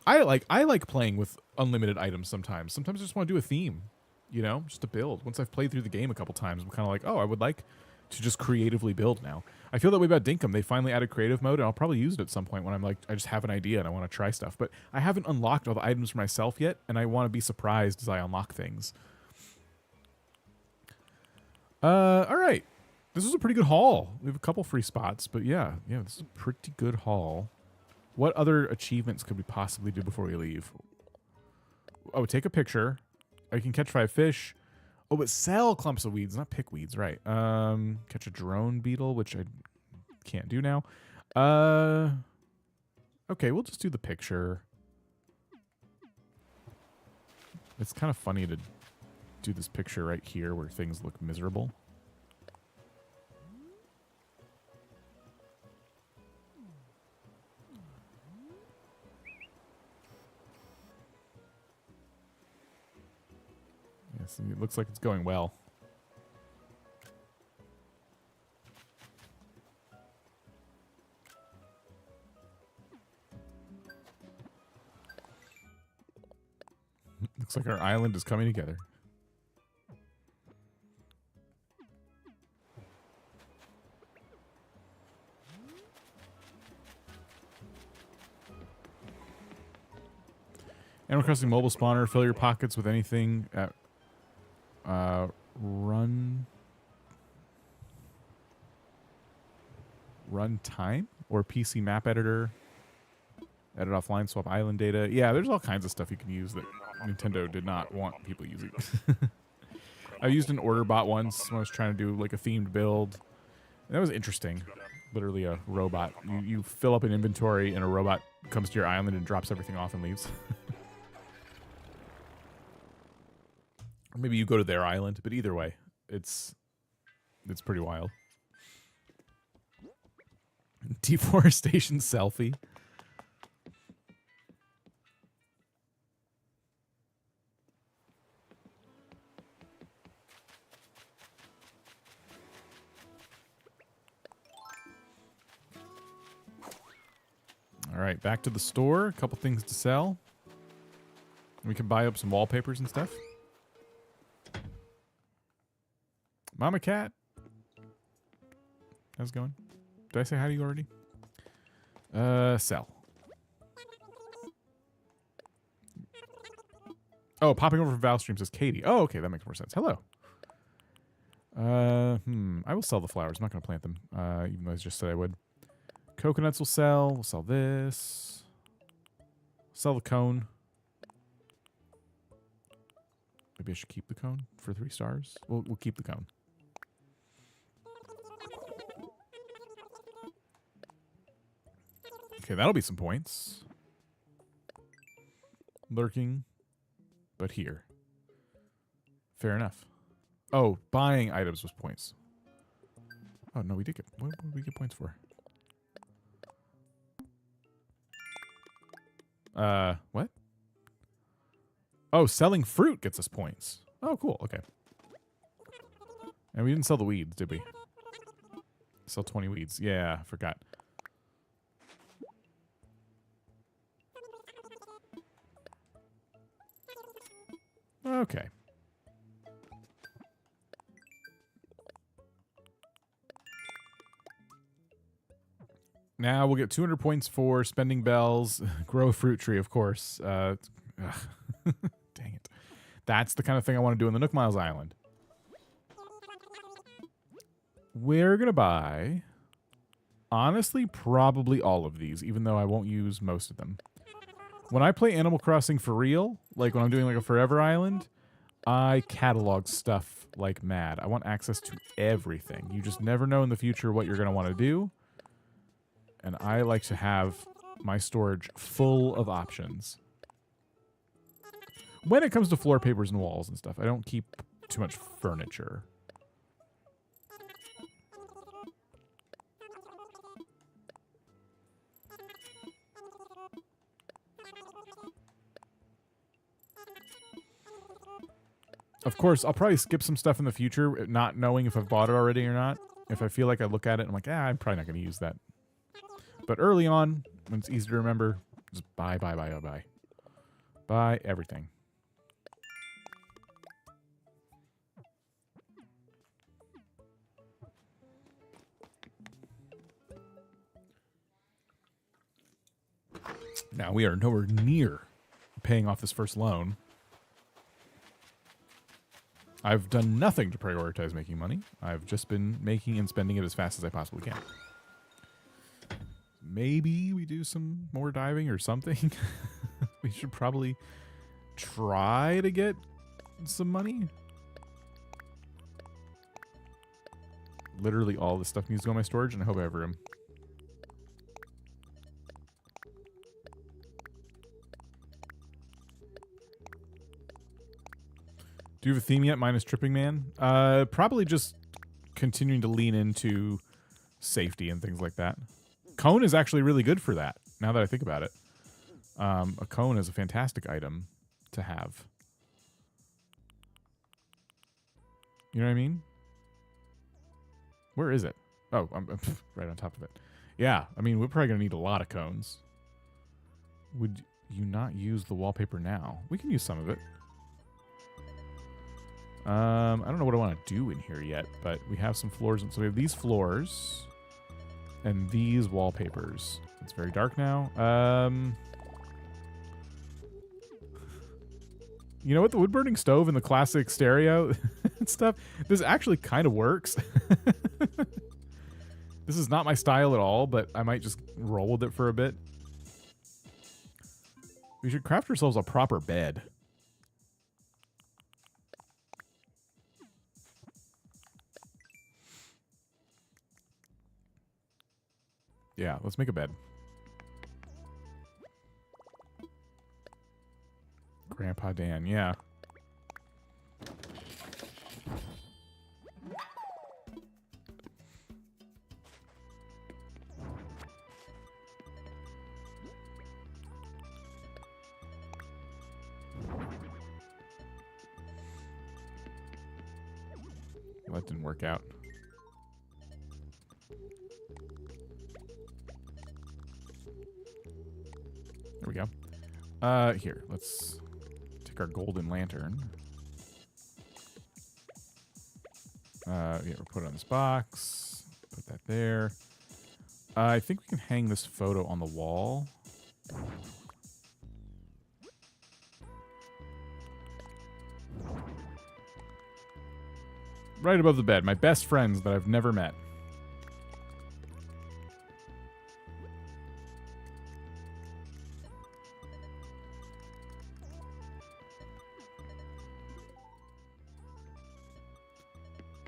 I like playing with unlimited items sometimes. Sometimes I just want to do a theme, you know, just to build. Once I've played through the game a couple times, I'm kind of like, oh, I would like to just creatively build now. I feel that way about Dinkum. They finally added creative mode, and I'll probably use it at some point when I'm like, I just have an idea and I want to try stuff. But I haven't unlocked all the items for myself yet, and I want to be surprised as I unlock things. All right. This was a pretty good haul. We have a couple free spots, but yeah, this is a pretty good haul. What other achievements could we possibly do before we leave? Oh, take a picture. I can catch 5 fish. Oh, but sell clumps of weeds, not pick weeds, right. Catch a drone beetle, which I can't do now. Okay, we'll just do the picture. It's kind of funny to do this picture right here where things look miserable. Yes, it looks like it's going well. Looks like our island is coming together. Animal Crossing mobile spawner. Fill your pockets with anything at run time or PC map editor. Edit offline, swap island data. Yeah, there's all kinds of stuff you can use that Nintendo did not want people using. I used an order bot once when I was trying to do like a themed build. And that was interesting. Literally a robot. You fill up an inventory and a robot comes to your island and drops everything off and leaves. Or maybe you go to their island, but either way, it's pretty wild. Deforestation selfie. All right, back to the store. A couple things to sell. We can buy up some wallpapers and stuff. Mama Cat. How's it going? Did I say hi to you already? Sell. Oh, popping over from Valstream says Katie. Oh, okay, that makes more sense. Hello. I will sell the flowers. I'm not going to plant them, even though I just said I would. Coconuts will sell. We'll sell this. Sell the cone. Maybe I should keep the cone for 3 stars. We'll keep the cone. Okay, that'll be some points. Lurking, but here. Fair enough. Oh, buying items was points. Oh, no, we did get... What did we get points for? What? Oh, selling fruit gets us points. Oh, cool. Okay. And we didn't sell the weeds, did we? Sell 20 weeds. Yeah, I forgot. Okay. Now we'll get 200 points for spending bells. Grow a fruit tree, of course. Dang it. That's the kind of thing I want to do in the Nook Miles Island. We're going to buy, honestly, probably all of these, even though I won't use most of them. When I play Animal Crossing for real, like when I'm doing like a Forever Island, I catalog stuff like mad. I want access to everything. You just never know in the future what you're going to want to do. And I like to have my storage full of options. When it comes to floor papers and walls and stuff, I don't keep too much furniture. Of course, I'll probably skip some stuff in the future, not knowing if I've bought it already or not. If I feel like I look at it and I'm like, I'm probably not going to use that. But early on, when it's easy to remember, just buy. Buy everything. Now, we are nowhere near paying off this first loan. I've done nothing to prioritize making money. I've just been making and spending it as fast as I possibly can. Maybe we do some more diving or something. We should probably try to get some money. Literally all this stuff needs to go in my storage, and I hope I have room. Do you have a theme yet, minus Tripping Man? Probably just continuing to lean into safety and things like that. Cone is actually really good for that, now that I think about it. A cone is a fantastic item to have. You know what I mean? Where is it? Oh, I'm right on top of it. Yeah, I mean, we're probably going to need a lot of cones. Would you not use the wallpaper now? We can use some of it. I don't know what I want to do in here yet, but we have some floors. So we have these floors and these wallpapers. It's very dark now. You know what? The wood-burning stove and the classic stereo and stuff, this actually kind of works. This is not my style at all, but I might just roll with it for a bit. We should craft ourselves a proper bed. Yeah, let's make a bed. Grandpa Dan, yeah. Well, that didn't work out. There we go. Here, let's take our golden lantern. Yeah, we'll put it on this box. Put that there. I think we can hang this photo on the wall. Right above the bed. My best friends that I've never met.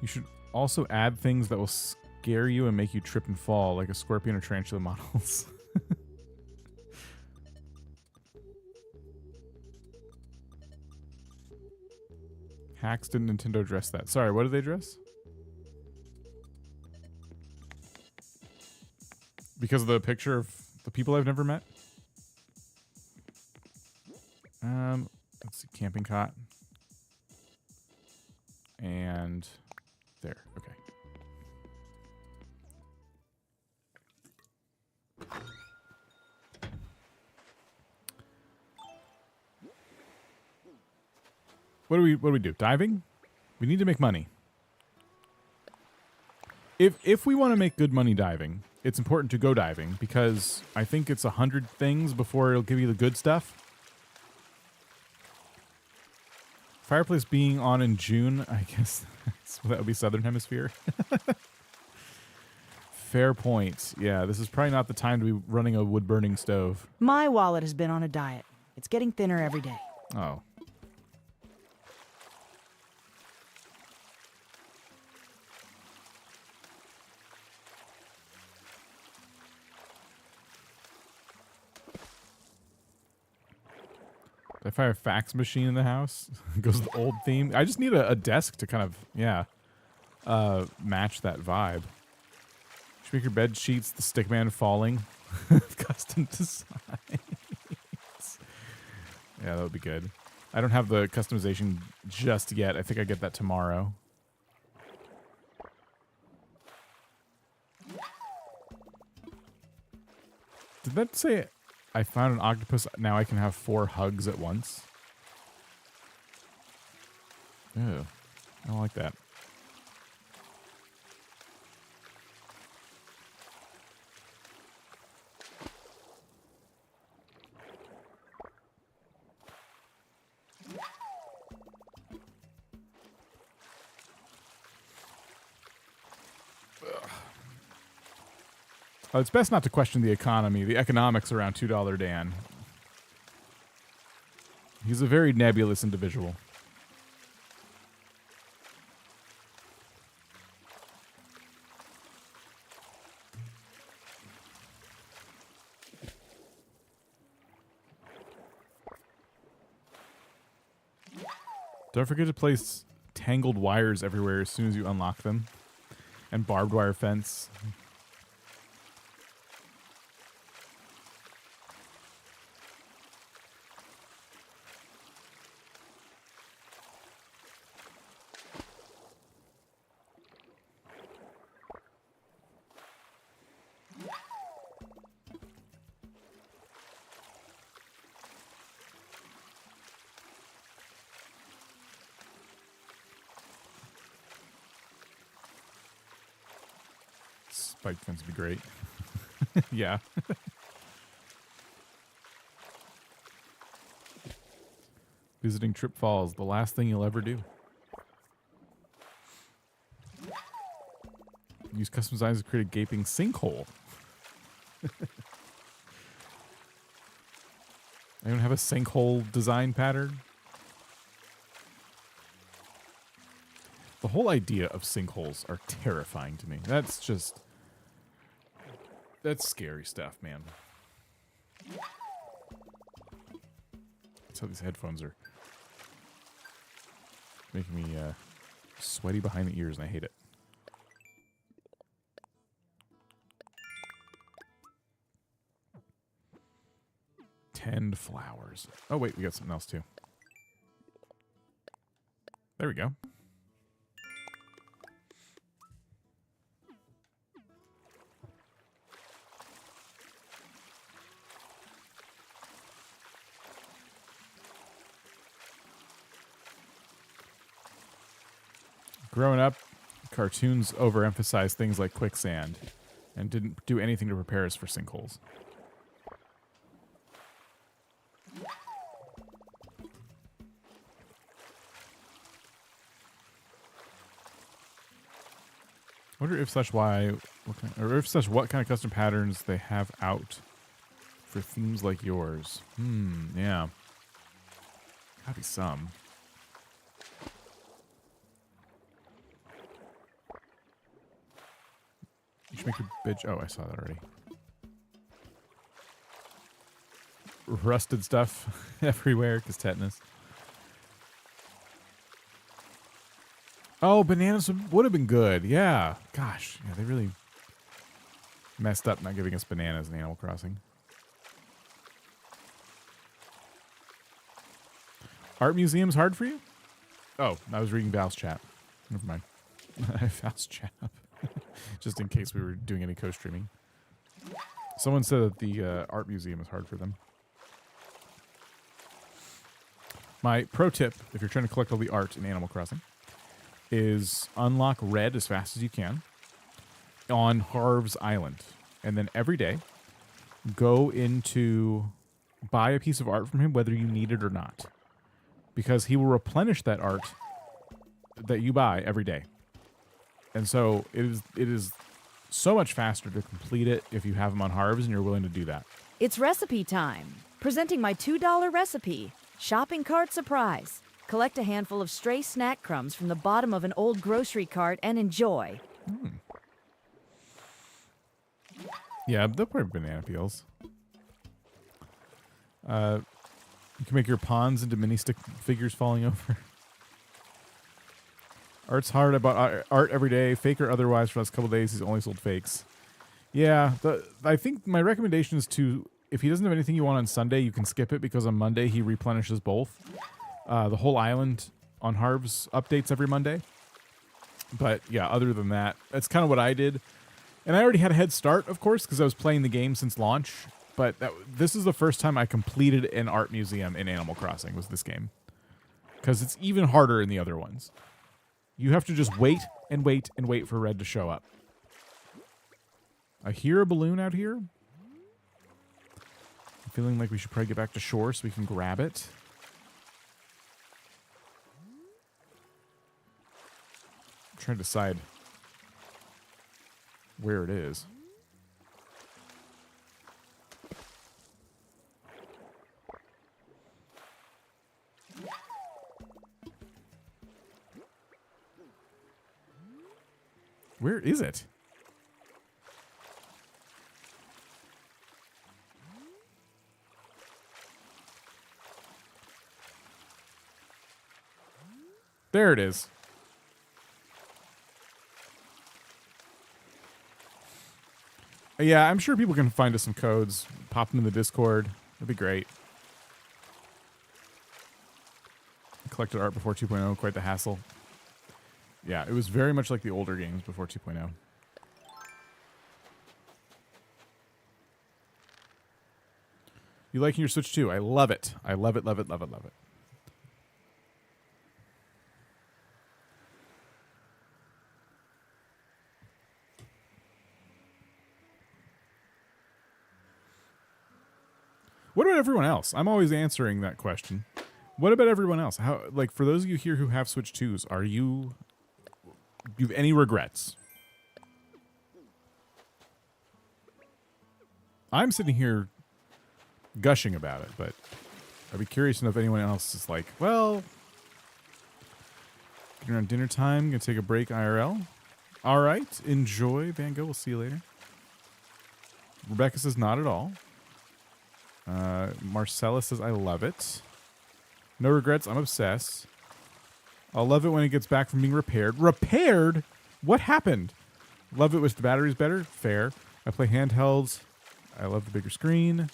You should also add things that will scare you and make you trip and fall, like a scorpion or tarantula models. Hacks did Nintendo address that? Sorry, what did they address? Because of the picture of the people I've never met? Let's see, camping cot. And there, okay. What do we do? Diving? We need to make money. If we want to make good money diving, it's important to go diving because I think it's 100 things before it'll give you the good stuff. Fireplace being on in June, I guess that would be Southern Hemisphere. Fair point. Yeah, this is probably not the time to be running a wood-burning stove. My wallet has been on a diet. It's getting thinner every day. Oh. If I have a fax machine in the house, it goes the old theme. I just need a desk to kind of, match that vibe. Should make your bed sheets the stickman falling. Custom designs. Yeah, that would be good. I don't have the customization just yet. I think I get that tomorrow. Did that say I found an octopus, now I can have 4 hugs at once? Ew, I don't like that. It's best not to question the economy, the economics around $2 Dan. He's a very nebulous individual. Don't forget to place tangled wires everywhere as soon as you unlock them. And barbed wire fence. Spike fence would be great. Yeah. Visiting Trip Falls, the last thing you'll ever do. Use custom designs to create a gaping sinkhole. Anyone have a sinkhole design pattern? The whole idea of sinkholes are terrifying to me. That's scary stuff, man. That's how these headphones are making me sweaty behind the ears, and I hate it. Tend flowers. Oh, wait, we got something else, too. There we go. Growing up, cartoons overemphasized things like quicksand and didn't do anything to prepare us for sinkholes. I wonder if such what kind of custom patterns they have out for themes like yours. Yeah. Gotta be some. You should make your bitch. Oh, I saw that already. Rusted stuff everywhere because tetanus. Oh, bananas would have been good. Yeah. Gosh. Yeah, they really messed up not giving us bananas in Animal Crossing. Art museum's hard for you? Oh, I was reading Val's chat. Never mind. Val's chat. Just in case we were doing any co-streaming. Someone said that the art museum is hard for them. My pro tip, if you're trying to collect all the art in Animal Crossing, is unlock Red as fast as you can on Harv's Island. And then every day, go into buy a piece of art from him, whether you need it or not. Because he will replenish that art that you buy every day. And so it is so much faster to complete it if you have them on Harv's and you're willing to do that. It's recipe time. Presenting my $2 recipe. Shopping cart surprise. Collect a handful of stray snack crumbs from the bottom of an old grocery cart and enjoy. Yeah, they'll probably banana peels. You can make your pawns into mini stick figures falling over. Art's hard. I bought art every day, fake or otherwise, for the last couple days. He's only sold fakes. Yeah, I think my recommendation is to, if he doesn't have anything you want on Sunday, you can skip it because on Monday he replenishes both. The whole island on Harv's updates every Monday. But yeah, other than that, that's kind of what I did. And I already had a head start, of course, because I was playing the game since launch. But this is the first time I completed an art museum in Animal Crossing, was this game. Because it's even harder in the other ones. You have to just wait and wait and wait for Red to show up. I hear a balloon out here. I'm feeling like we should probably get back to shore so we can grab it. I'm trying to decide where it is. Where is it? There it is. Yeah, I'm sure people can find us some codes. Pop them in the Discord. That'd be great. Collected art before 2.0, quite the hassle. Yeah, it was very much like the older games before 2.0. You liking your Switch 2? I love it. I love it, love it, love it, love it. What about everyone else? I'm always answering that question. What about everyone else? How, like, for those of you here who have Switch 2s, do you have any regrets? I'm sitting here gushing about it, but I'd be curious to know if anyone else is like, well, getting around dinner time, gonna take a break IRL. All right, enjoy, Van Gogh. We'll see you later. Rebecca says not at all. Marcella says I love it. No regrets. I'm obsessed. I'll love it when it gets back from being repaired. Repaired? What happened? Love it with the batteries better? Fair. I play handhelds. I love the bigger screen.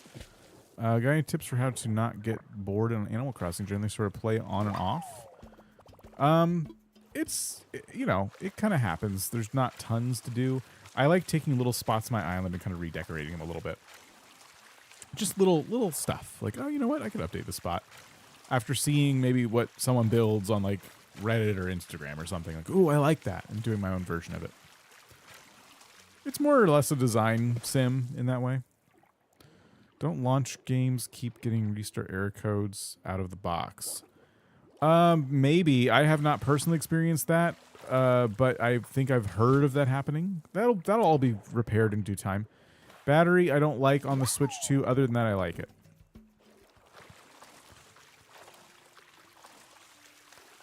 Got any tips for how to not get bored in Animal Crossing? Generally sort of play on and off. It kind of happens. There's not tons to do. I like taking little spots on my island and kind of redecorating them a little bit. Just little stuff. Like, oh, you know what? I could update the spot. After seeing maybe what someone builds on, like, Reddit or Instagram or something. Like, ooh, I like that. And doing my own version of it. It's more or less a design sim in that way. Don't launch games keep getting restart error codes out of the box. Maybe. I have not personally experienced that. But I think I've heard of that happening. That'll all be repaired in due time. Battery I don't like on the Switch 2. Other than that, I like it.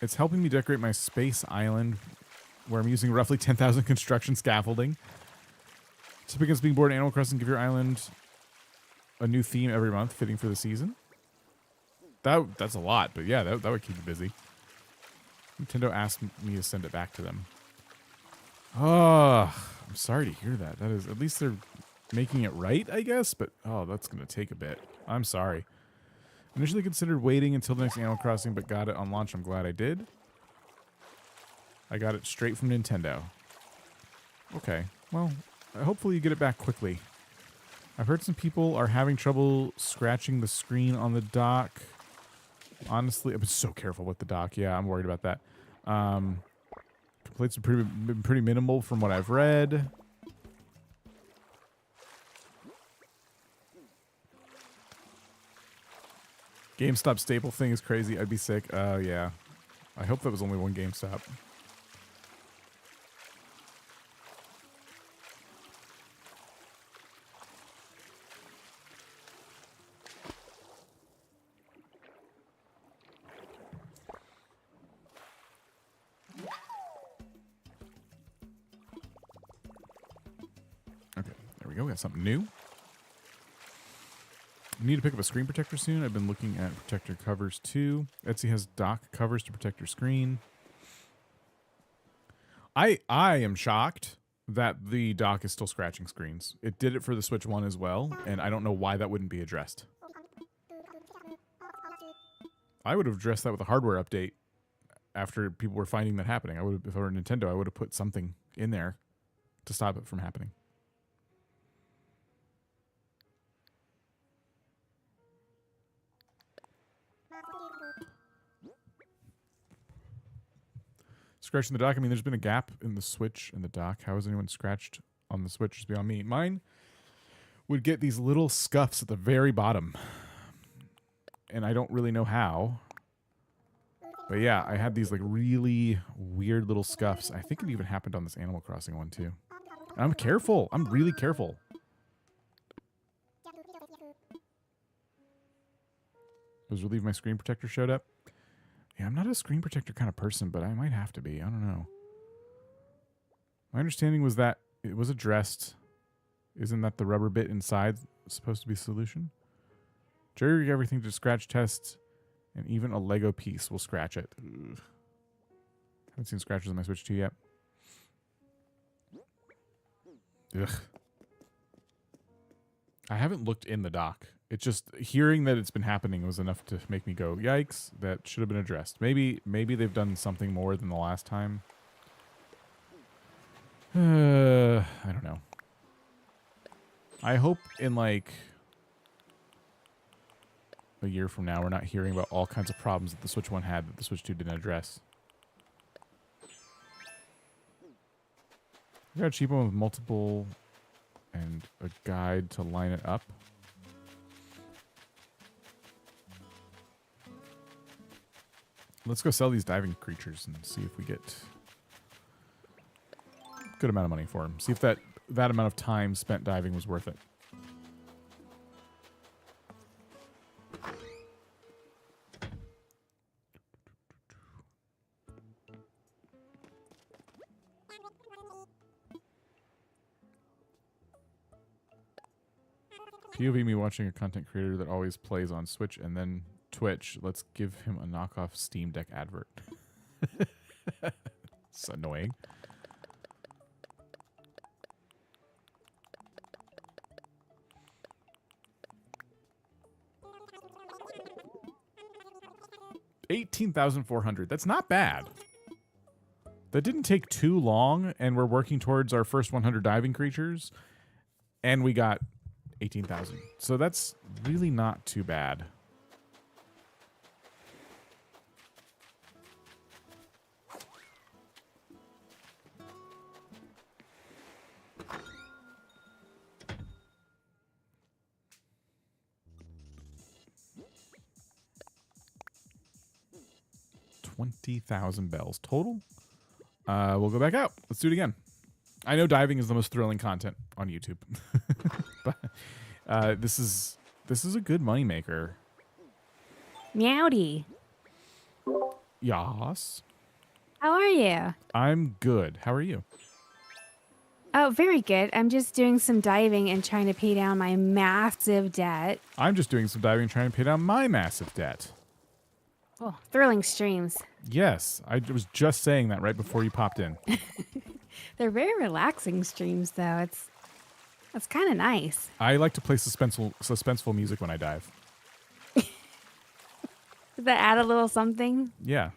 It's helping me decorate my space island where I'm using roughly 10,000 construction scaffolding. Tip against being bored in Animal Crossing, give your island a new theme every month, fitting for the season. That's a lot, but yeah, that would keep you busy. Nintendo asked me to send it back to them. Oh, I'm sorry to hear that. That is, at least they're making it right, I guess, but oh, that's going to take a bit. I'm sorry. Initially considered waiting until the next Animal Crossing, but got it on launch. I'm glad I did. I got it straight from Nintendo. Okay, well, hopefully you get it back quickly. I've heard some people are having trouble scratching the screen on the dock. Honestly, I've been so careful with the dock. Yeah, I'm worried about that. Complaints have been pretty minimal from what I've read. GameStop staple thing is crazy. I'd be sick. Yeah. I hope that was only one GameStop. Okay, there we go. We got something new. I need to pick up a screen protector soon. I've been looking at protector covers too. Etsy has dock covers to protect your screen. I am shocked that the dock is still scratching screens. It did it for the Switch 1 as well, and I don't know why that wouldn't be addressed. I would have addressed that with a hardware update after people were finding that happening. I would have, if I were Nintendo, I would have put something in there to stop it from happening. Scratching the dock. I mean, there's been a gap in the Switch and the dock. How has anyone scratched on the Switch? It's beyond me. Mine would get these little scuffs at the very bottom. And I don't really know how. But yeah, I had these like really weird little scuffs. I think it even happened on this Animal Crossing one too. And I'm careful. I'm really careful. I was relieved my screen protector showed up. Yeah, I'm not a screen protector kind of person, but I might have to be. I don't know. My understanding was that it was addressed. Isn't that the rubber bit inside supposed to be a solution? Jerry, everything to scratch test, and even a Lego piece will scratch it. Ugh. Haven't seen scratches on my Switch 2 yet. Ugh. I haven't looked in the dock. It's just hearing that it's been happening was enough to make me go, yikes, that should have been addressed. Maybe they've done something more than the last time. I don't know. I hope in like a year from now we're not hearing about all kinds of problems that the Switch 1 had that the Switch 2 didn't address. I got a cheap one with multiple and a guide to line it up. Let's go sell these diving creatures and see if we get a good amount of money for them. See if that amount of time spent diving was worth it. POV me watching a content creator that always plays on Switch and then Twitch. Let's give him a knockoff Steam Deck advert. It's annoying. $18,400. That's not bad. That didn't take too long, and we're working towards our first 100 diving creatures, and we got 18,000. So that's really not too bad. $20,000 bells total. We'll go back out. Let's do it again. I know diving is the most thrilling content on YouTube, but this is a good moneymaker. Meowdy. Yas. How are you? I'm good. How are you? Oh, very good. I'm just doing some diving and trying to pay down my massive debt. I'm just doing some diving trying to pay down my massive debt. Oh, thrilling streams. Yes, I was just saying that right before you popped in. They're very relaxing streams, though. It's kind of nice. I like to play suspenseful music when I dive. Does that add a little something? Yeah.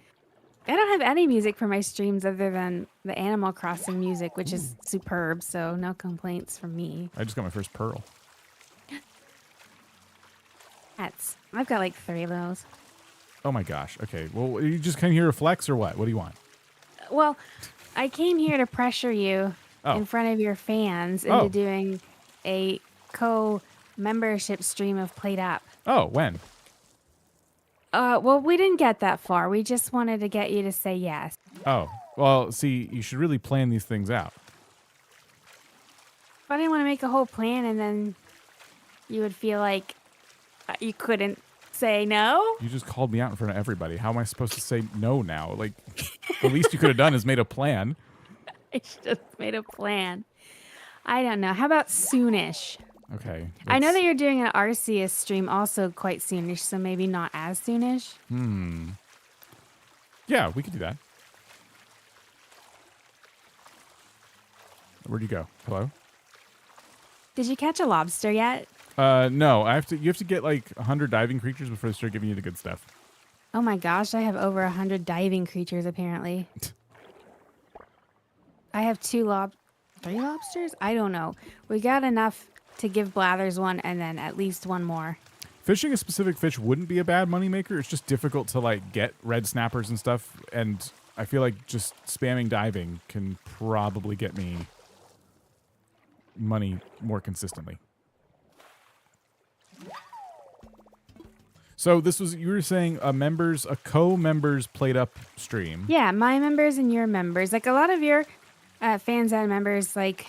I don't have any music for my streams other than the Animal Crossing music, which is superb, so no complaints from me. I just got my first pearl. I've got like 3 of those. Oh my gosh. Okay. Well, you just came here to flex or what? What do you want? Well, I came here to pressure you in front of your fans into doing a co-membership stream of Played Up. Oh, when? Well, we didn't get that far. We just wanted to get you to say yes. Oh. Well, see, you should really plan these things out. But I didn't want to make a whole plan and then you would feel like you couldn't say no. You just called me out in front of everybody. How am I supposed to say no now? Like, the least you could have done is made a plan. I just made a plan. I don't know. How about soonish? Okay. I know that you're doing an Arceus stream also quite soonish, so maybe not as soonish. Yeah, we could do that. Where'd you go? Hello? Did you catch a lobster yet? No. You have to get like 100 diving creatures before they start giving you the good stuff. Oh my gosh, I have over 100 diving creatures apparently. I have 3 lobsters? I don't know. We got enough to give Blathers one and then at least one more. Fishing a specific fish wouldn't be a bad moneymaker. It's just difficult to like get red snappers and stuff. And I feel like just spamming diving can probably get me money more consistently. So this was, you were saying a co-members Played Up stream. Yeah, my members and your members. Like a lot of your fans and members like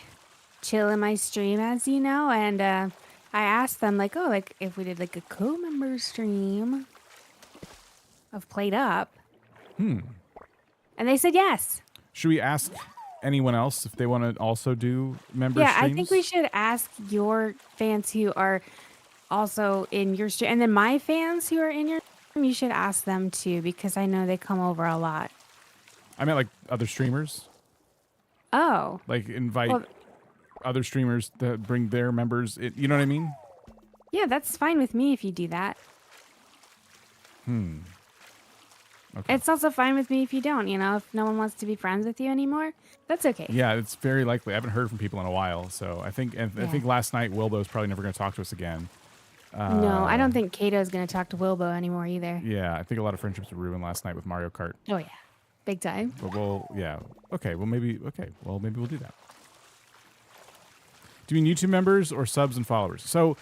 chill in my stream, as you know, and I asked them like, oh, like if we did like a co-member stream of Played Up. And they said yes. Should we ask anyone else if they want to also do member Yeah, streams? I think we should ask your fans who are also in your stream, and then my fans who are in your stream, you should ask them too, because I know they come over a lot. I meant like other streamers. Oh. Like invite other streamers to bring their members. You know what I mean? Yeah, that's fine with me if you do that. Okay. It's also fine with me if you don't, you know, if no one wants to be friends with you anymore, that's okay. Yeah, it's very likely. I haven't heard from people in a while, so I think I think last night Wilbo's probably never going to talk to us again. No, I don't think Kato's going to talk to Wilbo anymore either. Yeah, I think a lot of friendships were ruined last night with Mario Kart. Oh yeah, big time. But maybe we'll do that. Do you mean YouTube members or subs and followers? So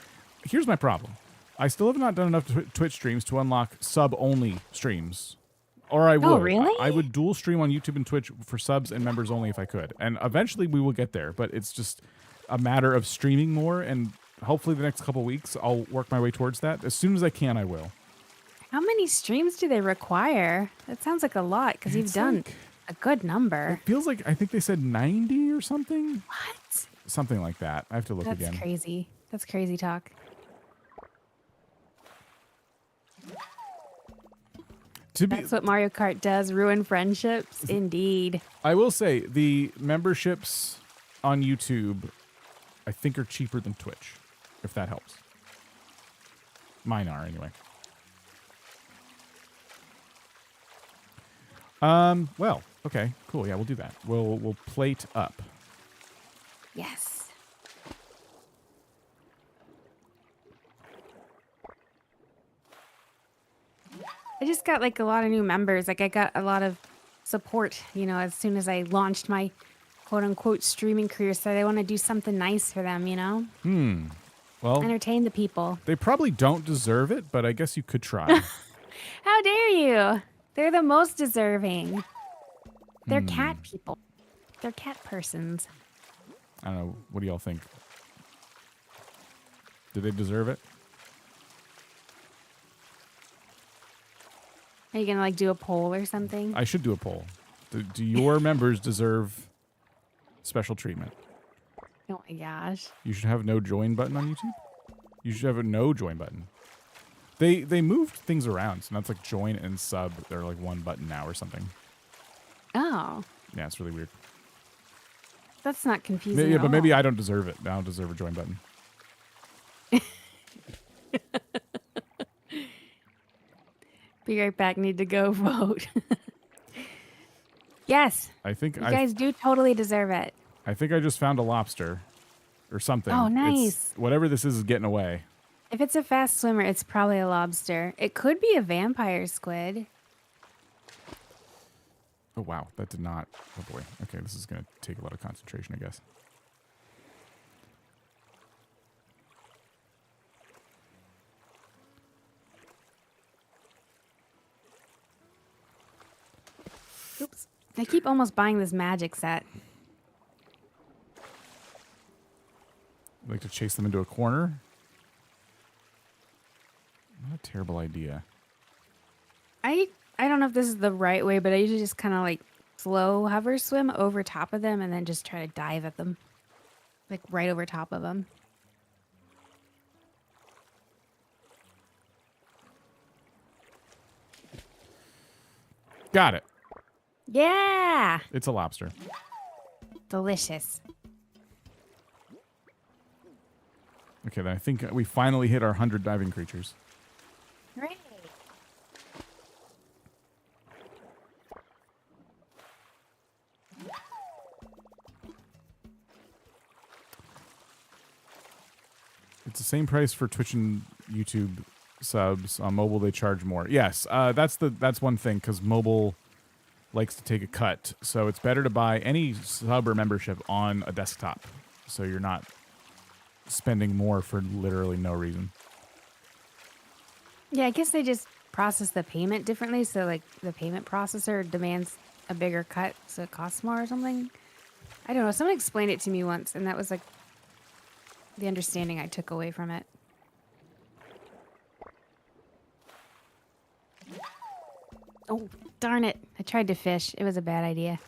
here's my problem. I still have not done enough Twitch streams to unlock sub-only streams. Or I would. Oh, really? I would dual stream on YouTube and Twitch for subs and members only if I could. And eventually we will get there, but it's just a matter of streaming more, and hopefully the next couple weeks I'll work my way towards that. As soon as I can, I will. How many streams do they require? That sounds like a lot because you've done a good number. It feels like, I think they said 90 or something. What? Something like that. I have to look again. That's crazy. That's crazy talk. That's what Mario Kart does, ruin friendships. Indeed. I will say the memberships on YouTube, I think, are cheaper than Twitch, if that helps. Mine are, anyway. Well, okay, cool. Yeah, we'll do that. We'll plate up. Yes. I just got like a lot of new members. Like I got a lot of support, you know, as soon as I launched my quote unquote streaming career. So I want to do something nice for them, you know? Well, entertain the people. They probably don't deserve it, but I guess you could try. How dare you? They're the most deserving. They're cat people. They're cat persons. I don't know. What do y'all think? Do they deserve it? Are you going to like do a poll or something? I should do a poll. Do your members deserve special treatment? Oh my gosh. You should have no join button on YouTube. You should have a no join button. They moved things around, so now it's like join and sub. They're like one button now or something. Oh, Yeah, it's really weird. that's not confusing. Yeah, at but maybe all. I don't deserve it. I don't deserve a join button. Be right back. Need to go vote. Yes, I think you guys do totally deserve it. I think I just found a lobster or something. Oh, nice. It's, whatever this is getting away. If it's a fast swimmer, it's probably a lobster. It could be a vampire squid. Oh, wow. That did not. Oh, boy. Okay, this is going to take a lot of concentration, I guess. Oops. I keep almost buying this magic set. I'd like to chase them into a corner. Not a terrible idea. I don't know if this is the right way, but I usually just kind of like slow hover swim over top of them and then just try to dive at them. Like right over top of them. Got it. Yeah! It's a lobster. Delicious. Okay, then I think we finally hit our 100 diving creatures. Great. It's the same price for Twitch and YouTube subs. On mobile, they charge more. Yes, that's one thing, because mobile likes to take a cut. So it's better to buy any sub or membership on a desktop, so you're not spending more for literally no reason. Yeah, I guess they just process the payment differently. So like the payment processor demands a bigger cut, so it costs more or something. I don't know. Someone explained it to me once, and that was like the understanding I took away from it. Oh, darn it. I tried to fish. It was a bad idea.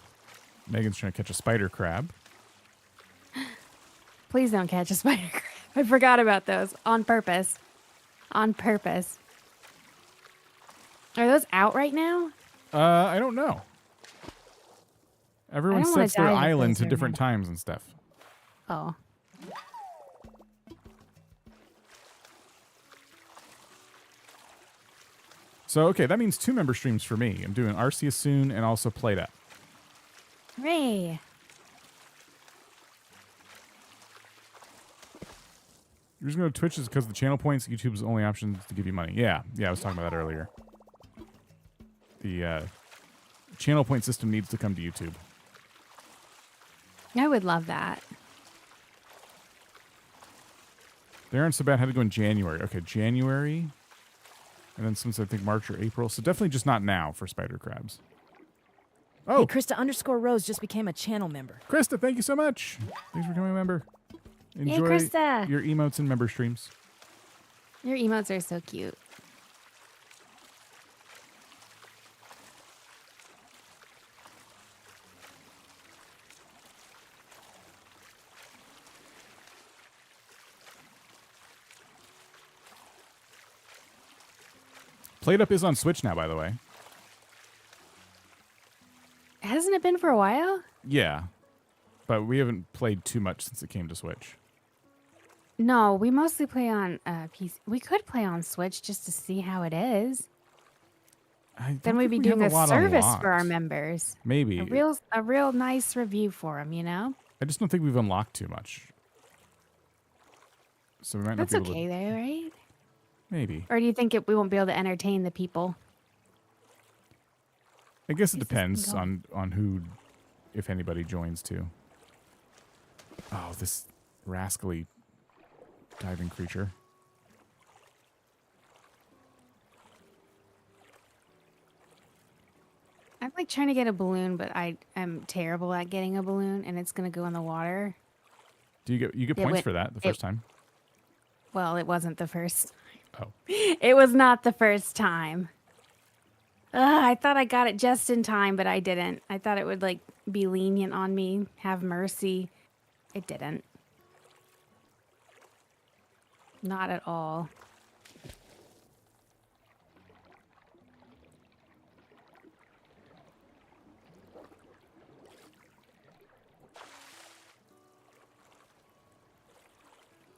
Megan's trying to catch a spider crab. Please don't catch a spider crab. I forgot about those. On purpose. On purpose. Are those out right now? I don't know. Everyone don't wanna sets their dive at island those to right different now. times and stuff. Oh. So, okay, that means 2 member streams for me. I'm doing Arceus soon and also Played Up. Hooray. You're just going to Twitch is because the channel points, YouTube's only option is to give you money. Yeah, I was talking about that earlier. The channel point system needs to come to YouTube. I would love that. They aren't so bad. Had to go in January. Okay, January. And then since I think March or April. So definitely just not now for spider crabs. Oh, Hey, Krista_Rose just became a channel member. Krista, thank you so much. Thanks for becoming a member. Enjoy Krista. your emotes and member streams. Your emotes are so cute. Played Up is on Switch now, by the way. Hasn't it been for a while? Yeah. But we haven't played too much since it came to Switch. No, we mostly play on PC. We could play on Switch just to see how it is. Then we'd be doing a service for our members. Maybe. A real nice review for them, you know? I just don't think we've unlocked too much. So we might not That's be able okay to... though, right? Maybe. Or do you think we won't be able to entertain the people? I guess it This is depends going. on who, if anybody joins too. Oh, this rascally diving creature. I'm like trying to get a balloon, but I'm terrible at getting a balloon, and it's gonna go in the water. Do you get points went- for that the first time? Well, it wasn't the first. Oh. It was not the first time. I thought I got it just in time, but I didn't. I thought it would like be lenient on me, have mercy. It didn't. Not at all.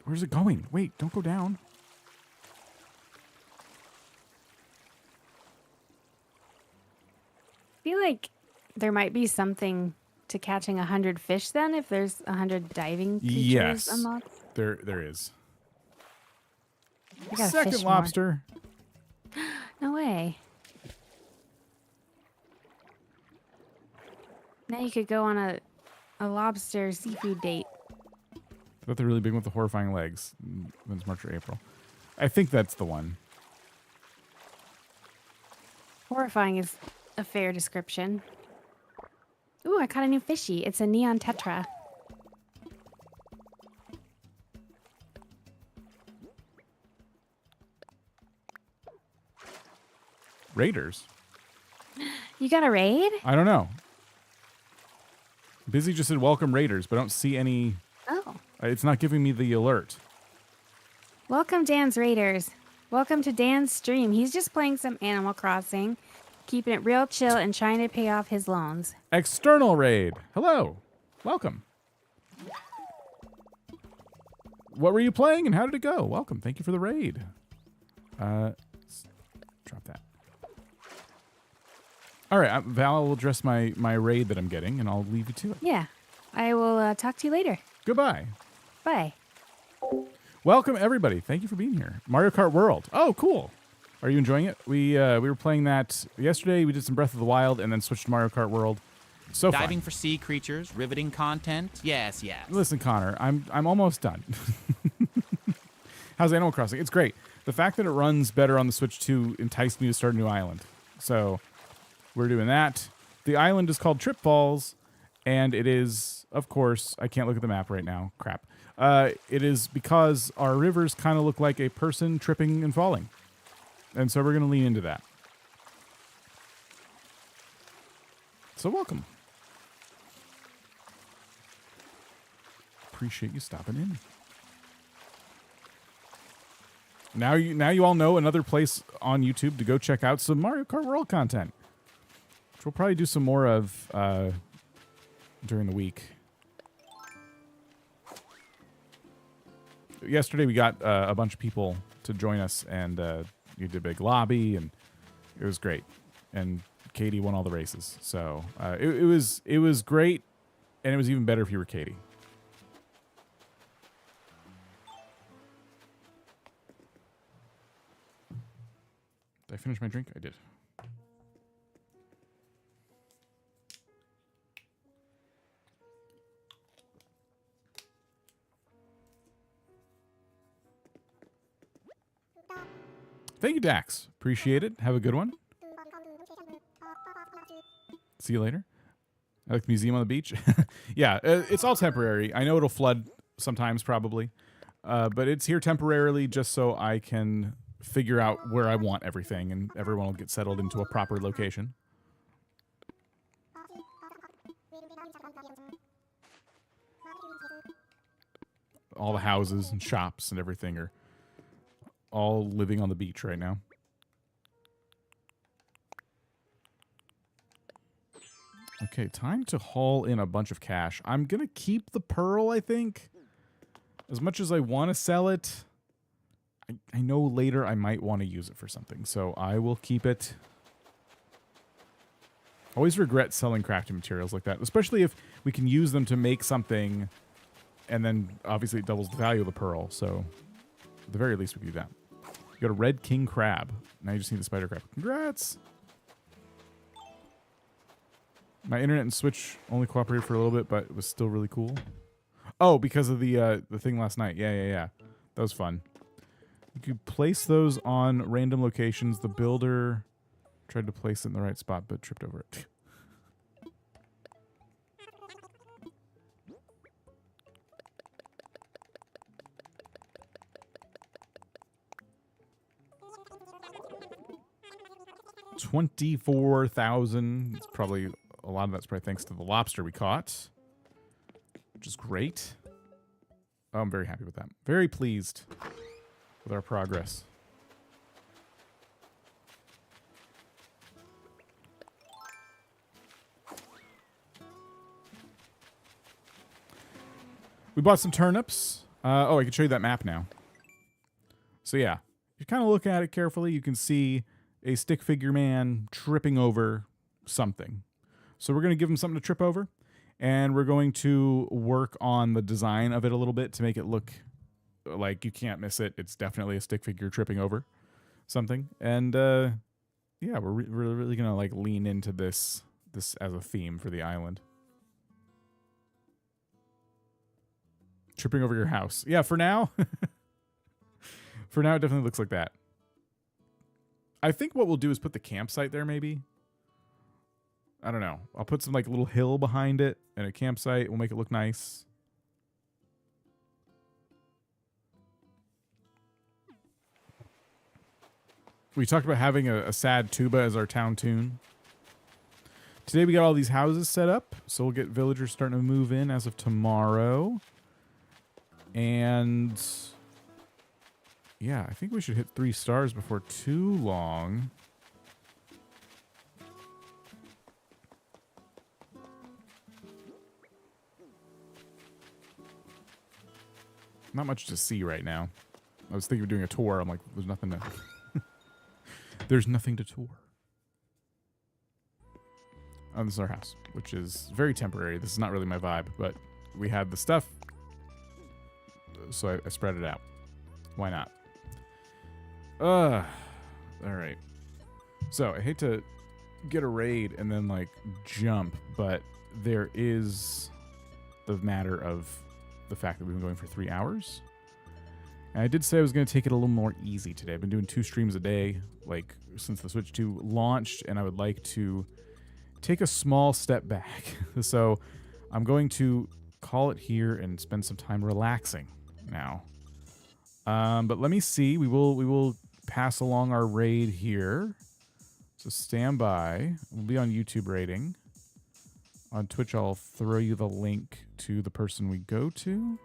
Where's it going? Wait, don't go down. I feel like there might be something to catching 100 fish then if there's 100 diving creatures Yes, unlocked. there is. I gotta Second fish more. lobster. No way. Now you could go on a lobster seafood date. I thought they're really big with the horrifying legs. When's March or April? I think that's the one. Horrifying is a fair description. Ooh, I caught a new fishy. It's a neon tetra. Raiders? You got a raid? I don't know. Busy just said welcome Raiders, but I don't see any. Oh. It's not giving me the alert. Welcome, Dan's Raiders. Welcome to Dan's stream. He's just playing some Animal Crossing, keeping it real chill and trying to pay off his loans. External raid. Hello. Welcome. What were you playing and how did it go? Welcome. Thank you for the raid. Drop that. All right. Val will address my raid that I'm getting and I'll leave you to it. Yeah. I will talk to you later. Goodbye. Bye. Welcome, everybody. Thank you for being here. Mario Kart World. Oh, cool. Are you enjoying it? We were playing that yesterday. We did some Breath of the Wild and then switched to Mario Kart World. So Diving fun. for sea creatures, riveting content. Yes, yes. Listen, Connor, I'm almost done. How's Animal Crossing? It's great. The fact that it runs better on the Switch 2 enticed me to start a new island. So we're doing that. The island is called Trip Falls, and it is, of course, I can't look at the map right now. Crap. It is because our rivers kind of look like a person tripping and falling. And so we're going to lean into that. So welcome. Appreciate you stopping in. Now you all know another place on YouTube to go check out some Mario Kart World content, which we'll probably do some more of during the week. Yesterday we got a bunch of people to join us, and you did a big lobby, and it was great. And Katie won all the races, so it was great, and it was even better if you were Katie. Did I finish my drink? I did. Thank you, Dax. Appreciate it. Have a good one. See you later. I like the museum on the beach. Yeah, it's all temporary. I know it'll flood sometimes, probably. But it's here temporarily just so I can figure out where I want everything, and everyone will get settled into a proper location. All the houses and shops and everything are all living on the beach right now. Okay, time to haul in a bunch of cash. I'm going to keep the pearl, I think. As much as I want to sell it, I know later I might want to use it for something, so I will keep it. Always regret selling crafting materials like that, especially if we can use them to make something, and then obviously it doubles the value of the pearl, so at the very least we can do that. You got a red king crab. Now you just need the spider crab. Congrats! My internet and Switch only cooperated for a little bit, but it was still really cool. Oh, because of the thing last night. Yeah. That was fun. You could place those on random locations. The builder tried to place it in the right spot, but tripped over it. $24,000. It's probably a lot of that's probably thanks to the lobster we caught, which is great. Oh, I'm very happy with that. Very pleased. with our progress. We bought some turnips. Oh, I can show you that map now. So yeah, if you kind of look at it carefully, you can see a stick figure man tripping over something. So we're going to give him something to trip over, and we're going to work on the design of it a little bit to make it look like you can't miss it. It's definitely a stick figure tripping over something. And yeah, we're really going to like lean into this as a theme for the island. Tripping over your house. Yeah, for now. For now, it definitely looks like that. I think what we'll do is put the campsite there, maybe. I don't know. I'll put some like little hill behind it and a campsite. We'll make it look nice. We talked about having a sad tuba as our town tune. Today we got all these houses set up, so we'll get villagers starting to move in as of tomorrow. And yeah, I think we should hit 3 stars before too long. Not much to see right now. I was thinking of doing a tour. I'm like, there's nothing to... There's nothing to tour. Oh, this is our house, which is very temporary. This is not really my vibe, but we had the stuff, so I spread it out. Why not? All right. So I hate to get a raid and then like jump, but there is the matter of the fact that we've been going for 3 hours. And I did say I was going to take it a little more easy today. I've been doing 2 streams a day, like since the Switch 2 launched, and I would like to take a small step back. So I'm going to call it here and spend some time relaxing now. But let me see. We will pass along our raid here. So stand by. We'll be on YouTube raiding. On Twitch, I'll throw you the link to the person we go to,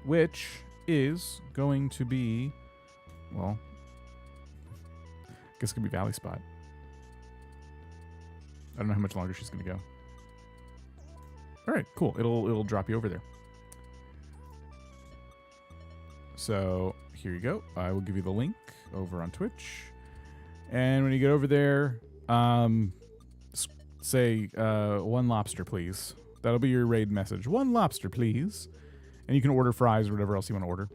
which is going to be, well, I guess it could be Valley Spot. I don't know how much longer she's going to go. All right, cool. It'll drop you over there. So here you go. I will give you the link over on Twitch. And when you get over there, say 1 lobster, please. That'll be your raid message. 1 lobster, please. And you can order fries or whatever else you want to order.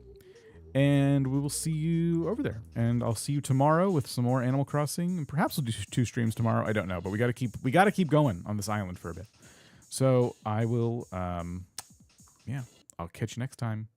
And we will see you over there. And I'll see you tomorrow with some more Animal Crossing. And perhaps we'll do 2 streams tomorrow. I don't know, but we got to keep going on this island for a bit. So I will, yeah, I'll catch you next time.